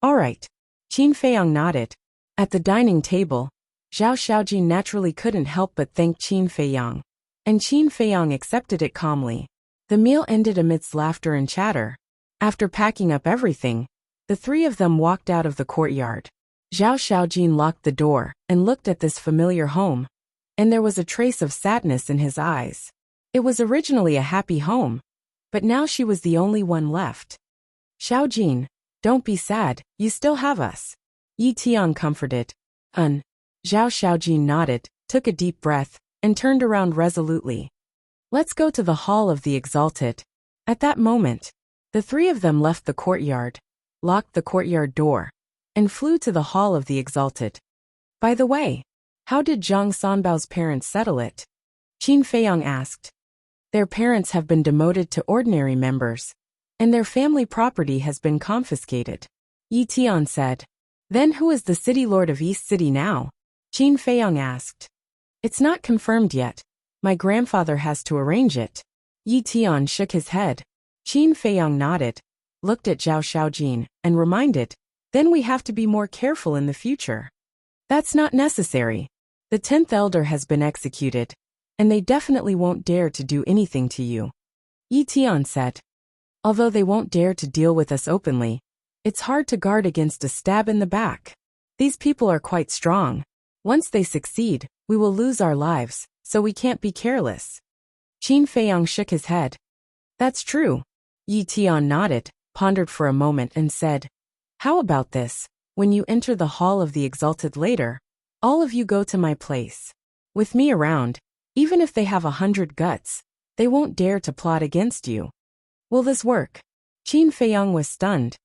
All right. Qin Feiyang nodded. At the dining table, Zhao Xiaojin naturally couldn't help but thank Qin Feiyang. And Qin Feiyang accepted it calmly. The meal ended amidst laughter and chatter. After packing up everything, the 3 of them walked out of the courtyard. Zhao Xiaojin locked the door and looked at this familiar home. And there was a trace of sadness in his eyes. It was originally a happy home, but now she was the only one left. Xiaojin, don't be sad, you still have us. Yi Tian comforted. Zhao Xiaojin nodded, took a deep breath, and turned around resolutely. Let's go to the Hall of the Exalted. At that moment, the 3 of them left the courtyard, locked the courtyard door, and flew to the Hall of the Exalted. By the way, how did Zhang Sanbao's parents settle it? Qin Feiyang asked. Their parents have been demoted to ordinary members, and their family property has been confiscated. Yi Tian said. Then who is the city lord of East City now? Qin Feiyang asked. It's not confirmed yet. My grandfather has to arrange it. Yi Tian shook his head. Qin Feiyang nodded, looked at Zhao Xiaojin, and reminded, then we have to be more careful in the future. That's not necessary. The 10th elder has been executed, and they definitely won't dare to do anything to you. Yi Tian said. Although they won't dare to deal with us openly, it's hard to guard against a stab in the back. These people are quite strong. Once they succeed, we will lose our lives, so we can't be careless. Qin Feiyang shook his head. That's true. Yi Tian nodded, pondered for a moment and said, how about this? When you enter the Hall of the Exalted later, all of you go to my place. With me around, even if they have 100 guts, they won't dare to plot against you. Will this work? Qin Feiyang was stunned.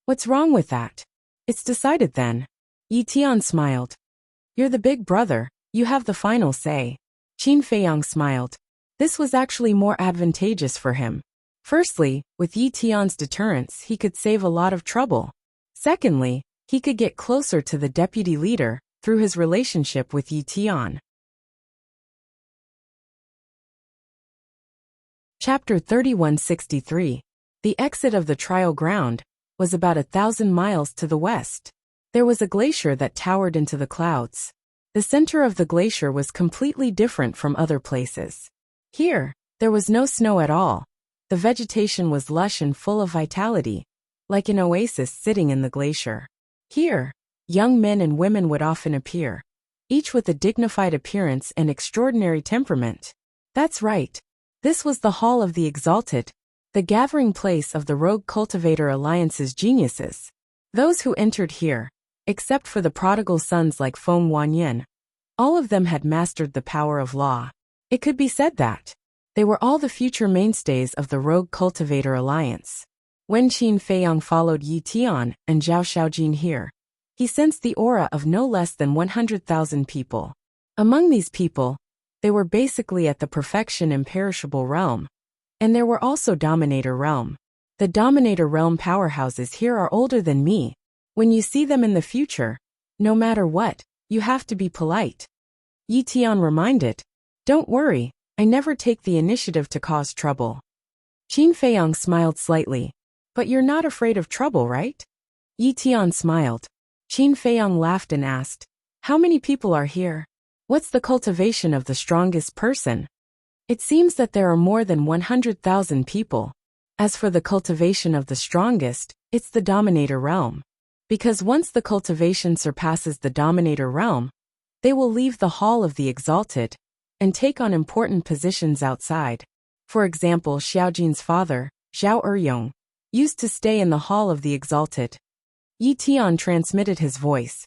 What's wrong with that? It's decided then. Yi Tian smiled. You're the big brother, you have the final say. Qin Feiyang smiled. This was actually more advantageous for him. Firstly, with Yi Tian's deterrence he could save a lot of trouble. Secondly, he could get closer to the deputy leader through his relationship with Yi Tian. Chapter 3163. The exit of the trial ground was about 1,000 miles to the west. There was a glacier that towered into the clouds. The center of the glacier was completely different from other places. Here, there was no snow at all. The vegetation was lush and full of vitality, like an oasis sitting in the glacier. Here, young men and women would often appear, each with a dignified appearance and extraordinary temperament. That's right. This was the Hall of the Exalted, the gathering place of the Rogue Cultivator Alliance's geniuses. Those who entered here, except for the prodigal sons like Feng Wanyan, all of them had mastered the power of law. It could be said that they were all the future mainstays of the Rogue Cultivator Alliance. When Qin Feiyang followed Yi Tian and Zhao Xiaojin here, he sensed the aura of no less than 100,000 people. Among these people, they were basically at the perfection imperishable realm. And there were also Dominator Realm. The Dominator Realm powerhouses here are older than me. When you see them in the future, no matter what, you have to be polite. Yi Tian reminded. Don't worry, I never take the initiative to cause trouble. Qin Feiyang smiled slightly. But you're not afraid of trouble, right? Yi Tian smiled. Qin Feiyang laughed and asked, how many people are here? What's the cultivation of the strongest person? It seems that there are more than 100,000 people. As for the cultivation of the strongest, it's the Dominator Realm. Because once the cultivation surpasses the Dominator Realm, They will leave the Hall of the Exalted and take on important positions outside. For example, Xiaojin's father, Zhao Eryong, used to stay in the Hall of the Exalted. Yi Tian transmitted his voice.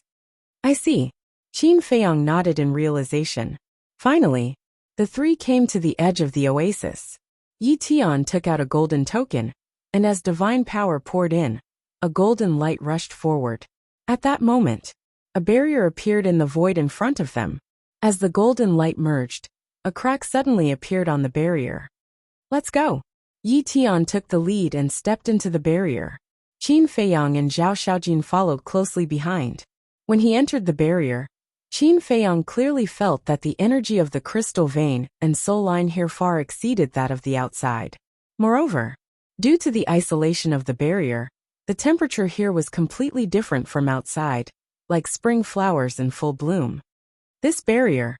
I see. Qin Feiyang nodded in realization. Finally, the three came to the edge of the oasis. Yi Tian took out a golden token, and as divine power poured in, a golden light rushed forward. At that moment, a barrier appeared in the void in front of them. As the golden light merged, a crack suddenly appeared on the barrier. Let's go. Yi Tian took the lead and stepped into the barrier. Qin Feiyang and Zhao Xiaojin followed closely behind. When he entered the barrier, Qin Feiyang clearly felt that the energy of the crystal vein and soul line here far exceeded that of the outside. Moreover, due to the isolation of the barrier, the temperature here was completely different from outside, like spring flowers in full bloom. This barrier.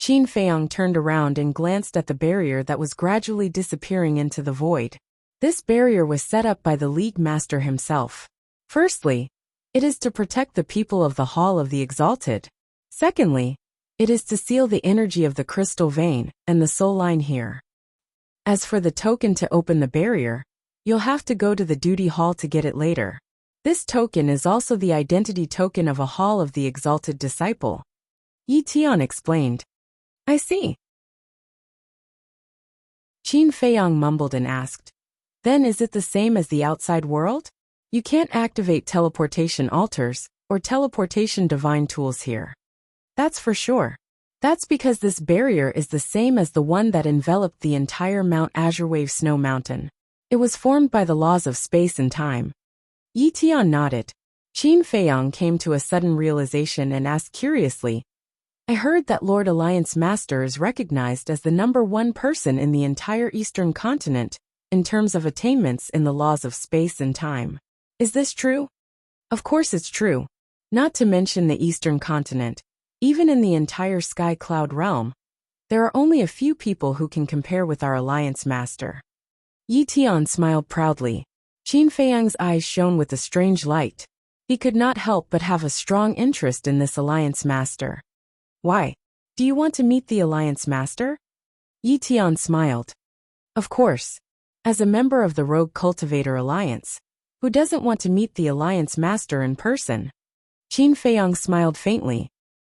Qin Feiyang turned around and glanced at the barrier that was gradually disappearing into the void. This barrier was set up by the League Master himself. Firstly, it is to protect the people of the Hall of the Exalted. Secondly, it is to seal the energy of the crystal vein and the soul line here. As for the token to open the barrier, you'll have to go to the duty hall to get it later. This token is also the identity token of a Hall of the Exalted disciple. Yi Tian explained. I see. Qin Feiyang mumbled and asked, then is it the same as the outside world? You can't activate teleportation altars or teleportation divine tools here. That's for sure. That's because this barrier is the same as the one that enveloped the entire Mount Azurewave Snow Mountain. It was formed by the laws of space and time. Yi Tian nodded. Qin Feiyang came to a sudden realization and asked curiously, I heard that Lord Alliance Master is recognized as the #1 person in the entire Eastern continent in terms of attainments in the laws of space and time. Is this true? Of course it's true. Not to mention the Eastern continent, even in the entire Sky Cloud realm, there are only a few people who can compare with our Alliance Master. Yi Tian smiled proudly. Qin Feiyang's eyes shone with a strange light. He could not help but have a strong interest in this Alliance Master. Why? Do you want to meet the Alliance Master? Yi Tian smiled. Of course. As a member of the Rogue Cultivator Alliance, who doesn't want to meet the Alliance Master in person? Qin Feiyang smiled faintly.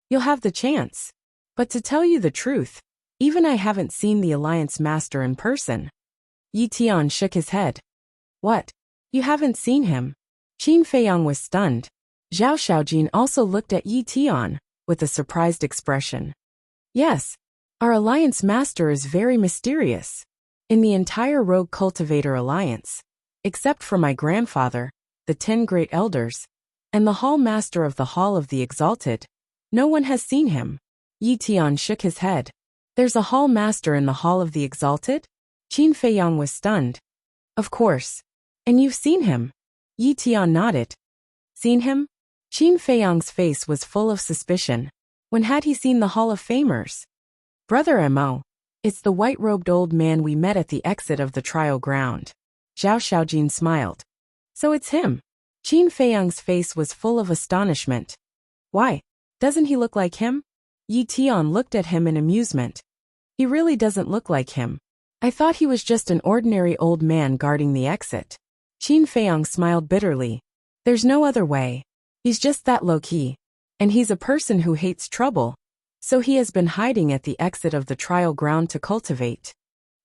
You'll have the chance. But to tell you the truth, even I haven't seen the Alliance Master in person. Yi Tian shook his head. What? You haven't seen him? Qin Feiyang was stunned. Zhao Xiaojin also looked at Yi Tian with a surprised expression. Yes, our Alliance Master is very mysterious. In the entire Rogue Cultivator Alliance, except for my grandfather, the 10 Great Elders, and the Hall Master of the Hall of the Exalted, no one has seen him. Yi Tian shook his head. There's a Hall Master in the Hall of the Exalted? Qin Feiyang was stunned. Of course. And you've seen him? Yi Tian nodded. Seen him? Qin Feiyang's face was full of suspicion. When had he seen the Hall of Famers? Brother Mo, it's the white-robed old man we met at the exit of the trial ground. Zhao Xiaojin smiled. So it's him. Qin Feiyang's face was full of astonishment. Why? Doesn't he look like him? Yi Tian looked at him in amusement. He really doesn't look like him. I thought he was just an ordinary old man guarding the exit. Qin Feiyang smiled bitterly. There's no other way. He's just that low-key. And he's a person who hates trouble. So he has been hiding at the exit of the trial ground to cultivate.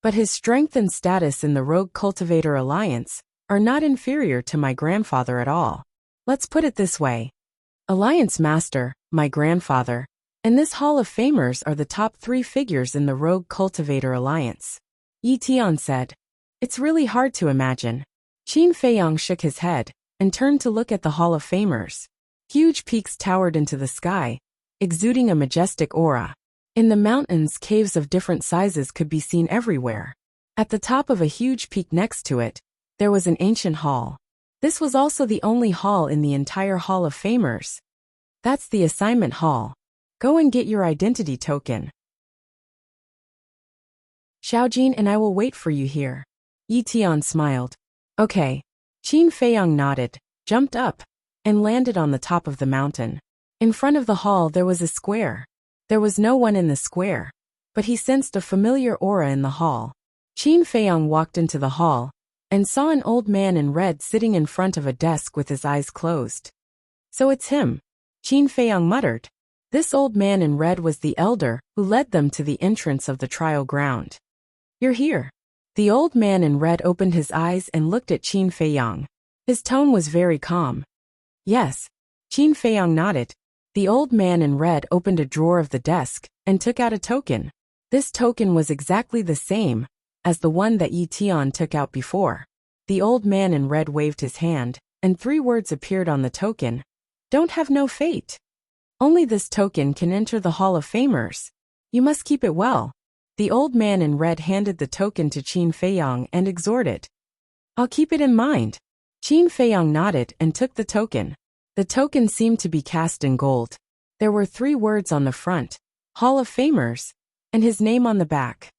But his strength and status in the Rogue Cultivator Alliance are not inferior to my grandfather at all. Let's put it this way. Alliance Master, my grandfather, and this Hall of Famers are the top 3 figures in the Rogue Cultivator Alliance. Yi Tian said. It's really hard to imagine. Qin Feiyang shook his head and turned to look at the Hall of Famers. Huge peaks towered into the sky, exuding a majestic aura. In the mountains, caves of different sizes could be seen everywhere. At the top of a huge peak next to it, there was an ancient hall. This was also the only hall in the entire Hall of Famers. That's the assignment hall. Go and get your identity token. Xiaojin and I will wait for you here. Yi Tian smiled. Okay. Qin Feiyang nodded, jumped up, and landed on the top of the mountain. In front of the hall there was a square. There was no one in the square, but he sensed a familiar aura in the hall. Qin Feiyang walked into the hall and saw an old man in red sitting in front of a desk with his eyes closed. So it's him, Qin Feiyang muttered. This old man in red was the elder who led them to the entrance of the trial ground. You're here. The old man in red opened his eyes and looked at Qin Feiyang. His tone was very calm. Yes. Qin Feiyang nodded. The old man in red opened a drawer of the desk and took out a token. This token was exactly the same as the one that Yi Tian took out before. The old man in red waved his hand, and 3 words appeared on the token. Don't have no fate. Only this token can enter the Hall of Famers. You must keep it well. The old man in red handed the token to Qin Feiyang and exhorted. I'll keep it in mind. Qin Feiyang nodded and took the token. The token seemed to be cast in gold. There were 3 words on the front, Hall of Famers, and his name on the back.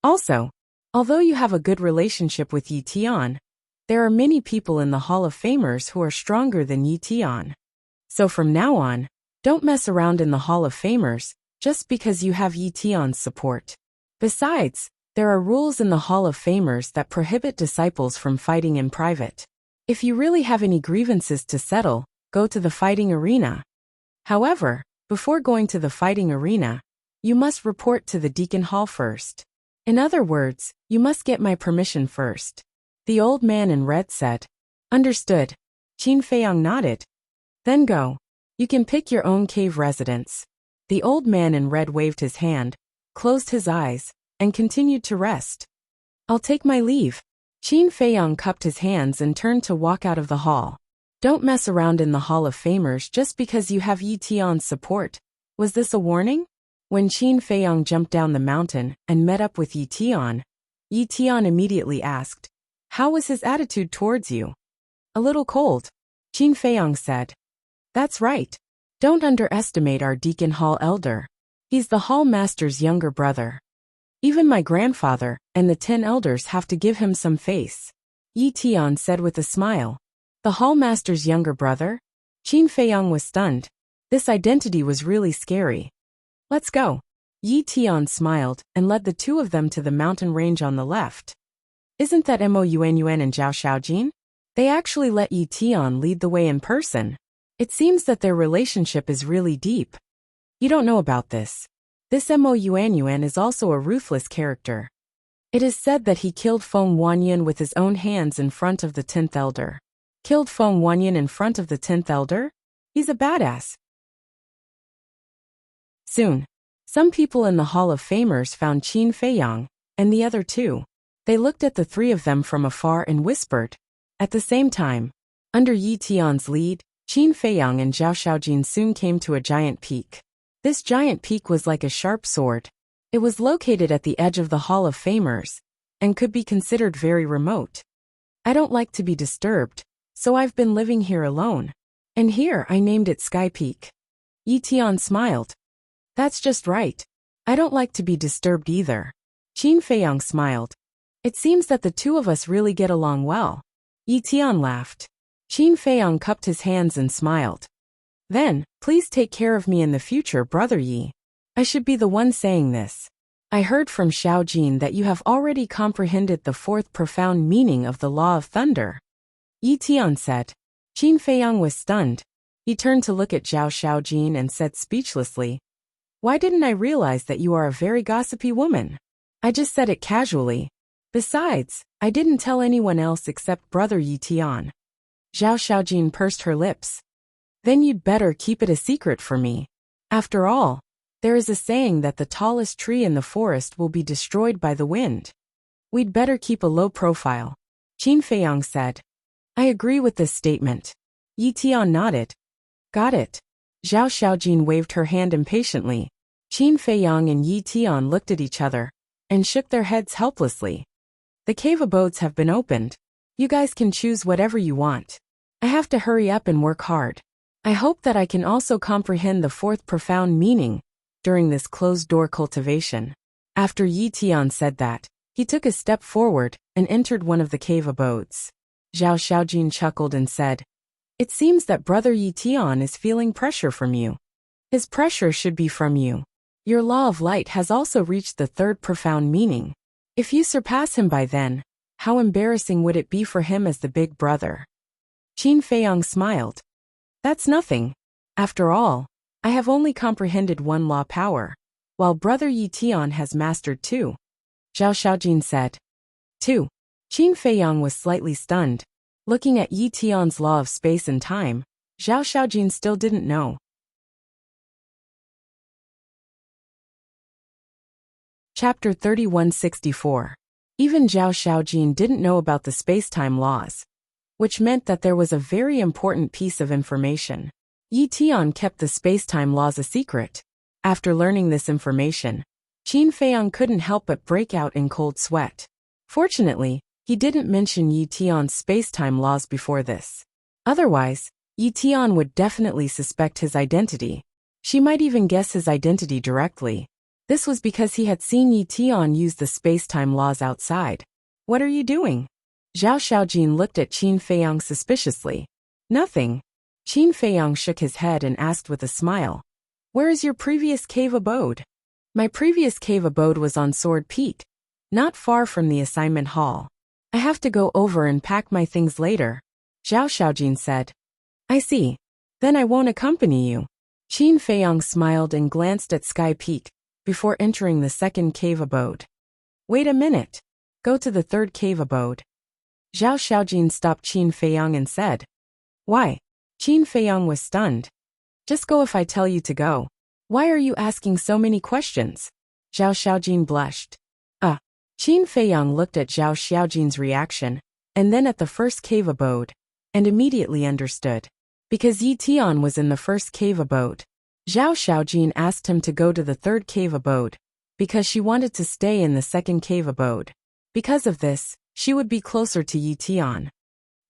Also, although you have a good relationship with Yi Tian, there are many people in the Hall of Famers who are stronger than Yi Tian. So from now on, don't mess around in the Hall of Famers just because you have Yi Tian's support. Besides, there are rules in the Hall of Famers that prohibit disciples from fighting in private. If you really have any grievances to settle, go to the fighting arena. However, before going to the fighting arena, you must report to the Deacon Hall first. In other words, you must get my permission first. The old man in red said. Understood. Qin Feiyang nodded. Then go. You can pick your own cave residence. The old man in red waved his hand, closed his eyes, and continued to rest. I'll take my leave. Qin Feiyang cupped his hands and turned to walk out of the hall. Don't mess around in the Hall of Famers just because you have Yi Tian's support. Was this a warning? When Qin Feiyang jumped down the mountain and met up with Yi Tian immediately asked, how was his attitude towards you? A little cold. Qin Feiyang said. That's right. Don't underestimate our Deacon Hall elder. He's the Hall Master's younger brother. Even my grandfather and the 10 elders have to give him some face. Yi Tian said with a smile. The Hall Master's younger brother? Qin Feiyang was stunned. This identity was really scary. Let's go. Yi Tian smiled and led the 2 of them to the mountain range on the left. Isn't that Mo Yuan and Zhao Xiaojin? They actually let Yi Tian lead the way in person. It seems that their relationship is really deep. You don't know about this. This Mo Yuan is also a ruthless character. It is said that he killed Feng Wanyan with his own hands in front of the 10th elder. Killed Feng Wanyan in front of the 10th elder? He's a badass. Soon, some people in the Hall of Famers found Qin Feiyang and the other 2. They looked at the 3 of them from afar and whispered. At the same time, under Yi Tian's lead, Qin Feiyang and Zhao Xiaojin soon came to a giant peak. This giant peak was like a sharp sword. It was located at the edge of the Hall of Famers and could be considered very remote. I don't like to be disturbed, so I've been living here alone. And here I named it Sky Peak. Yi Tian smiled. That's just right. I don't like to be disturbed either. Qin Feiyang smiled. It seems that the 2 of us really get along well. Yi Tian laughed. Qin Feiyang cupped his hands and smiled. Then, please take care of me in the future, Brother Yi. I should be the one saying this. I heard from Xiaojin that you have already comprehended the 4th profound meaning of the Law of Thunder. Yi Tian said. Qin Feiyang was stunned. He turned to look at Zhao Xiaojin and said speechlessly, why didn't I realize that you are a very gossipy woman? I just said it casually. Besides, I didn't tell anyone else except Brother Yi Tian. Zhao Xiaojin pursed her lips. Then you'd better keep it a secret for me. After all, there is a saying that the tallest tree in the forest will be destroyed by the wind. We'd better keep a low profile. Qin Feiyang said. I agree with this statement. Yi Tian nodded. Got it. Zhao Xiaojin waved her hand impatiently. Qin Feiyang and Yi Tian looked at each other and shook their heads helplessly. The cave abodes have been opened. You guys can choose whatever you want. I have to hurry up and work hard. I hope that I can also comprehend the 4th profound meaning during this closed-door cultivation. After Yi Tian said that, he took a step forward and entered one of the cave abodes. Zhao Xiaojin chuckled and said, It seems that Brother Yi Tian is feeling pressure from you. His pressure should be from you. Your law of light has also reached the third profound meaning. If you surpass him by then, how embarrassing would it be for him as the big brother? Qin Feiyang smiled. That's nothing. After all, I have only comprehended one law power, while Brother Yi Tian has mastered two. Zhao Xiaojin said. Two. Qin Feiyang was slightly stunned. Looking at Yi Tian's law of space and time, Zhao Xiaojin still didn't know. Chapter 3164. Even Zhao Xiaojin didn't know about the space-time laws, which meant that there was a very important piece of information. Yi Tian kept the space-time laws a secret. After learning this information, Qin Feiyang couldn't help but break out in cold sweat. Fortunately, he didn't mention Yi Tian's space-time laws before this. Otherwise, Yi Tian would definitely suspect his identity. She might even guess his identity directly. This was because he had seen Yi Tian use the space-time laws outside. What are you doing? Zhao Xiaojin looked at Qin Feiyang suspiciously. Nothing. Qin Feiyang shook his head and asked with a smile. Where is your previous cave abode? My previous cave abode was on Sword Peak, not far from the assignment hall. I have to go over and pack my things later, Zhao Xiaojin said. I see. Then I won't accompany you. Qin Feiyang smiled and glanced at Sky Peak before entering the second cave abode. Wait a minute. Go to the third cave abode. Zhao Xiaojin stopped Qin Feiyang and said. Why? Qin Feiyang was stunned. Just go if I tell you to go. Why are you asking so many questions? Zhao Xiaojin blushed. Qin Feiyang looked at Zhao Xiaojin's reaction, and then at the first cave abode, and immediately understood. Because Yi Tian was in the first cave abode, Zhao Xiaojin asked him to go to the third cave abode, because she wanted to stay in the second cave abode. Because of this, she would be closer to Yi Tian.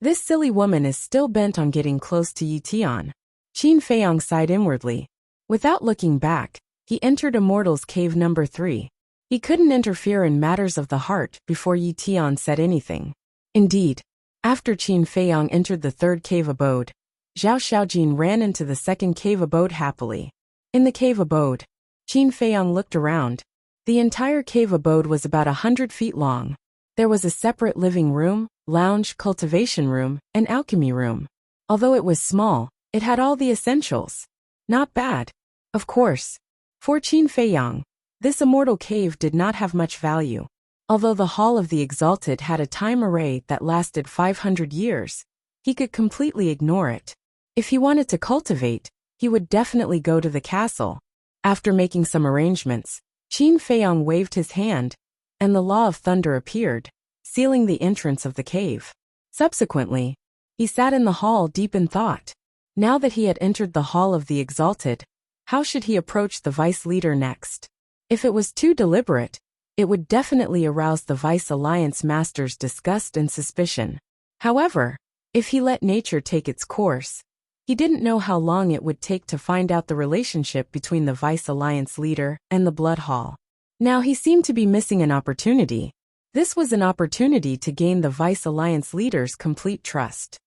This silly woman is still bent on getting close to Yi Tian. Qin Feiyang sighed inwardly. Without looking back, he entered Immortal's Cave number 3. He couldn't interfere in matters of the heart before Yi Tian said anything. Indeed, after Qin Feiyang entered the third cave abode, Zhao Xiaojin ran into the second cave abode happily. In the cave abode, Qin Feiyang looked around. The entire cave abode was about 100 feet long. There was a separate living room, lounge, cultivation room, and alchemy room. Although it was small, it had all the essentials. Not bad. Of course. For Qin Feiyang, this immortal cave did not have much value. Although the Hall of the Exalted had a time array that lasted 500 years, he could completely ignore it. If he wanted to cultivate, he would definitely go to the castle. After making some arrangements, Qin Feiyang waved his hand, and the Law of Thunder appeared, sealing the entrance of the cave. Subsequently, he sat in the hall deep in thought. Now that he had entered the Hall of the Exalted, how should he approach the vice leader next? If it was too deliberate, it would definitely arouse the Vice Alliance Master's disgust and suspicion. However, if he let nature take its course, he didn't know how long it would take to find out the relationship between the Vice Alliance leader and the Blood Hall. Now he seemed to be missing an opportunity. This was an opportunity to gain the Vice Alliance leader's complete trust.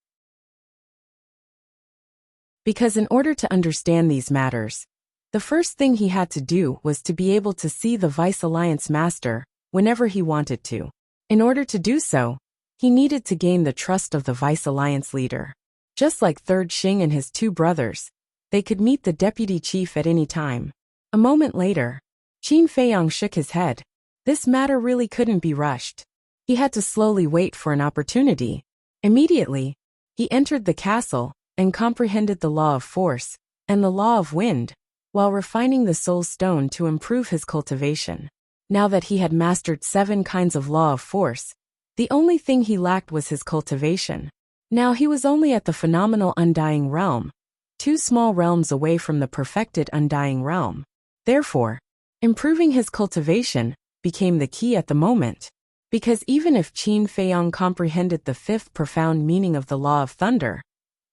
Because in order to understand these matters, the first thing he had to do was to be able to see the Vice Alliance Master whenever he wanted to. In order to do so, he needed to gain the trust of the Vice Alliance leader. Just like Third Xing and his two brothers, they could meet the deputy chief at any time. A moment later, Qin Feiyang shook his head. This matter really couldn't be rushed. He had to slowly wait for an opportunity. Immediately, he entered the castle and comprehended the law of force and the law of wind, while refining the soul stone to improve his cultivation. Now that he had mastered 7 kinds of law of force, the only thing he lacked was his cultivation. Now he was only at the phenomenal undying realm, 2 small realms away from the perfected undying realm. Therefore, improving his cultivation became the key at the moment. Because even if Qin Feiyang comprehended the 5th profound meaning of the law of thunder,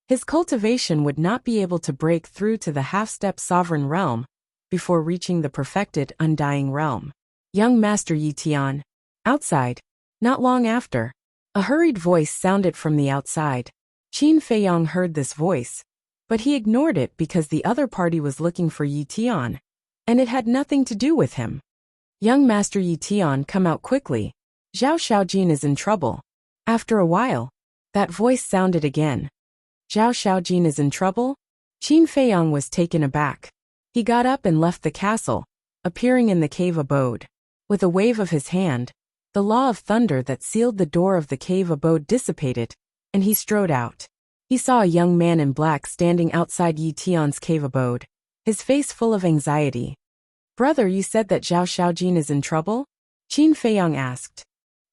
his cultivation would not be able to break through to the half-step sovereign realm before reaching the perfected undying realm. Young Master Yi Tian. Outside. Not long after, a hurried voice sounded from the outside. Qin Feiyong heard this voice, but he ignored it because the other party was looking for Yi Tian, and it had nothing to do with him. Young Master Yi Tian, come out quickly. Zhao Xiaojin is in trouble. After a while, that voice sounded again. Zhao Xiaojin is in trouble? Qin Feiyong was taken aback. He got up and left the castle, appearing in the cave abode. With a wave of his hand, the law of thunder that sealed the door of the cave abode dissipated, and he strode out. He saw a young man in black standing outside Yi Tian's cave abode, his face full of anxiety. Brother, you said that Zhao Xiaojin is in trouble? Qin Feiyong asked.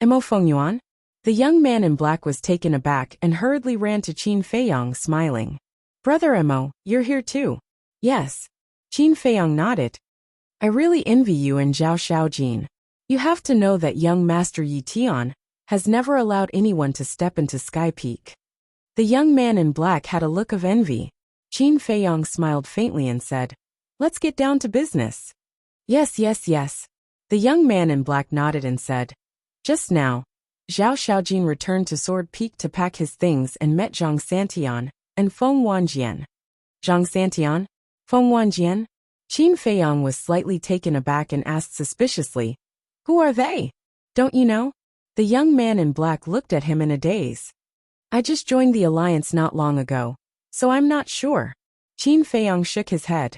Mo Fengyuan? The young man in black was taken aback and hurriedly ran to Qin Feiyong, smiling. Brother Mo, you're here too. Yes. Qin Feiyong nodded. I really envy you and Zhao Xiaojin. You have to know that young Master Yi Tian has never allowed anyone to step into Sky Peak. The young man in black had a look of envy. Qin Feiyong smiled faintly and said, Let's get down to business. Yes. The young man in black nodded and said, Just now, Zhao Xiaojin returned to Sword Peak to pack his things and met Zhang Santian and Feng Wanjian. Zhang Santian? Feng Wanjian? Qin Feiyong was slightly taken aback and asked suspiciously, Who are they? Don't you know? The young man in black looked at him in a daze. I just joined the alliance not long ago, so I'm not sure. Qin Feiyong shook his head.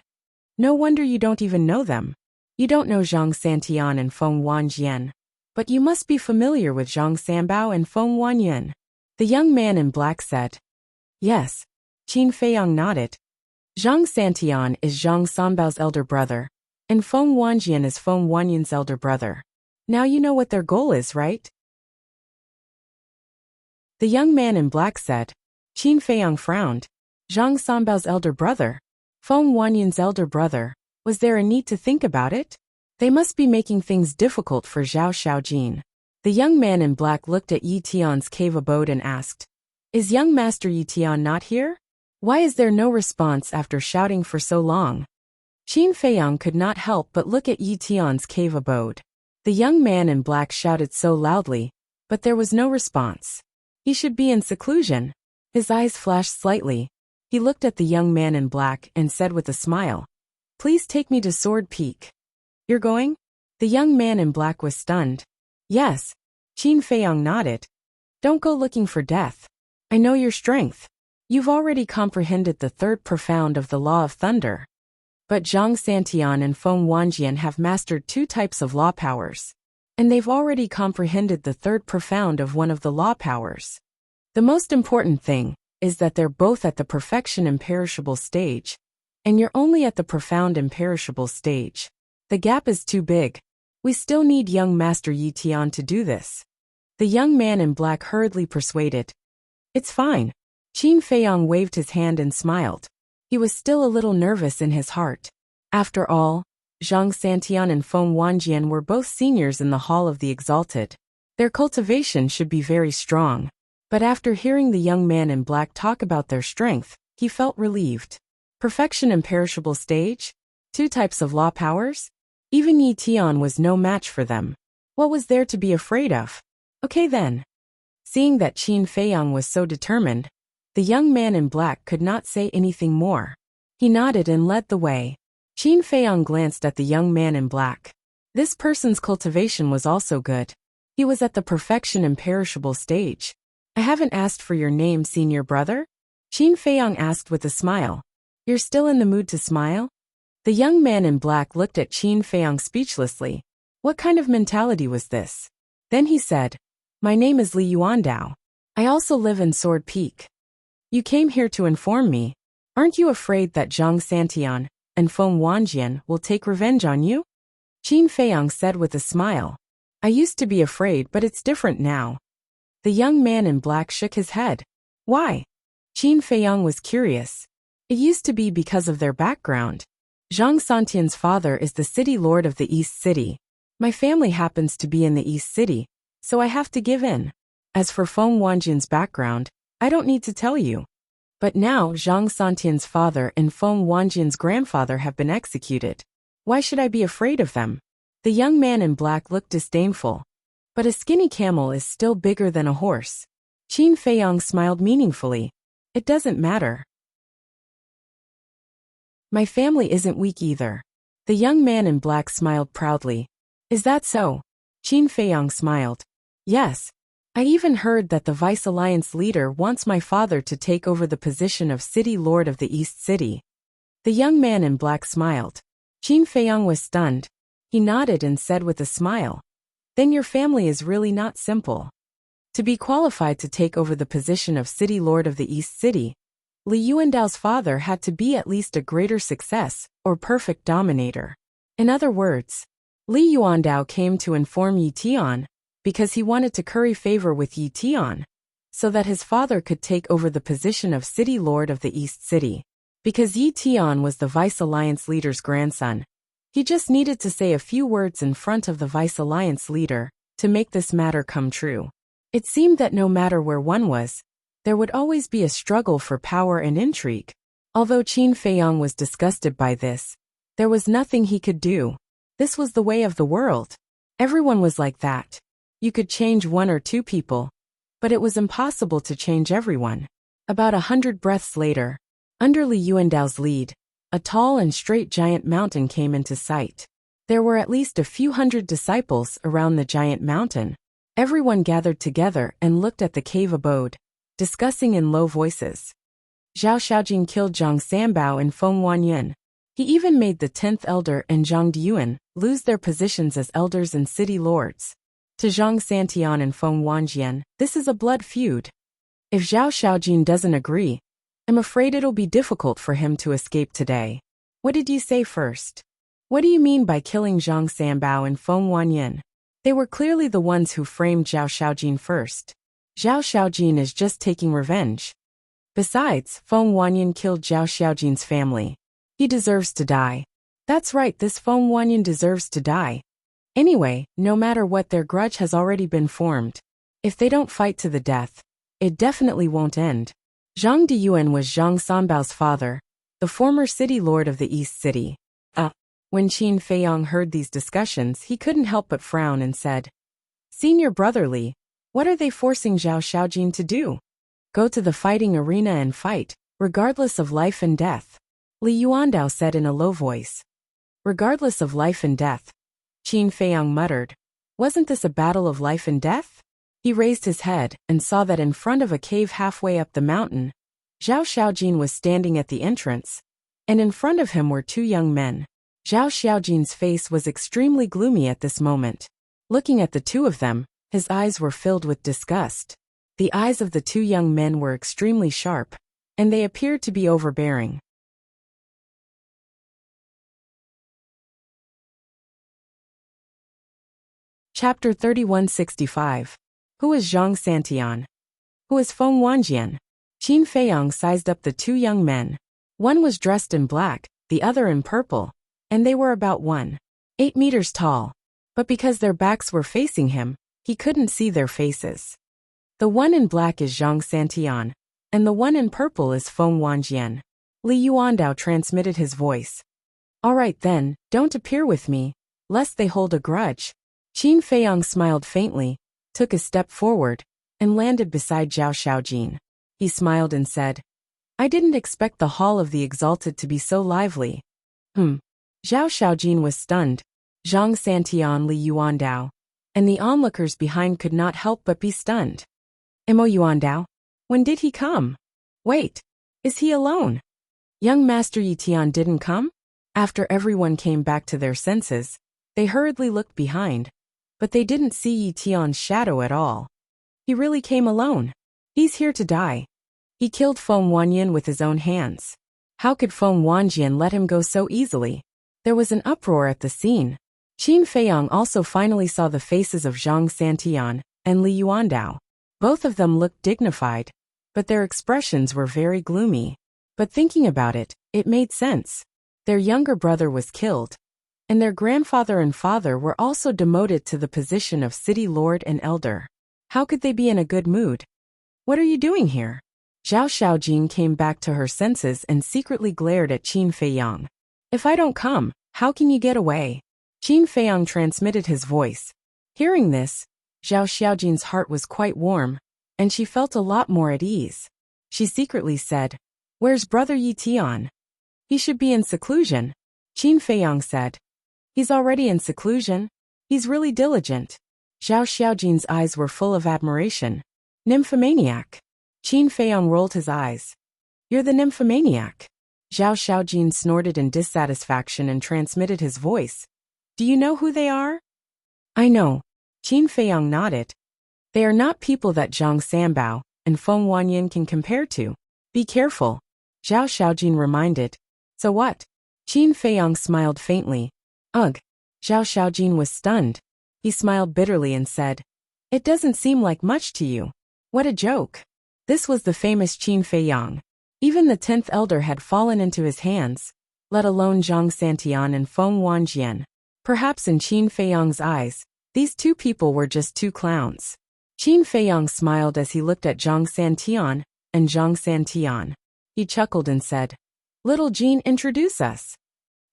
No wonder you don't even know them. You don't know Zhang Santian and Feng Wanjian, but you must be familiar with Zhang Sanbao and Feng Wanyan. The young man in black said. Yes. Qin Feiyong nodded. Zhang Santian is Zhang Sanbao's elder brother, and Feng Wanjian is Feng Wanyan's elder brother. Now you know what their goal is, right? The young man in black said. Qin Feiyong frowned. Zhang Sanbao's elder brother? Feng Wanyan's elder brother? Was there a need to think about it? They must be making things difficult for Zhao Xiaojin. The young man in black looked at Yi Tian's cave abode and asked, Is young Master Yi Tian not here? Why is there no response after shouting for so long? Qin Feiyong could not help but look at Yi Tian's cave abode. The young man in black shouted so loudly, but there was no response. He should be in seclusion. His eyes flashed slightly. He looked at the young man in black and said with a smile, Please take me to Sword Peak. You're going? The young man in black was stunned. Yes. Qin Feiyong nodded. Don't go looking for death. I know your strength. You've already comprehended the third profound of the law of thunder. But Zhang Santian and Feng Wanjian have mastered 2 types of law powers, and they've already comprehended the third profound of one of the law powers. The most important thing is that they're both at the perfection imperishable stage, and you're only at the profound imperishable stage. The gap is too big. We still need young Master Yi Tian to do this. The young man in black hurriedly persuaded. It's fine. Qin Feiyong waved his hand and smiled. He was still a little nervous in his heart. After all, Zhang Santian and Feng Wanjian were both seniors in the Hall of the Exalted. Their cultivation should be very strong. But after hearing the young man in black talk about their strength, he felt relieved. Perfection imperishable stage? 2 types of law powers? Even Yi Tian was no match for them. What was there to be afraid of? Okay then. Seeing that Qin Feiyong was so determined, the young man in black could not say anything more. He nodded and led the way. Qin Feiyong glanced at the young man in black. This person's cultivation was also good. He was at the perfection imperishable stage. I haven't asked for your name, senior brother? Qin Feiyong asked with a smile. You're still in the mood to smile? The young man in black looked at Qin Feiyong speechlessly. What kind of mentality was this? Then he said, My name is Li Yuandao. I also live in Sword Peak. You came here to inform me. Aren't you afraid that Zhang Santian and Feng Wanjian will take revenge on you? Qin Feiyong said with a smile. I used to be afraid, but it's different now. The young man in black shook his head. Why? Qin Feiyong was curious. It used to be because of their background. Zhang Santian's father is the city lord of the East City. My family happens to be in the East City, so I have to give in. As for Feng Wanjian's background, I don't need to tell you. But now Zhang Santian's father and Feng Wanjian's grandfather have been executed. Why should I be afraid of them? The young man in black looked disdainful. But a skinny camel is still bigger than a horse. Qin Feiyong smiled meaningfully. It doesn't matter. My family isn't weak either. The young man in black smiled proudly. Is that so? Qin Feiyang smiled. Yes. I even heard that the Vice Alliance leader wants my father to take over the position of City Lord of the East City. The young man in black smiled. Qin Feiyang was stunned. He nodded and said with a smile. Then your family is really not simple. To be qualified to take over the position of City Lord of the East City, Li Yuandao's father had to be at least a greater success, or perfect dominator. In other words, Li Yuandao came to inform Yi Tian, because he wanted to curry favor with Yi Tian, so that his father could take over the position of City Lord of the East City. Because Yi Tian was the Vice Alliance leader's grandson, he just needed to say a few words in front of the Vice Alliance leader to make this matter come true. It seemed that no matter where one was, there would always be a struggle for power and intrigue. Although Qin Feiyang was disgusted by this, there was nothing he could do. This was the way of the world. Everyone was like that. You could change one or two people, but it was impossible to change everyone. About 100 breaths later, under Li Yuandao's lead, a tall and straight giant mountain came into sight. There were at least a few hundred disciples around the giant mountain. Everyone gathered together and looked at the cave abode, discussing in low voices. Zhao Xiaojin killed Zhang Sanbao and Feng Wanyan. He even made the 10th elder and Zhang Diyuan lose their positions as elders and city lords. To Zhang Santian and Feng Wanjian, this is a blood feud. If Zhao Xiaojin doesn't agree, I'm afraid it'll be difficult for him to escape today. What did you say first? What do you mean by killing Zhang Sanbao and Feng Wanyan? They were clearly the ones who framed Zhao Xiaojin first. Zhao Xiaojin is just taking revenge. Besides, Feng Wanyan killed Zhao Xiaojin's family. He deserves to die. That's right, this Feng Wanyan deserves to die. Anyway, no matter what, their grudge has already been formed. If they don't fight to the death, it definitely won't end. Zhang Diyuan was Zhang Sanbao's father, the former city lord of the East City. When Qin Feiyang heard these discussions, he couldn't help but frown and said, Senior brother Li, what are they forcing Zhao Xiaojin to do? Go to the fighting arena and fight, regardless of life and death. Li Yuandao said in a low voice. Regardless of life and death. Qin Feiyang muttered. Wasn't this a battle of life and death? He raised his head and saw that in front of a cave halfway up the mountain, Zhao Xiaojin was standing at the entrance, and in front of him were two young men. Zhao Xiaojin's face was extremely gloomy at this moment. Looking at the two of them, his eyes were filled with disgust. The eyes of the two young men were extremely sharp, and they appeared to be overbearing. Chapter 3165. Who is Zhang Santian? Who is Feng Wanjian? Qin Feiyang sized up the two young men. One was dressed in black, the other in purple, and they were about 1.8 meters tall. But because their backs were facing him, he couldn't see their faces. The one in black is Zhang Santian, and the one in purple is Feng Wanjian. Li Yuandao transmitted his voice. All right then, don't appear with me, lest they hold a grudge. Qin Feiyang smiled faintly, took a step forward, and landed beside Zhao Xiaojin. He smiled and said, I didn't expect the Hall of the Exalted to be so lively. Zhao Xiaojin was stunned. Zhang Santian, Li Yuandao, and the onlookers behind could not help but be stunned. Mo Yuandao? When did he come? Wait, is he alone? Young Master Yi Tian didn't come? After everyone came back to their senses, they hurriedly looked behind, but they didn't see Yi Tian's shadow at all. He really came alone. He's here to die. He killed Feng Wanyan with his own hands. How could Feng Wanjian let him go so easily? There was an uproar at the scene. Qin Feiyang also finally saw the faces of Zhang Santian and Li Yuandao. Both of them looked dignified, but their expressions were very gloomy. But thinking about it, it made sense. Their younger brother was killed, and their grandfather and father were also demoted to the position of city lord and elder. How could they be in a good mood? What are you doing here? Zhao Xiaojin came back to her senses and secretly glared at Qin Feiyang. If I don't come, how can you get away? Qin Feiyang transmitted his voice. Hearing this, Zhao Xiaojin's heart was quite warm, and she felt a lot more at ease. She secretly said, "Where's Brother Yi Tian? He should be in seclusion." Qin Feiyang said, "He's already in seclusion. He's really diligent." Zhao Xiaojin's eyes were full of admiration. "Nymphomaniac." Qin Feiyang rolled his eyes. "You're the nymphomaniac." Zhao Xiaojin snorted in dissatisfaction and transmitted his voice. "Do you know who they are?" "I know." Qin Feiyang nodded. "They are not people that Zhang Sanbao and Feng Wanyan can compare to. Be careful," Zhao Xiaojin reminded. "So what?" Qin Feiyang smiled faintly. "Ugh." Zhao Xiaojin was stunned. He smiled bitterly and said, "It doesn't seem like much to you. What a joke." This was the famous Qin Feiyang. Even the 10th elder had fallen into his hands, let alone Zhang Santian and Feng Wanjian. Perhaps in Qin Feiyang's eyes, these two people were just two clowns. Qin Feiyang smiled as he looked at Zhang Santian and Zhang Santian. He chuckled and said, "Little Jean, introduce us."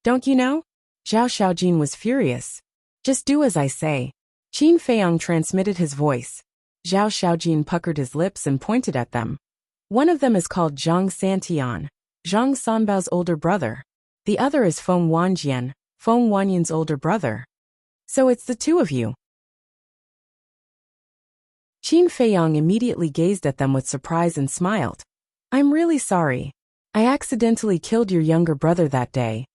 "Don't you know?" Zhao Xiaojin was furious. "Just do as I say." Qin Feiyang transmitted his voice. Zhao Xiaojin puckered his lips and pointed at them. "One of them is called Zhang Santian, Zhang Sanbao's older brother. The other is Feng Wanjian, Feng Wanyan's older brother. So it's the two of you." Qin Feiyang immediately gazed at them with surprise and smiled. "I'm really sorry. I accidentally killed your younger brother that day."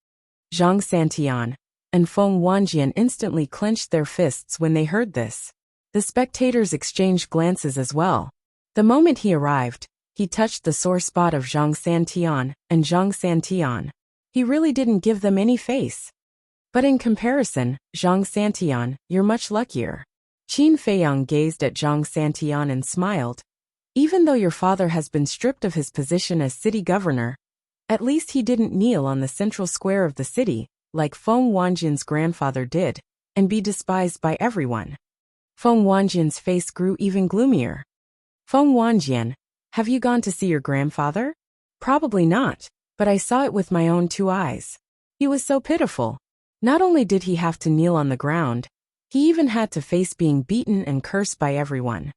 Zhang Santian and Feng Wanjian instantly clenched their fists when they heard this. The spectators exchanged glances as well. The moment he arrived, he touched the sore spot of Zhang Santian and Zhang Santian. He really didn't give them any face. "But in comparison, Zhang Santian, you're much luckier." Qin Feiyang gazed at Zhang Santian and smiled. "Even though your father has been stripped of his position as city governor, at least he didn't kneel on the central square of the city, like Feng Wanjian's grandfather did, and be despised by everyone." Feng Wanjian's face grew even gloomier. "Feng Wanjian, have you gone to see your grandfather?" "Probably not, but I saw it with my own two eyes. He was so pitiful. Not only did he have to kneel on the ground, he even had to face being beaten and cursed by everyone.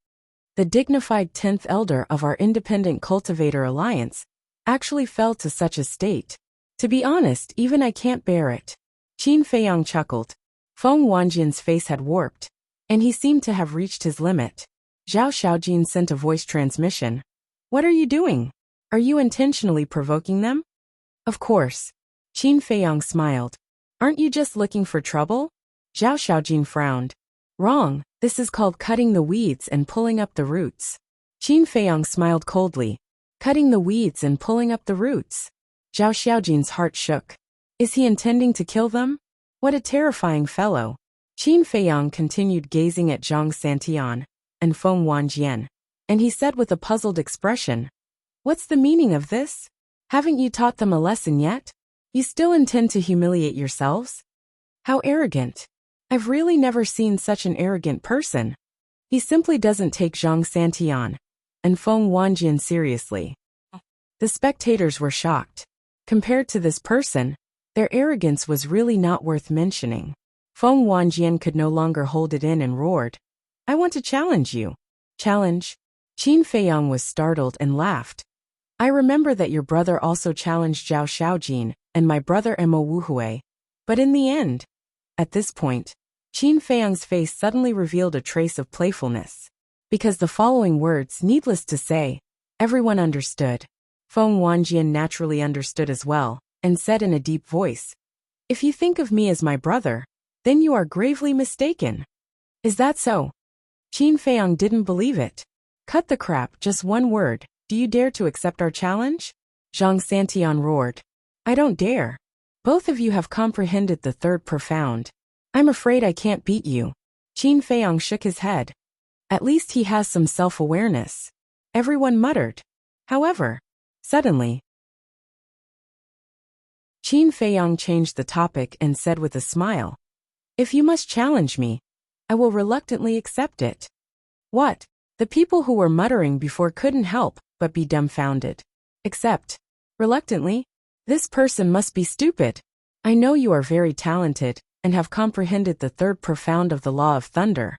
The dignified 10th elder of our independent cultivator alliance actually fell to such a state. To be honest, even I can't bear it." Qin Feiyang chuckled. Feng Wanjian's face had warped, and he seemed to have reached his limit. Zhao Xiaojin sent a voice transmission. "What are you doing? Are you intentionally provoking them?" "Of course." Qin Feiyang smiled. "Aren't you just looking for trouble?" Zhao Xiaojin frowned. "Wrong, this is called cutting the weeds and pulling up the roots." Qin Feiyang smiled coldly. "Cutting the weeds and pulling up the roots." Zhao Xiaojin's heart shook. Is he intending to kill them? What a terrifying fellow. Qin Feiyang continued gazing at Zhang Santian and Feng Wanjian, and he said with a puzzled expression, "What's the meaning of this? Haven't you taught them a lesson yet? You still intend to humiliate yourselves? How arrogant. I've really never seen such an arrogant person. He simply doesn't take Zhang Santian and Feng Wanjian seriously." The spectators were shocked. Compared to this person, their arrogance was really not worth mentioning. Feng Wanjian could no longer hold it in and roared, "I want to challenge you." "Challenge?" Qin Feiyang was startled and laughed. "I remember that your brother also challenged Zhao Xiaojin and my brother Mo Wuhui. But in the end..." At this point, Qin Feiyang's face suddenly revealed a trace of playfulness. Because the following words, needless to say, everyone understood. Feng Wanjian naturally understood as well, and said in a deep voice, "If you think of me as my brother, then you are gravely mistaken." "Is that so?" Qin Feiyang didn't believe it. "Cut the crap, just one word. Do you dare to accept our challenge?" Zhang Santian roared. "I don't dare. Both of you have comprehended the third profound. I'm afraid I can't beat you." Qin Feiyang shook his head. "At least he has some self-awareness." Everyone muttered. However, suddenly, Qin Feiyang changed the topic and said with a smile, "If you must challenge me, I will reluctantly accept it." What? The people who were muttering before couldn't help but be dumbfounded. "Accept? Reluctantly? This person must be stupid. I know you are very talented and have comprehended the third profound of the law of thunder.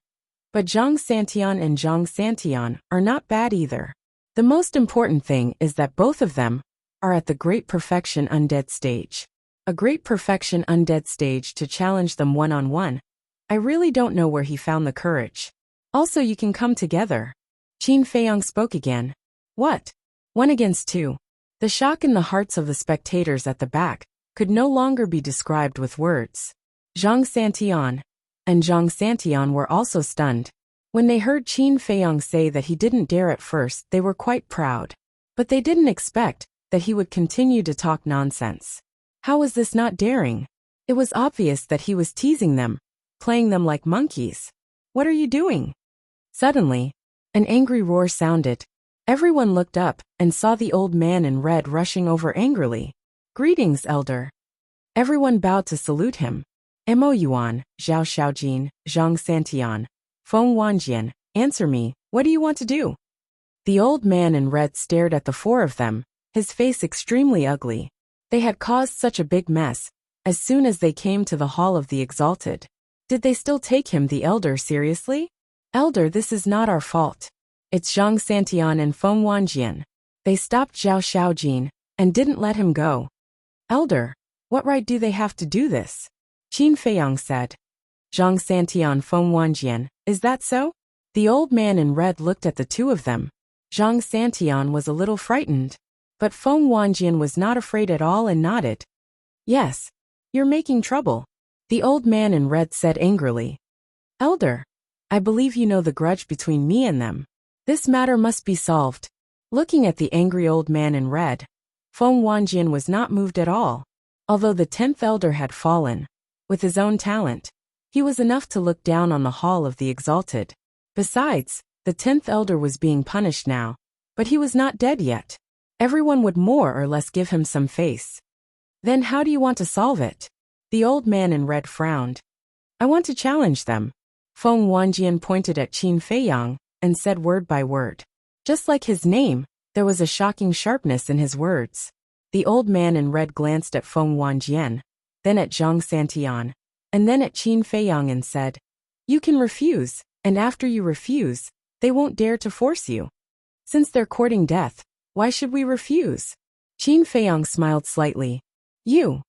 But Zhang Santian and Zhang Santian are not bad either. The most important thing is that both of them are at the Great Perfection Undead stage. A Great Perfection Undead stage to challenge them one-on-one. I really don't know where he found the courage. Also, you can come together. Qin Feiyang spoke again. What? 1 against 2. The shock in the hearts of the spectators at the back could no longer be described with words. Zhang Santian and Zhang Santian were also stunned. When they heard Qin Feiyang say that he didn't dare at first, they were quite proud. But they didn't expect that he would continue to talk nonsense. How was this not daring? It was obvious that he was teasing them, playing them like monkeys. What are you doing? Suddenly, an angry roar sounded. Everyone looked up and saw the old man in red rushing over angrily. Greetings, elder. Everyone bowed to salute him. Mo Yuan, Zhao Xiaojin, Zhang Santian, Feng Wanjian, answer me, what do you want to do? The old man in red stared at the 4 of them, his face extremely ugly. They had caused such a big mess. As soon as they came to the Hall of the Exalted, did they still take him, the elder, seriously? Elder, this is not our fault. It's Zhang Santian and Feng Wanjian. They stopped Zhao Xiaojin and didn't let him go. Elder, what right do they have to do this? Qin Feiyang said. Zhang Santian, Feng Wanjian, is that so? The old man in red looked at the 2 of them. Zhang Santian was a little frightened, but Feng Wanjian was not afraid at all and nodded. Yes, you're making trouble, the old man in red said angrily. Elder, I believe you know the grudge between me and them. This matter must be solved. Looking at the angry old man in red, Feng Wanjian was not moved at all. Although the 10th elder had fallen, with his own talent, he was enough to look down on the Hall of the Exalted. Besides, the 10th elder was being punished now, but he was not dead yet. Everyone would more or less give him some face. Then how do you want to solve it? The old man in red frowned. I want to challenge them. Feng Wanjian pointed at Qin Feiyang and said word by word. Just like his name, there was a shocking sharpness in his words. The old man in red glanced at Feng Wanjian, then at Zhang Santian, and then at Qin Feiyang and said, you can refuse, and after you refuse, they won't dare to force you. Since they're courting death, why should we refuse? Qin Feiyang smiled slightly. You.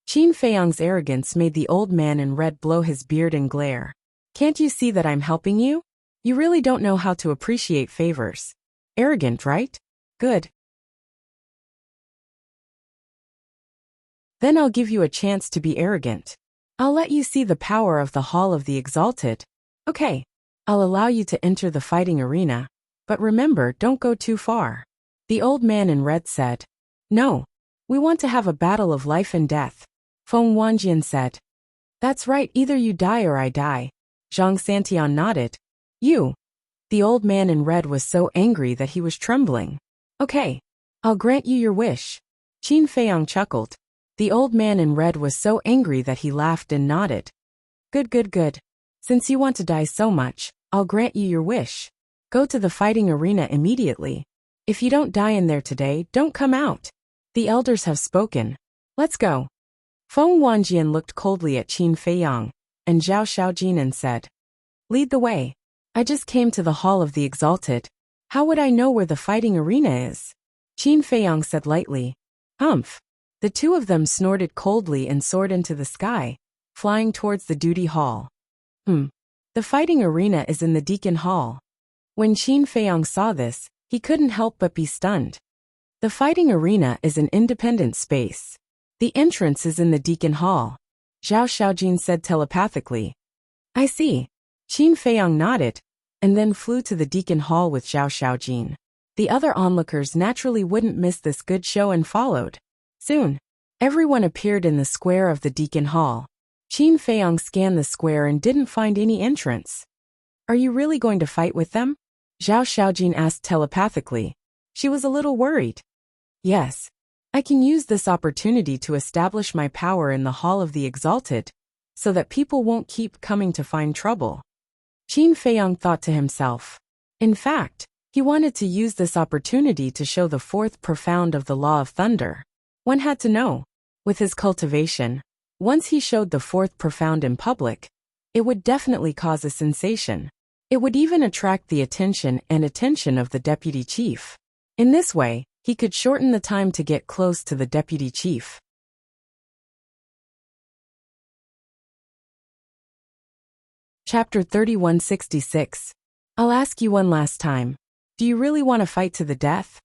Qin Feiyang's arrogance made the old man in red blow his beard and glare. Can't you see that I'm helping you? You really don't know how to appreciate favors. Arrogant, right? Good. Then I'll give you a chance to be arrogant. I'll let you see the power of the Hall of the Exalted. Okay. I'll allow you to enter the fighting arena, but remember, don't go too far. The old man in red said. No. We want to have a battle of life and death. Feng Wanjian said. That's right, either you die or I die. Zhang Santian nodded. You. The old man in red was so angry that he was trembling. Okay. I'll grant you your wish. Qin Feiyang chuckled. The old man in red was so angry that he laughed and nodded. Good, good, good. Since you want to die so much, I'll grant you your wish. Go to the fighting arena immediately. If you don't die in there today, don't come out. The elders have spoken. Let's go. Feng Wanjian looked coldly at Qin Feiyang and Zhao Xiaojin and said, lead the way. I just came to the Hall of the Exalted. How would I know where the fighting arena is? Qin Feiyang said lightly. Humph. The 2 of them snorted coldly and soared into the sky, flying towards the duty hall. The fighting arena is in the Deacon Hall. When Qin Feiyang saw this, he couldn't help but be stunned. The fighting arena is an independent space. The entrance is in the Deacon Hall. Zhao Xiaojin said telepathically. I see. Qin Feiyang nodded, and then flew to the Deacon Hall with Zhao Xiaojin. The other onlookers naturally wouldn't miss this good show and followed. Soon, everyone appeared in the square of the Deacon Hall. Qin Feiyang scanned the square and didn't find any entrance. Are you really going to fight with them? Zhao Xiaojin asked telepathically. She was a little worried. Yes. I can use this opportunity to establish my power in the Hall of the Exalted, so that people won't keep coming to find trouble. Qin Feiyang thought to himself. In fact, he wanted to use this opportunity to show the 4th profound of the Law of Thunder. One had to know. With his cultivation, once he showed the 4th profound in public, it would definitely cause a sensation. It would even attract the attention of the deputy chief. In this way, he could shorten the time to get close to the deputy chief. Chapter 3166. I'll ask you one last time. Do you really want to fight to the death?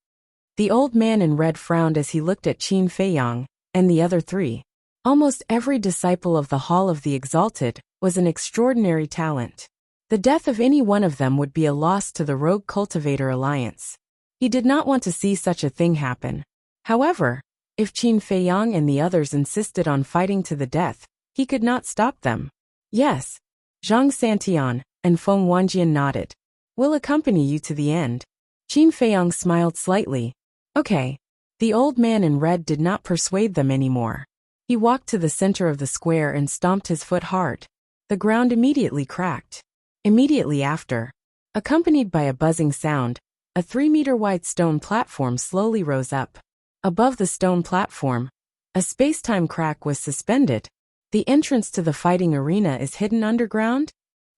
The old man in red frowned as he looked at Qin Feiyang and the other three. Almost every disciple of the Hall of the Exalted was an extraordinary talent. The death of any one of them would be a loss to the Rogue Cultivator Alliance. He did not want to see such a thing happen. However, if Qin Feiyang and the others insisted on fighting to the death, he could not stop them. Yes. Zhang Santian and Feng Wanjian nodded. We'll accompany you to the end. Qin Feiyang smiled slightly. Okay. The old man in red did not persuade them anymore. He walked to the center of the square and stomped his foot hard. The ground immediately cracked. Immediately after, accompanied by a buzzing sound, a 3-meter-wide stone platform slowly rose up. Above the stone platform, a space-time crack was suspended. The entrance to the fighting arena is hidden underground?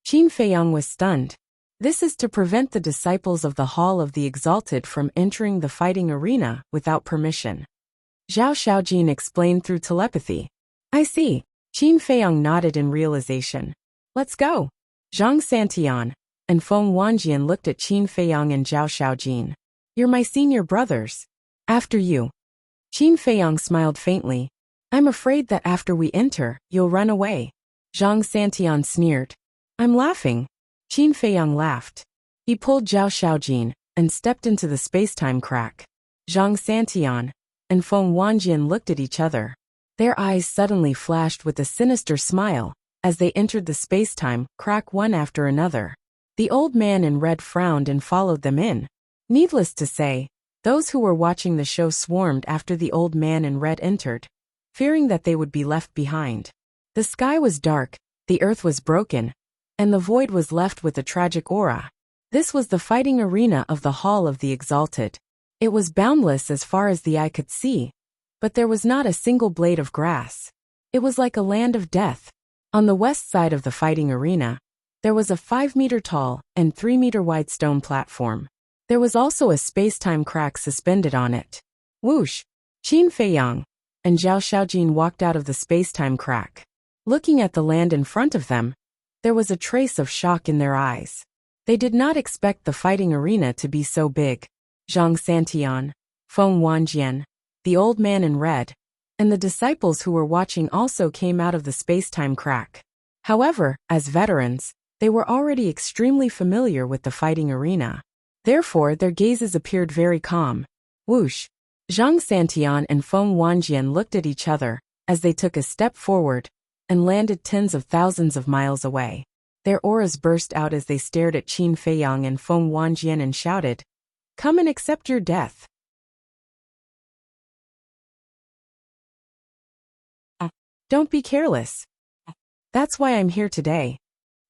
Qin Feiyang was stunned. This is to prevent the disciples of the Hall of the Exalted from entering the fighting arena without permission. Zhao Xiaojin explained through telepathy. I see. Qin Feiyang nodded in realization. Let's go. Zhang Santian and Feng Wanjian looked at Qin Feiyang and Zhao Xiaojin. You're my senior brothers. After you. Qin Feiyang smiled faintly. I'm afraid that after we enter, you'll run away. Zhang Santian sneered. I'm laughing. Qin Feiyang laughed. He pulled Zhao Xiaojin and stepped into the space-time crack. Zhang Santian and Feng Wanjian looked at each other. Their eyes suddenly flashed with a sinister smile as they entered the space-time crack one after another. The old man in red frowned and followed them in. Needless to say, those who were watching the show swarmed after the old man in red entered, fearing that they would be left behind. The sky was dark, the earth was broken, and the void was left with a tragic aura. This was the fighting arena of the Hall of the Exalted. It was boundless as far as the eye could see, but there was not a single blade of grass. It was like a land of death. On the west side of the fighting arena, there was a 5-meter-tall and 3-meter-wide stone platform. There was also a space-time crack suspended on it. Whoosh! Qin Feiyang and Zhao Xiaojin walked out of the space-time crack. Looking at the land in front of them, there was a trace of shock in their eyes. They did not expect the fighting arena to be so big. Zhang Santian, Feng Wanjian, the old man in red, and the disciples who were watching also came out of the space-time crack. However, as veterans, they were already extremely familiar with the fighting arena. Therefore, their gazes appeared very calm. Whoosh! Zhang Santian and Feng Wanjian looked at each other as they took a step forward and landed tens of thousands of miles away. Their auras burst out as they stared at Qin Feiyang and Feng Wanjian and shouted, "Come and accept your death." Don't be careless. That's why I'm here today.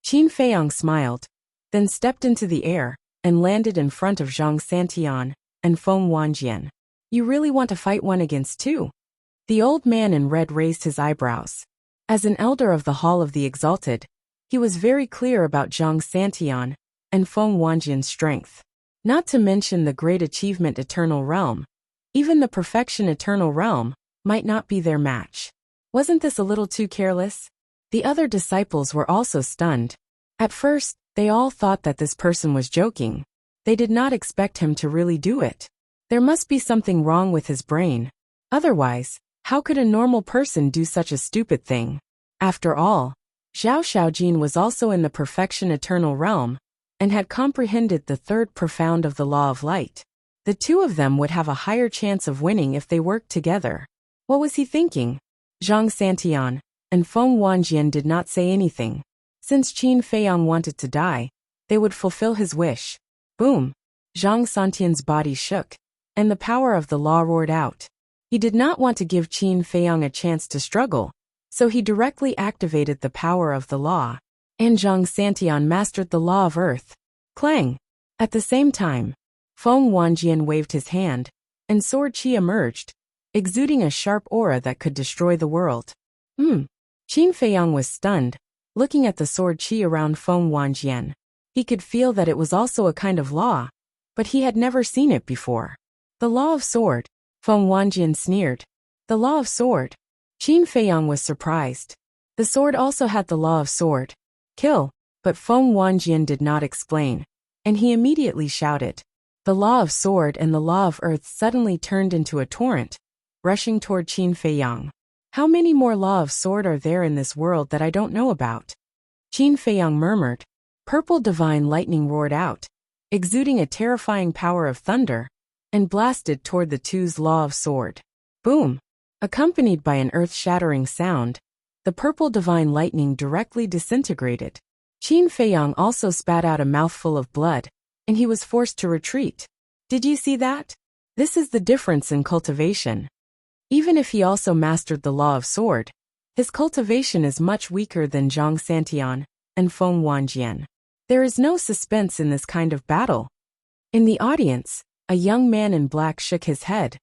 Qin Feiyang smiled, then stepped into the air and landed in front of Zhang Santian and Feng Wanjian. You really want to fight one against two? The old man in red raised his eyebrows. As an elder of the Hall of the Exalted, he was very clear about Zhang Santian and Feng Wanjian's strength. Not to mention the great achievement Eternal Realm. Even the perfection Eternal Realm might not be their match. Wasn't this a little too careless? The other disciples were also stunned. At first, they all thought that this person was joking. They did not expect him to really do it. There must be something wrong with his brain. Otherwise, how could a normal person do such a stupid thing? After all, Zhao Xiaojin was also in the perfection Eternal Realm and had comprehended the third profound of the Law of Light. The two of them would have a higher chance of winning if they worked together. What was he thinking? Zhang Santian and Feng Wanjian did not say anything. Since Qin Feiyang wanted to die, they would fulfill his wish. Boom! Zhang Santian's body shook, and the power of the law roared out. He did not want to give Qin Feiyang a chance to struggle, so he directly activated the power of the law. And Zhang Santian mastered the law of earth. Clang! At the same time, Feng Wanjian waved his hand, and sword qi emerged, exuding a sharp aura that could destroy the world. Qin Feiyang was stunned, looking at the sword qi around Feng Wanjian. He could feel that it was also a kind of law, but he had never seen it before. The law of sword. Feng Wanjian sneered. The law of sword. Qin Feiyang was surprised. The sword also had the law of sword. Kill. But Feng Wanjian did not explain. And he immediately shouted. The law of sword and the law of earth suddenly turned into a torrent, rushing toward Qin Feiyang. How many more law of sword are there in this world that I don't know about? Qin Feiyang murmured. Purple divine lightning roared out, exuding a terrifying power of thunder, and blasted toward the two's law of sword. Boom! Accompanied by an earth-shattering sound, the purple divine lightning directly disintegrated. Qin Feiyang also spat out a mouthful of blood, and he was forced to retreat. Did you see that? This is the difference in cultivation. Even if he also mastered the law of sword, his cultivation is much weaker than Zhang Santian and Feng Wanjian. There is no suspense in this kind of battle. In the audience, a young man in black shook his head.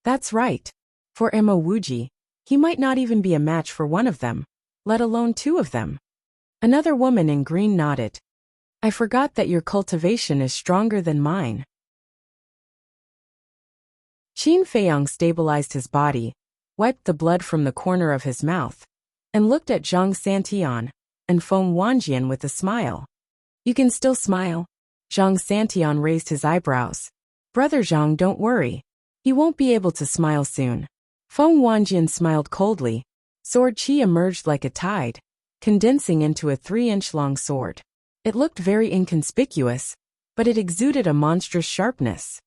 That's right. For Mo Wuji, he might not even be a match for one of them, let alone two of them. Another woman in green nodded. I forgot that your cultivation is stronger than mine. Qin Feiyang stabilized his body, wiped the blood from the corner of his mouth, and looked at Zhang Santian and Feng Wanjian with a smile. You can still smile. Zhang Santian raised his eyebrows. Brother Zhang, don't worry. He won't be able to smile soon. Feng Wanjian smiled coldly. Sword qi emerged like a tide, condensing into a 3-inch-long sword. It looked very inconspicuous, but it exuded a monstrous sharpness.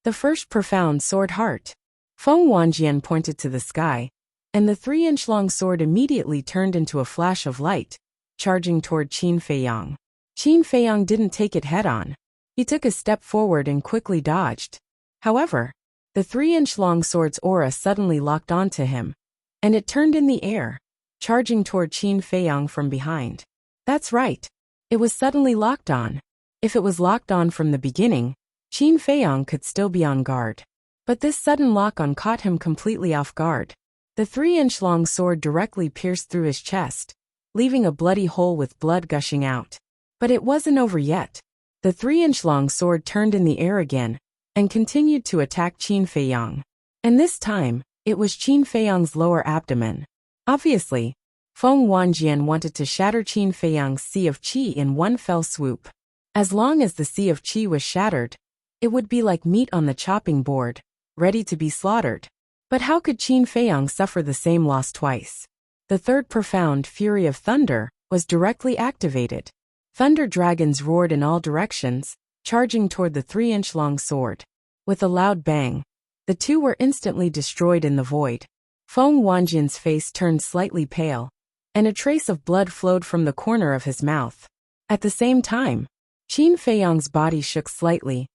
The first profound sword heart. Feng Wanjian pointed to the sky, and the 3-inch-long sword immediately turned into a flash of light, charging toward Qin Feiyang. Qin Feiyang didn't take it head-on. He took a step forward and quickly dodged. However, the 3-inch-long sword's aura suddenly locked onto him, and it turned in the air, charging toward Qin Feiyang from behind. That's right. It was suddenly locked on. If it was locked on from the beginning, Qin Feiyang could still be on guard. But this sudden lock-on caught him completely off guard. The 3-inch-long sword directly pierced through his chest, leaving a bloody hole with blood gushing out. But it wasn't over yet. The 3-inch-long sword turned in the air again, and continued to attack Qin Feiyang. And this time, it was Qin Feiyang's lower abdomen. Obviously, Feng Wanjian wanted to shatter Qin Feiyang's sea of qi in one fell swoop. As long as the sea of qi was shattered, it would be like meat on the chopping board, ready to be slaughtered. But how could Qin Feiyang suffer the same loss twice? The third profound fury of thunder was directly activated. Thunder dragons roared in all directions, charging toward the 3-inch-long sword. With a loud bang, the two were instantly destroyed in the void. Feng Wanjian's face turned slightly pale, and a trace of blood flowed from the corner of his mouth. At the same time, Qin Feiyang's body shook slightly,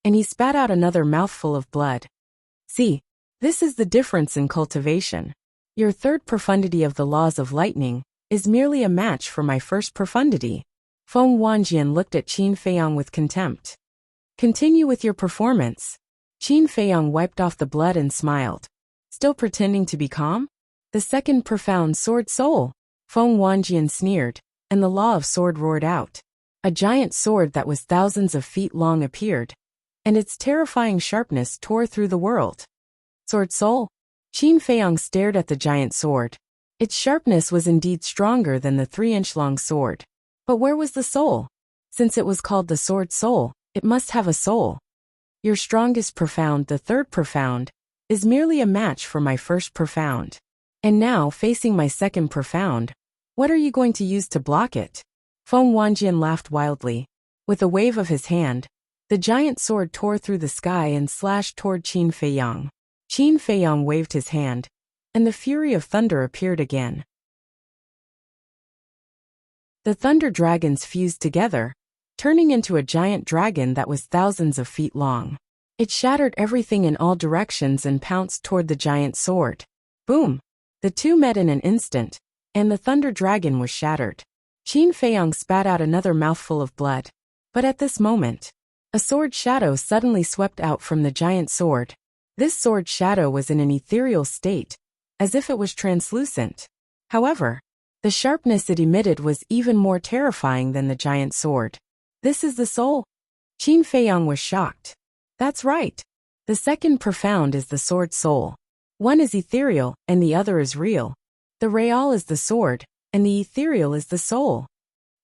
and he spat out another mouthful of blood. See, this is the difference in cultivation. Your third profundity of the laws of lightning is merely a match for my first profundity. Feng Wanjian looked at Qin Feiyang with contempt. Continue with your performance. Qin Feiyang wiped off the blood and smiled. Still pretending to be calm? The second profound sword soul. Feng Wanjian sneered, and the law of sword roared out. A giant sword that was thousands of feet long appeared, and its terrifying sharpness tore through the world. Sword soul? Qin Feiyang stared at the giant sword. Its sharpness was indeed stronger than the 3-inch-long sword. But where was the soul? Since it was called the sword soul, it must have a soul. Your strongest profound, the third profound, is merely a match for my first profound. And now, facing my second profound, what are you going to use to block it? Feng Wanjian laughed wildly. With a wave of his hand, the giant sword tore through the sky and slashed toward Qin Feiyang. Qin Feiyang waved his hand, and the fury of thunder appeared again. The thunder dragons fused together, turning into a giant dragon that was thousands of feet long. It shattered everything in all directions and pounced toward the giant sword. Boom! The two met in an instant, and the thunder dragon was shattered. Qin Feiyang spat out another mouthful of blood. But at this moment, a sword shadow suddenly swept out from the giant sword. This sword shadow was in an ethereal state, as if it was translucent. However, the sharpness it emitted was even more terrifying than the giant sword. This is the soul? Qin Feiyang was shocked. That's right. The second profound is the sword soul. One is ethereal, and the other is real. The real is the sword, and the ethereal is the soul.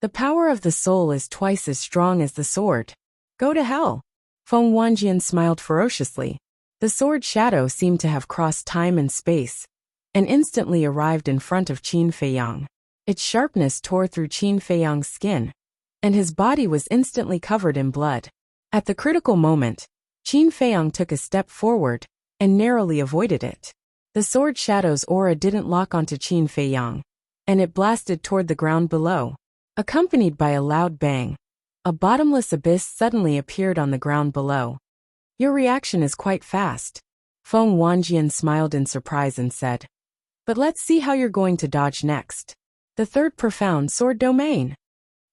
The power of the soul is twice as strong as the sword. Go to hell. Feng Wanjian smiled ferociously. The sword shadow seemed to have crossed time and space, and instantly arrived in front of Qin Feiyang. Its sharpness tore through Qin Feiyang's skin, and his body was instantly covered in blood. At the critical moment, Qin Feiyang took a step forward, and narrowly avoided it. The sword shadow's aura didn't lock onto Qin Feiyang, and it blasted toward the ground below. Accompanied by a loud bang, a bottomless abyss suddenly appeared on the ground below. Your reaction is quite fast. Feng Wanjian smiled in surprise and said. But let's see how you're going to dodge next. The third profound sword domain.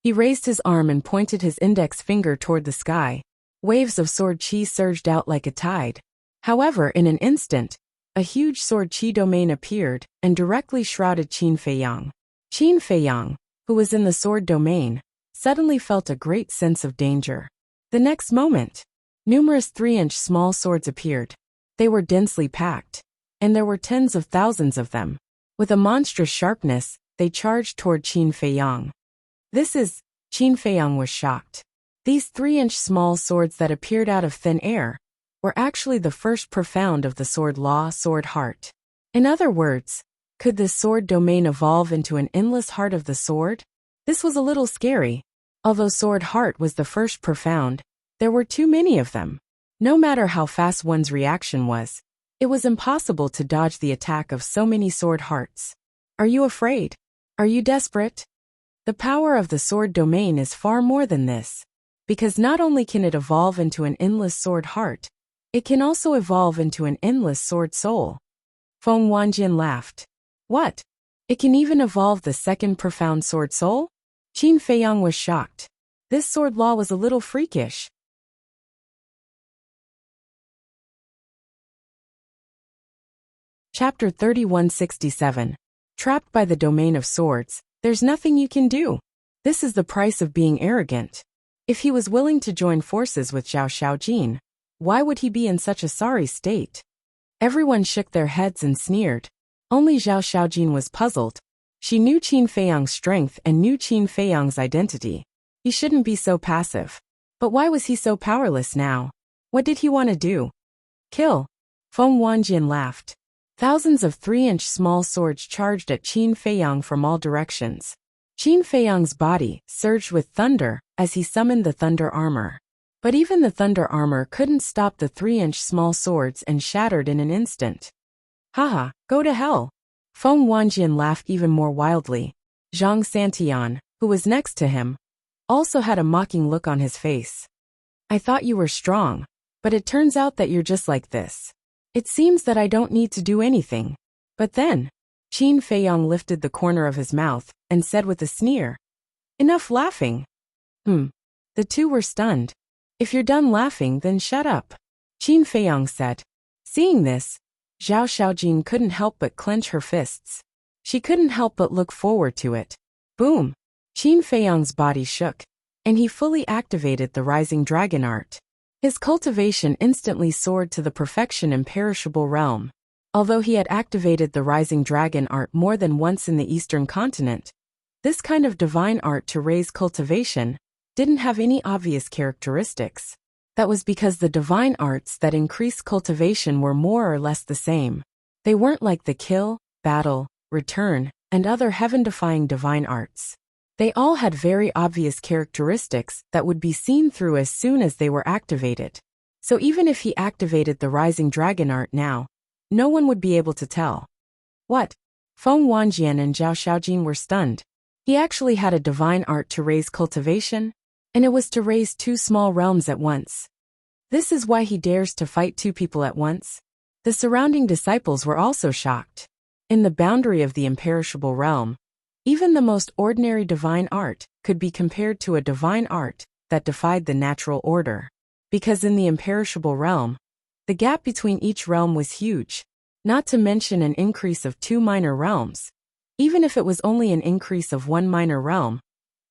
He raised his arm and pointed his index finger toward the sky. Waves of sword chi surged out like a tide. However, in an instant, a huge sword chi domain appeared and directly shrouded Qin Feiyang. Qin Feiyang, who was in the sword domain, suddenly felt a great sense of danger. The next moment, numerous 3-inch small swords appeared. They were densely packed, and there were tens of thousands of them. With a monstrous sharpness, they charged toward Qin Feiyang. Qin Feiyang was shocked. These 3-inch small swords that appeared out of thin air were actually the first profound of the sword law, sword heart. In other words, could this sword domain evolve into an endless heart of the sword? This was a little scary. Although sword heart was the first profound, there were too many of them. No matter how fast one's reaction was, it was impossible to dodge the attack of so many sword hearts. Are you afraid? Are you desperate? The power of the sword domain is far more than this. Because not only can it evolve into an endless sword heart, it can also evolve into an endless sword soul. Feng Wanjian laughed. What? It can even evolve the second profound sword soul? Qin Feiyang was shocked. This sword law was a little freakish. Chapter 3167. Trapped by the domain of swords, there's nothing you can do. This is the price of being arrogant. If he was willing to join forces with Zhao Xiaojin, why would he be in such a sorry state? Everyone shook their heads and sneered. Only Zhao Xiaojin was puzzled. She knew Qin Feiyang's strength and knew Qin Feiyang's identity. He shouldn't be so passive. But why was he so powerless now? What did he want to do? Kill. Feng Wanjian laughed. Thousands of 3-inch small swords charged at Qin Feiyang from all directions. Qin Feiyang's body surged with thunder as he summoned the thunder armor. But even the thunder armor couldn't stop the 3-inch small swords and shattered in an instant. Haha, go to hell. Feng Wanjian laughed even more wildly. Zhang Santian, who was next to him, also had a mocking look on his face. I thought you were strong, but it turns out that you're just like this. It seems that I don't need to do anything. But then, Qin Feiyang lifted the corner of his mouth and said with a sneer, Enough laughing. The two were stunned. If you're done laughing, then shut up. Qin Feiyang said. Seeing this, Zhao Xiaojin couldn't help but clench her fists. She couldn't help but look forward to it. Boom! Qin Feiyang's body shook, and he fully activated the rising dragon art. His cultivation instantly soared to the perfection imperishable realm. Although he had activated the rising dragon art more than once in the eastern continent, this kind of divine art to raise cultivation didn't have any obvious characteristics. That was because the divine arts that increase cultivation were more or less the same. They weren't like the kill, battle, return, and other heaven-defying divine arts. They all had very obvious characteristics that would be seen through as soon as they were activated. So even if he activated the rising dragon art now, no one would be able to tell. What? Feng Wanjian and Zhao Xiaojin were stunned. He actually had a divine art to raise cultivation, and it was to raise 2 small realms at once. This is why he dares to fight 2 people at once. The surrounding disciples were also shocked. In the boundary of the imperishable realm, even the most ordinary divine art could be compared to a divine art that defied the natural order. Because in the imperishable realm, the gap between each realm was huge, not to mention an increase of 2 minor realms. Even if it was only an increase of 1 minor realm,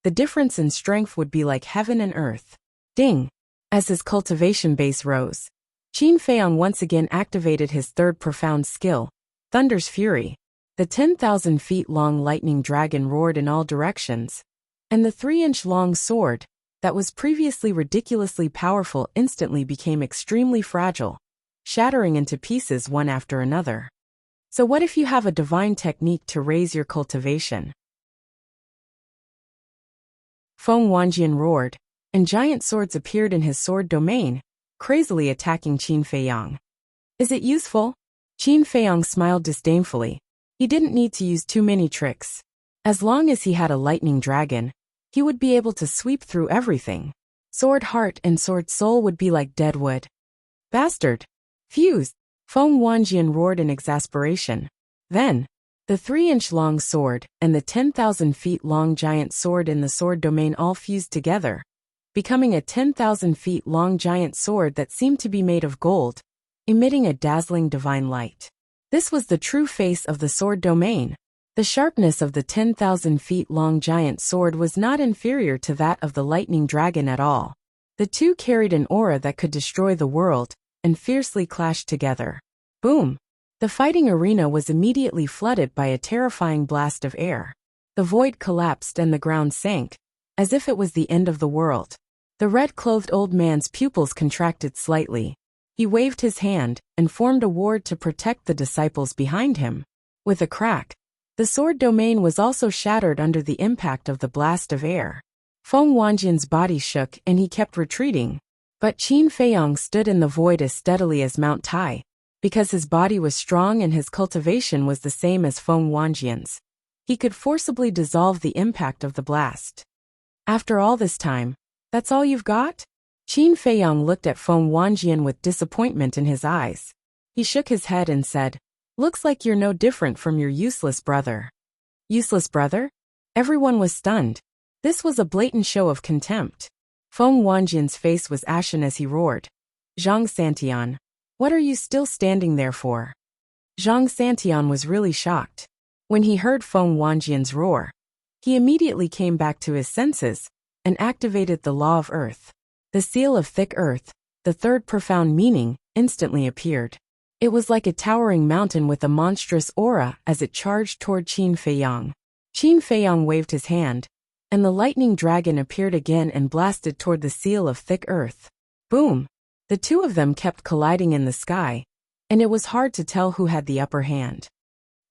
the difference in strength would be like heaven and earth. Ding! As his cultivation base rose, Qin Feiyang once again activated his third profound skill, Thunder's Fury. The 10,000 feet long lightning dragon roared in all directions, and the 3-inch long sword, that was previously ridiculously powerful, instantly became extremely fragile, shattering into pieces one after another. So what if you have a divine technique to raise your cultivation? Feng Wanjian roared, and giant swords appeared in his sword domain, crazily attacking Qin Feiyang. Is it useful? Qin Feiyang smiled disdainfully. He didn't need to use too many tricks. As long as he had a lightning dragon, he would be able to sweep through everything. Sword heart and sword soul would be like dead wood. Bastard! Fuse! Feng Wanjian roared in exasperation. Then, the 3-inch long sword and the 10,000 feet long giant sword in the sword domain all fused together, becoming a 10,000 feet long giant sword that seemed to be made of gold, emitting a dazzling divine light. This was the true face of the sword domain. The sharpness of the 10,000 feet long giant sword was not inferior to that of the lightning dragon at all. The two carried an aura that could destroy the world, and fiercely clashed together. Boom! The fighting arena was immediately flooded by a terrifying blast of air. The void collapsed and the ground sank, as if it was the end of the world. The red-clothed old man's pupils contracted slightly. He waved his hand and formed a ward to protect the disciples behind him. With a crack, the sword domain was also shattered under the impact of the blast of air. Feng Wanjian's body shook and he kept retreating. But Qin Feiyang stood in the void as steadily as Mount Tai, because his body was strong and his cultivation was the same as Feng Wanjian's. He could forcibly dissolve the impact of the blast. After all this time, that's all you've got? Qin Feiyang looked at Feng Wanjian with disappointment in his eyes. He shook his head and said, "Looks like you're no different from your useless brother." Useless brother? Everyone was stunned. This was a blatant show of contempt. Feng Wanjian's face was ashen as he roared, "Zhang Santian, what are you still standing there for?" Zhang Santian was really shocked. When he heard Feng Wanjian's roar, he immediately came back to his senses and activated the law of earth. The seal of thick earth, the third profound meaning, instantly appeared. It was like a towering mountain with a monstrous aura as it charged toward Qin Feiyang. Qin Feiyang waved his hand, and the lightning dragon appeared again and blasted toward the seal of thick earth. Boom! The two of them kept colliding in the sky, and it was hard to tell who had the upper hand.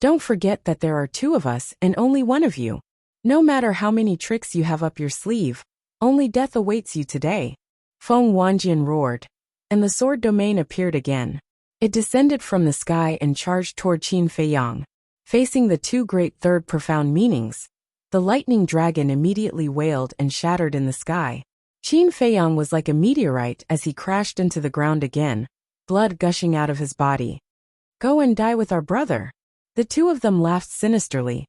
Don't forget that there are two of us and only one of you. No matter how many tricks you have up your sleeve, only death awaits you today. Feng Wanjian roared, and the sword domain appeared again. It descended from the sky and charged toward Qin Feiyang. Facing the two great third profound meanings, the lightning dragon immediately wailed and shattered in the sky. Qin Feiyang was like a meteorite as he crashed into the ground again, blood gushing out of his body. "Go and die with our brother." The two of them laughed sinisterly.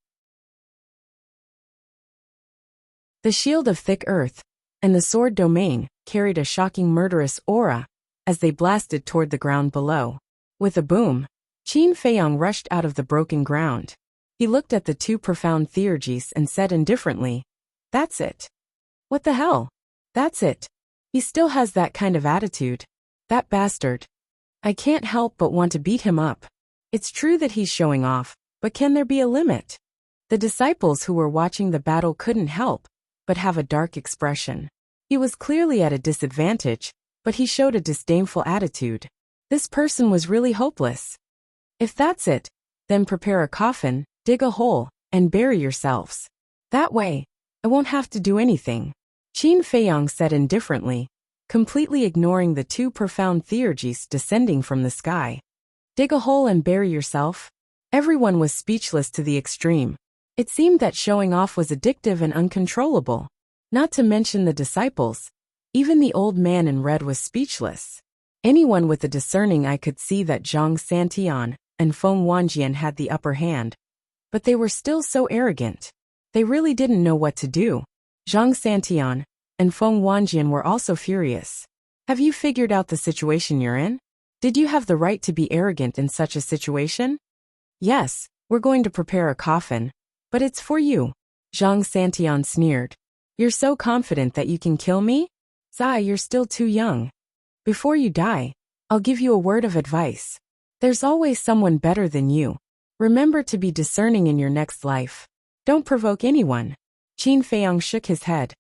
The shield of thick earth and the sword domain carried a shocking murderous aura as they blasted toward the ground below. With a boom, Qin Feiyang rushed out of the broken ground. He looked at the two profound theurgies and said indifferently, "That's it." "What the hell? That's it. He still has that kind of attitude. That bastard. I can't help but want to beat him up. It's true that he's showing off, but can there be a limit?" The disciples who were watching the battle couldn't help but have a dark expression. He was clearly at a disadvantage, but he showed a disdainful attitude. This person was really hopeless. "If that's it, then prepare a coffin, dig a hole, and bury yourselves. That way, I won't have to do anything," Qin Feiyang said indifferently, completely ignoring the two profound theurgies descending from the sky. Dig a hole and bury yourself? Everyone was speechless to the extreme. It seemed that showing off was addictive and uncontrollable. Not to mention the disciples. Even the old man in red was speechless. Anyone with a discerning eye could see that Zhang Santian and Feng Wanjian had the upper hand. But they were still so arrogant. They really didn't know what to do. Zhang Santian and Feng Wanjian were also furious. "Have you figured out the situation you're in? Did you have the right to be arrogant in such a situation?" "Yes, we're going to prepare a coffin. But it's for you," Zhang Santian sneered. "You're so confident that you can kill me? Zai, you're still too young. Before you die, I'll give you a word of advice. There's always someone better than you. Remember to be discerning in your next life. Don't provoke anyone. Qin Feiyang shook his head.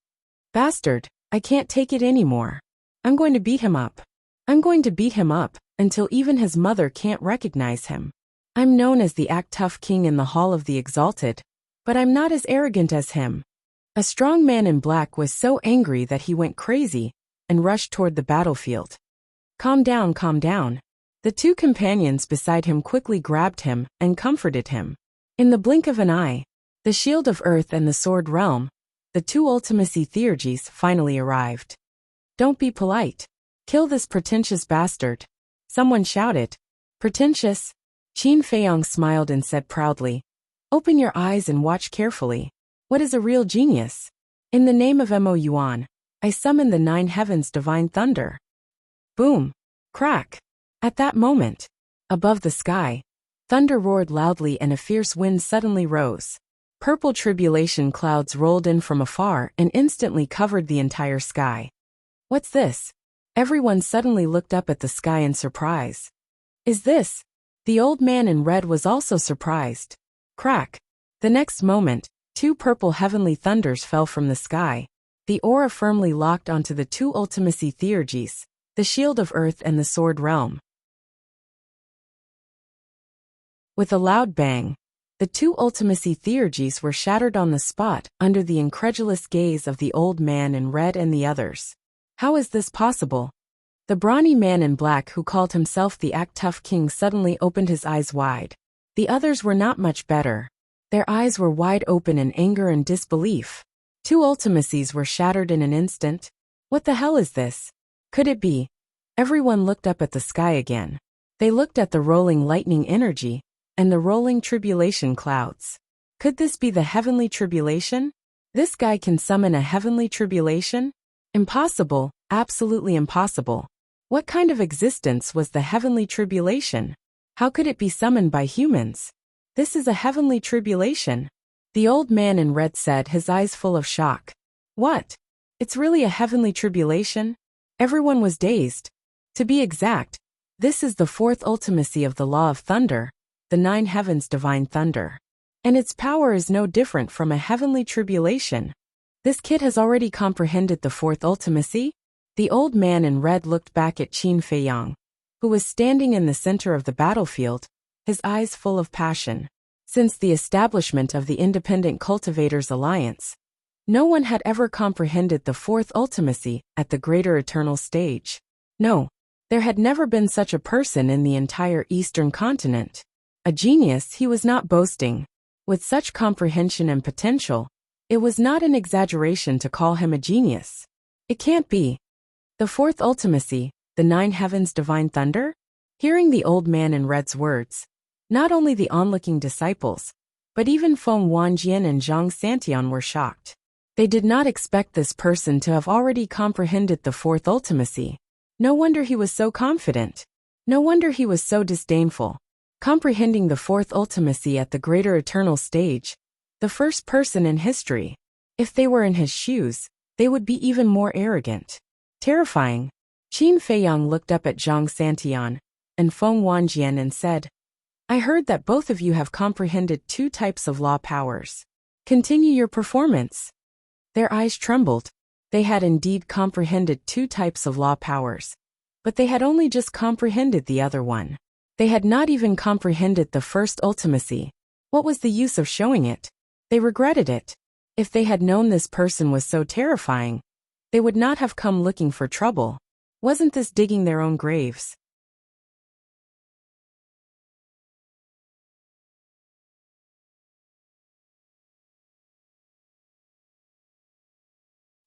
Bastard, I can't take it anymore. I'm going to beat him up. I'm going to beat him up, until even his mother can't recognize him. I'm known as the Act Tough King in the Hall of the Exalted, but I'm not as arrogant as him. A strong man in black was so angry that he went crazy and rushed toward the battlefield. Calm down, calm down. The two companions beside him quickly grabbed him and comforted him. In the blink of an eye, the Shield of Earth and the Sword Realm, the two Ultimacy Theurgies, finally arrived. Don't be polite. Kill this pretentious bastard. Someone shouted. Pretentious? Qin Feiyang smiled and said proudly. Open your eyes and watch carefully. What is a real genius? In the name of Mo Yuan, I summon the 9 heavens' divine thunder. Boom! Crack! At that moment, above the sky, thunder roared loudly and a fierce wind suddenly rose. Purple tribulation clouds rolled in from afar and instantly covered the entire sky. What's this? Everyone suddenly looked up at the sky in surprise. Is this? The old man in red was also surprised. Crack! The next moment, 2 purple heavenly thunders fell from the sky. The aura firmly locked onto the 2 Ultimacy Theurgies, the Shield of Earth and the Sword Realm. With a loud bang, the 2 Ultimacy Theurgies were shattered on the spot under the incredulous gaze of the old man in red and the others. How is this possible? The brawny man in black who called himself the Act Tough King suddenly opened his eyes wide. The others were not much better. Their eyes were wide open in anger and disbelief. 2 Ultimacies were shattered in an instant. What the hell is this? Could it be? Everyone looked up at the sky again. They looked at the rolling lightning energy and the rolling tribulation clouds. Could this be the heavenly tribulation? This guy can summon a heavenly tribulation? Impossible, absolutely impossible. What kind of existence was the heavenly tribulation? How could it be summoned by humans? This is a heavenly tribulation. The old man in red said, his eyes full of shock. What? It's really a heavenly tribulation? Everyone was dazed. To be exact, this is the 4th ultimacy of the Law of Thunder, the 9 heavens' divine thunder. And its power is no different from a heavenly tribulation. This kid has already comprehended the 4th ultimacy? The old man in red looked back at Qin Feiyang, who was standing in the center of the battlefield, his eyes full of passion. Since the establishment of the Independent Cultivators Alliance, no one had ever comprehended the 4th ultimacy at the greater eternal stage. No, there had never been such a person in the entire Eastern continent. A genius, he was not boasting. With such comprehension and potential, it was not an exaggeration to call him a genius. It can't be. The 4th ultimacy, the 9 heavens' divine thunder? Hearing the old man in red's words, not only the onlooking disciples, but even Feng Wanjian and Zhang Santian were shocked. They did not expect this person to have already comprehended the 4th ultimacy. No wonder he was so confident. No wonder he was so disdainful. Comprehending the 4th ultimacy at the greater eternal stage, the first person in history. If they were in his shoes, they would be even more arrogant. Terrifying. Qin Feiyang looked up at Zhang Santian and Feng Wanjian and said, I heard that both of you have comprehended 2 types of law powers. Continue your performance. Their eyes trembled. They had indeed comprehended 2 types of law powers, but they had only just comprehended the other one. They had not even comprehended the 1st ultimacy. What was the use of showing it? They regretted it. If they had known this person was so terrifying, they would not have come looking for trouble. Wasn't this digging their own graves?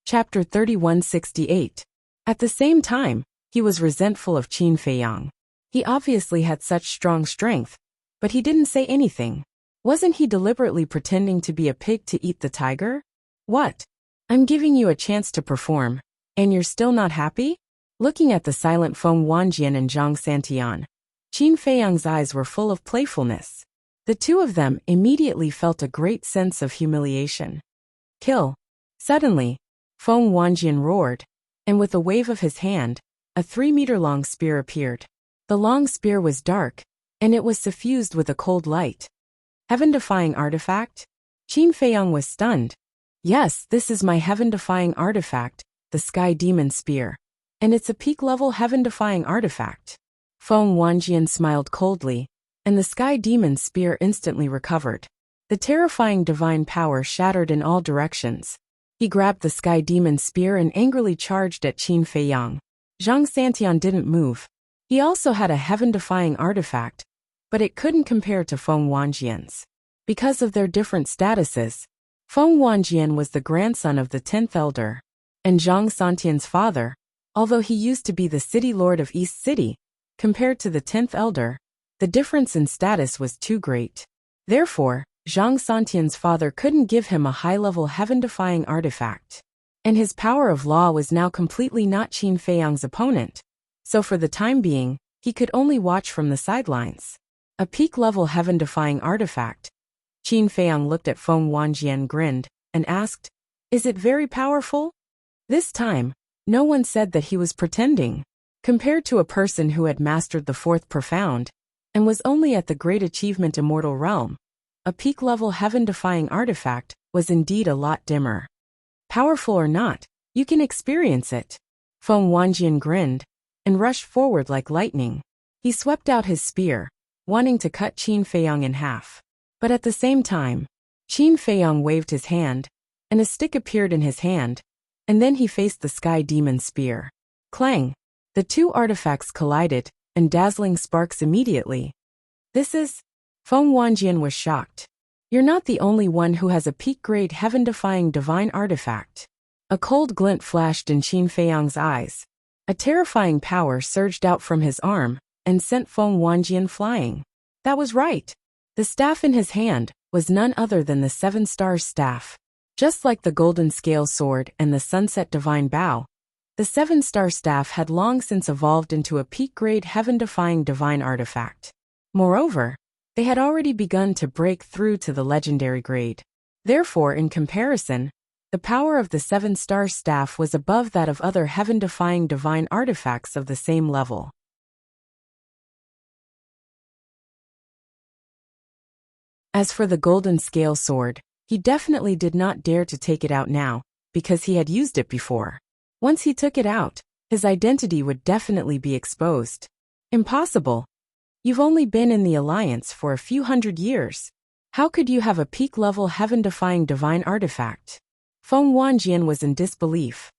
Chapter 3168. At the same time, he was resentful of Qin Feiyang. He obviously had such strong strength, but he didn't say anything. Wasn't he deliberately pretending to be a pig to eat the tiger? What? I'm giving you a chance to perform, and you're still not happy? Looking at the silent Feng Wanjian and Zhang Santian, Qin Feiyang's eyes were full of playfulness. The two of them immediately felt a great sense of humiliation. Kill. Suddenly, Feng Wanjian roared, and with a wave of his hand, a 3-meter-long spear appeared. The long spear was dark, and it was suffused with a cold light. Heaven-defying artifact? Qin Feiyang was stunned. Yes, this is my heaven-defying artifact, the Sky Demon Spear. And it's a peak-level heaven-defying artifact. Feng Wanjian smiled coldly, and the Sky Demon Spear instantly recovered. The terrifying divine power shattered in all directions. He grabbed the Sky Demon Spear and angrily charged at Qin Feiyang. Zhang Santian didn't move. He also had a heaven-defying artifact, but it couldn't compare to Feng Wanjian's. Because of their different statuses, Feng Wanjian was the grandson of the 10th elder, and Zhang Santian's father, although he used to be the city lord of East City, compared to the 10th elder, the difference in status was too great. Therefore, Zhang Santian's father couldn't give him a high-level heaven-defying artifact. And his power of law was now completely not Qin Feiyang's opponent, so for the time being, he could only watch from the sidelines. A peak-level heaven-defying artifact. Qin Feiyang looked at Feng Wanjian, grinned, and asked, "Is it very powerful?" This time, no one said that he was pretending. Compared to a person who had mastered the fourth profound, and was only at the great achievement Immortal Realm, a peak-level heaven-defying artifact was indeed a lot dimmer. Powerful or not, you can experience it. Feng Wanjian grinned, and rushed forward like lightning. He swept out his spear, wanting to cut Qin Feiyang in half. But at the same time, Qin Feiyang waved his hand, and a stick appeared in his hand, and then he faced the Sky Demon Spear. Clang! The two artifacts collided, and dazzling sparks immediately. This is... Feng Wanjian was shocked. You're not the only one who has a peak-grade heaven-defying divine artifact. A cold glint flashed in Qin Feiyang's eyes. A terrifying power surged out from his arm, and sent Feng Wanjian flying. That was right. The staff in his hand was none other than the Seven Stars staff. Just like the Golden Scale Sword and the Sunset Divine Bow, the Seven Star staff had long since evolved into a peak-grade heaven-defying divine artifact. Moreover, they had already begun to break through to the legendary grade. Therefore, in comparison, the power of the Seven Star staff was above that of other heaven-defying divine artifacts of the same level. As for the Golden Scale Sword, he definitely did not dare to take it out now, because he had used it before. Once he took it out, his identity would definitely be exposed. Impossible. You've only been in the Alliance for a few hundred years. How could you have a peak-level heaven-defying divine artifact? Feng Wanjian was in disbelief.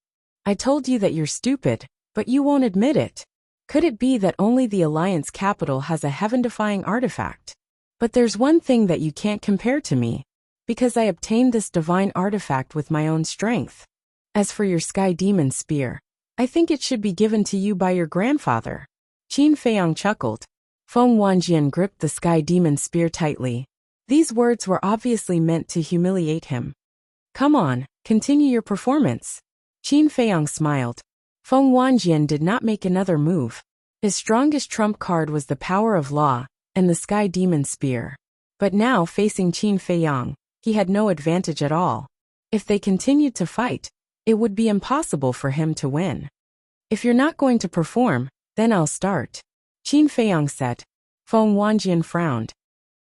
I told you that you're stupid, but you won't admit it. Could it be that only the Alliance capital has a heaven-defying artifact? But there's one thing that you can't compare to me, because I obtained this divine artifact with my own strength. As for your Sky Demon Spear, I think it should be given to you by your grandfather. Qin Feiyang chuckled. Feng Wanjian gripped the Sky Demon Spear tightly. These words were obviously meant to humiliate him. Come on, continue your performance. Qin Feiyang smiled. Feng Wanjian did not make another move. His strongest trump card was the power of law, and the Sky Demon Spear. But now, facing Qin Feiyang, he had no advantage at all. If they continued to fight, it would be impossible for him to win. If you're not going to perform, then I'll start, Qin Feiyang said. Feng Wanjian frowned.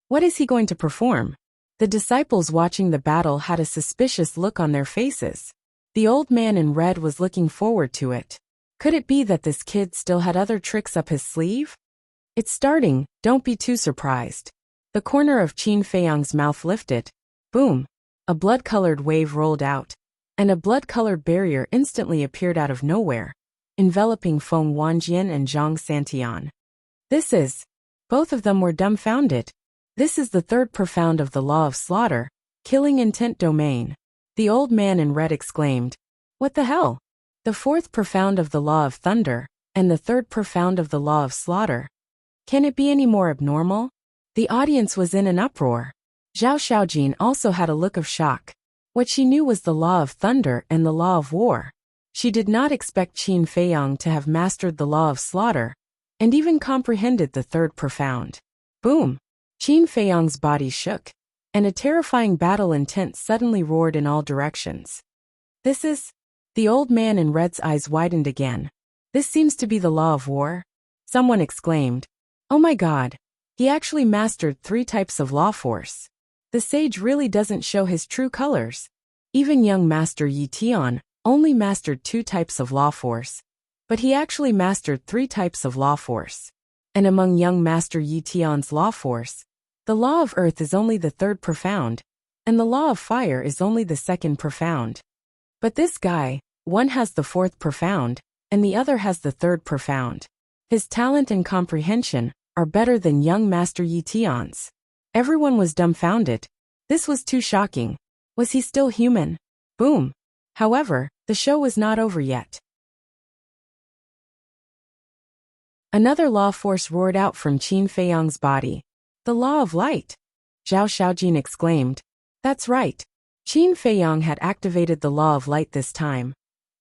What is he going to perform? The disciples watching the battle had a suspicious look on their faces. The old man in red was looking forward to it. Could it be that this kid still had other tricks up his sleeve? It's starting, don't be too surprised. The corner of Qin Feiyang's mouth lifted. Boom! A blood-colored wave rolled out, and a blood-colored barrier instantly appeared out of nowhere, enveloping Feng Wanjian and Zhang Santian. This is... Both of them were dumbfounded. This is the third profound of the Law of Slaughter, Killing Intent Domain. The old man in red exclaimed. What the hell? The fourth profound of the Law of Thunder, and the third profound of the Law of Slaughter. Can it be any more abnormal? The audience was in an uproar. Zhao Xiaojin also had a look of shock. What she knew was the Law of Thunder and the Law of War. She did not expect Qin Feiyang to have mastered the Law of Slaughter, and even comprehended the third profound. Boom! Qin Feiyang's body shook, and a terrifying battle intent suddenly roared in all directions. This is... The old man in red's eyes widened again. This seems to be the Law of War. Someone exclaimed. Oh my god. He actually mastered 3 types of law force. The sage really doesn't show his true colors. Even young Master Yi Tian only mastered 2 types of law force, but he actually mastered 3 types of law force. And among young Master Yi Tian's law force, the law of earth is only the 3rd profound, and the law of fire is only the 2nd profound. But this guy, one has the 4th profound, and the other has the 3rd profound. His talent and comprehension are better than young Master Yi Tian's. Everyone was dumbfounded. This was too shocking. Was he still human? Boom. However, the show was not over yet. Another law force roared out from Qin Feiyang's body. The law of light. Zhao Xiaojin exclaimed. That's right. Qin Feiyang had activated the law of light this time.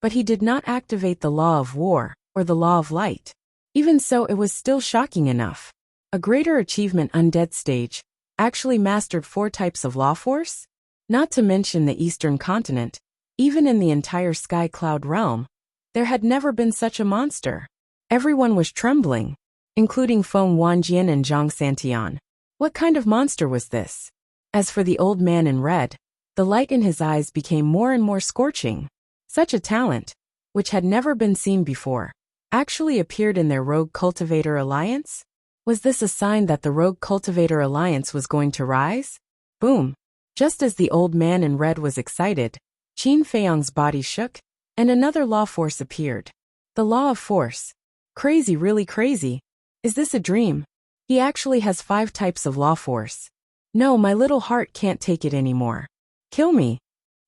But he did not activate the law of war, or the law of light. Even so, it was still shocking enough. A greater achievement undead stage actually mastered 4 types of law force? Not to mention the eastern continent, even in the entire sky cloud realm, there had never been such a monster. Everyone was trembling, including Feng Wanjian and Zhang Santian. What kind of monster was this? As for the old man in red, the light in his eyes became more and more scorching. Such a talent, which had never been seen before, actually appeared in their Rogue Cultivator Alliance? Was this a sign that the Rogue Cultivator Alliance was going to rise? Boom! Just as the old man in red was excited, Qin Feiyang's body shook, and another law force appeared. The law of force. Crazy, really crazy. Is this a dream? He actually has 5 types of law force. No, my little heart can't take it anymore. Kill me.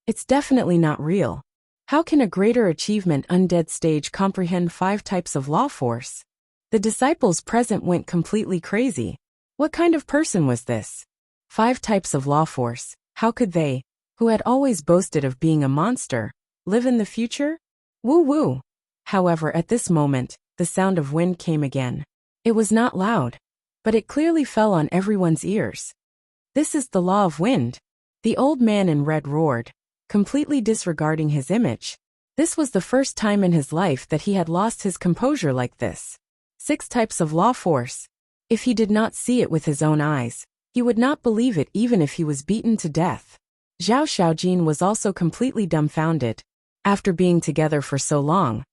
It's definitely not real. How can a greater achievement undead stage comprehend 5 types of law force? The disciples present went completely crazy. What kind of person was this? 5 types of law force. How could they, who had always boasted of being a monster, live in the future? Woo woo. However, at this moment, the sound of wind came again. It was not loud, but it clearly fell on everyone's ears. This is the law of wind. The old man in red roared, completely disregarding his image. This was the first time in his life that he had lost his composure like this. 6 types of law force. If he did not see it with his own eyes, he would not believe it even if he was beaten to death. Zhao Xiaojin was also completely dumbfounded. After being together for so long,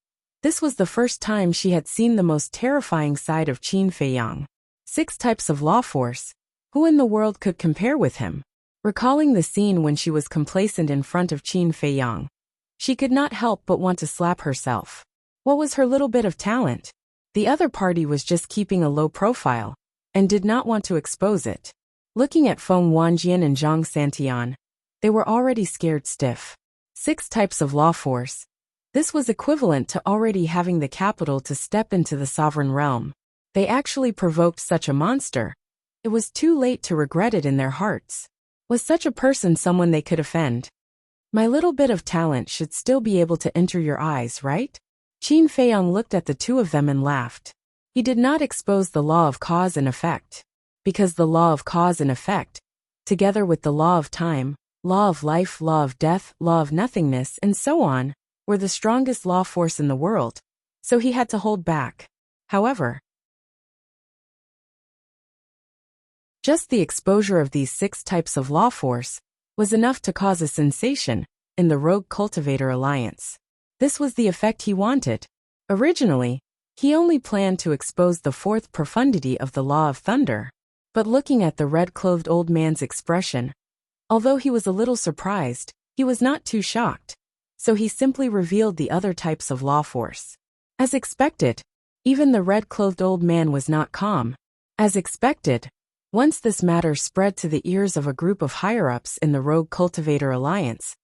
this was the first time she had seen the most terrifying side of Qin Feiyang. 6 types of law force. Who in the world could compare with him? Recalling the scene when she was complacent in front of Qin Feiyang, she could not help but want to slap herself. What was her little bit of talent? The other party was just keeping a low profile, and did not want to expose it. Looking at Feng Wanjian and Zhang Santian, they were already scared stiff. 6 types of law force. This was equivalent to already having the capital to step into the sovereign realm. They actually provoked such a monster. It was too late to regret it in their hearts. Was such a person someone they could offend? My little bit of talent should still be able to enter your eyes, right? Qin Feiyang looked at the 2 of them and laughed. He did not expose the law of cause and effect, because the law of cause and effect, together with the law of time, law of life, law of death, law of nothingness, and so on, were the strongest law force in the world, so he had to hold back. However, just the exposure of these 6 types of law force was enough to cause a sensation in the Rogue Cultivator Alliance. This was the effect he wanted. Originally, he only planned to expose the 4th profundity of the law of thunder. But looking at the red-clothed old man's expression, although he was a little surprised, he was not too shocked. So he simply revealed the other types of law force. As expected, even the red-clothed old man was not calm. As expected, once this matter spread to the ears of a group of higher-ups in the Rogue Cultivator Alliance,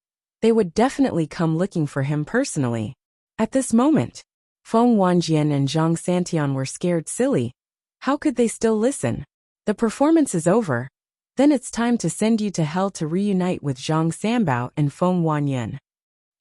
they would definitely come looking for him personally. At this moment, Feng Wanjian and Zhang Santian were scared silly. How could they still listen? The performance is over. Then it's time to send you to hell to reunite with Zhang Sanbao and Feng Wanyan.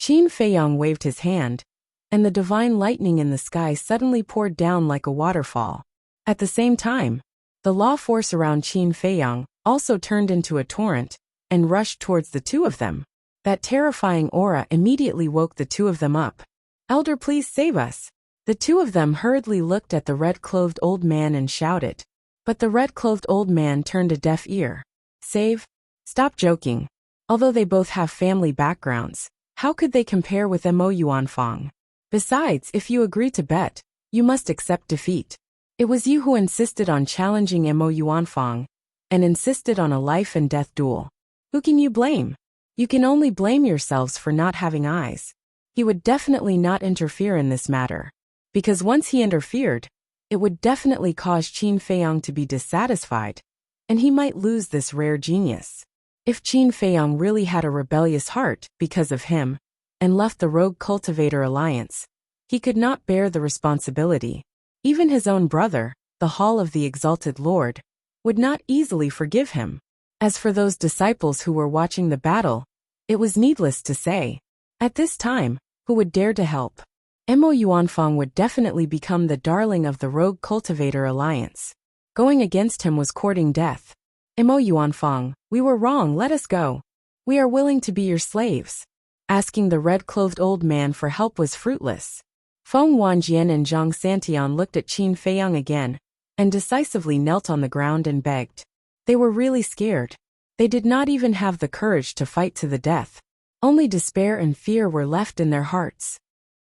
Qin Feiyang waved his hand, and the divine lightning in the sky suddenly poured down like a waterfall. At the same time, the law force around Qin Feiyang also turned into a torrent and rushed towards the 2 of them. That terrifying aura immediately woke the 2 of them up. Elder, please save us. The two of them hurriedly looked at the red-clothed old man and shouted. But the red-clothed old man turned a deaf ear. Save? Stop joking. Although they both have family backgrounds, how could they compare with Mo Yuanfang? Besides, if you agree to bet, you must accept defeat. It was you who insisted on challenging Mo Yuanfang, and insisted on a life-and-death duel. Who can you blame? You can only blame yourselves for not having eyes. He would definitely not interfere in this matter. Because once he interfered, it would definitely cause Qin Feiyang to be dissatisfied, and he might lose this rare genius. If Qin Feiyang really had a rebellious heart because of him, and left the Rogue Cultivator Alliance, he could not bear the responsibility. Even his own brother, the Hall of the Exalted Lord, would not easily forgive him. As for those disciples who were watching the battle, it was needless to say. At this time, who would dare to help? Mo Yuanfang would definitely become the darling of the Rogue Cultivator Alliance. Going against him was courting death. Mo Yuanfang, we were wrong, let us go. We are willing to be your slaves. Asking the red-clothed old man for help was fruitless. Feng Wanjian and Zhang Santian looked at Qin Feiyang again, and decisively knelt on the ground and begged. They were really scared. They did not even have the courage to fight to the death. Only despair and fear were left in their hearts.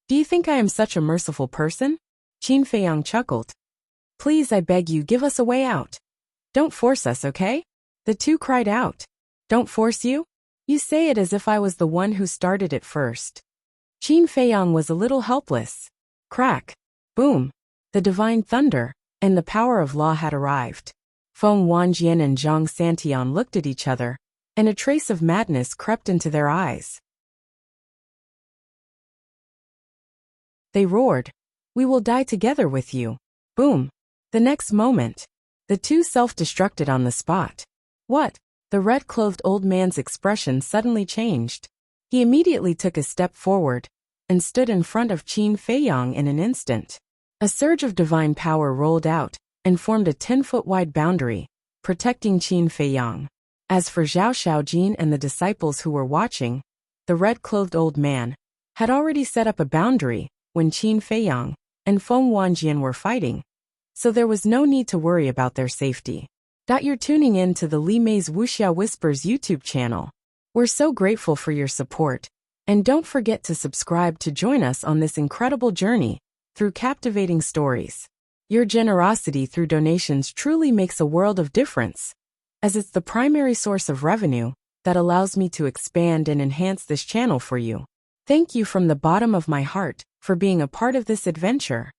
Do you think I am such a merciful person? Qin Feiyang chuckled. Please, I beg you, give us a way out. Don't force us, okay? The two cried out. Don't force you? You say it as if I was the one who started it first. Qin Feiyang was a little helpless. Crack. Boom. The divine thunder, and the power of law had arrived. Feng Wanjian and Zhang Santian looked at each other, and a trace of madness crept into their eyes. They roared, we will die together with you. Boom. The next moment, the two self-destructed on the spot. What? The red-clothed old man's expression suddenly changed. He immediately took a step forward, and stood in front of Qin Feiyang in an instant. A surge of divine power rolled out, and formed a 10-foot-wide boundary, protecting Qin Feiyang. As for Zhao Shaojin and the disciples who were watching, the red-clothed old man had already set up a boundary when Qin Feiyang and Feng Wanjian were fighting, so there was no need to worry about their safety. You're tuning in to the Li Mei's Wuxia Whispers YouTube channel. We're so grateful for your support, and don't forget to subscribe to join us on this incredible journey through captivating stories. Your generosity through donations truly makes a world of difference, as it's the primary source of revenue that allows me to expand and enhance this channel for you. Thank you from the bottom of my heart for being a part of this adventure.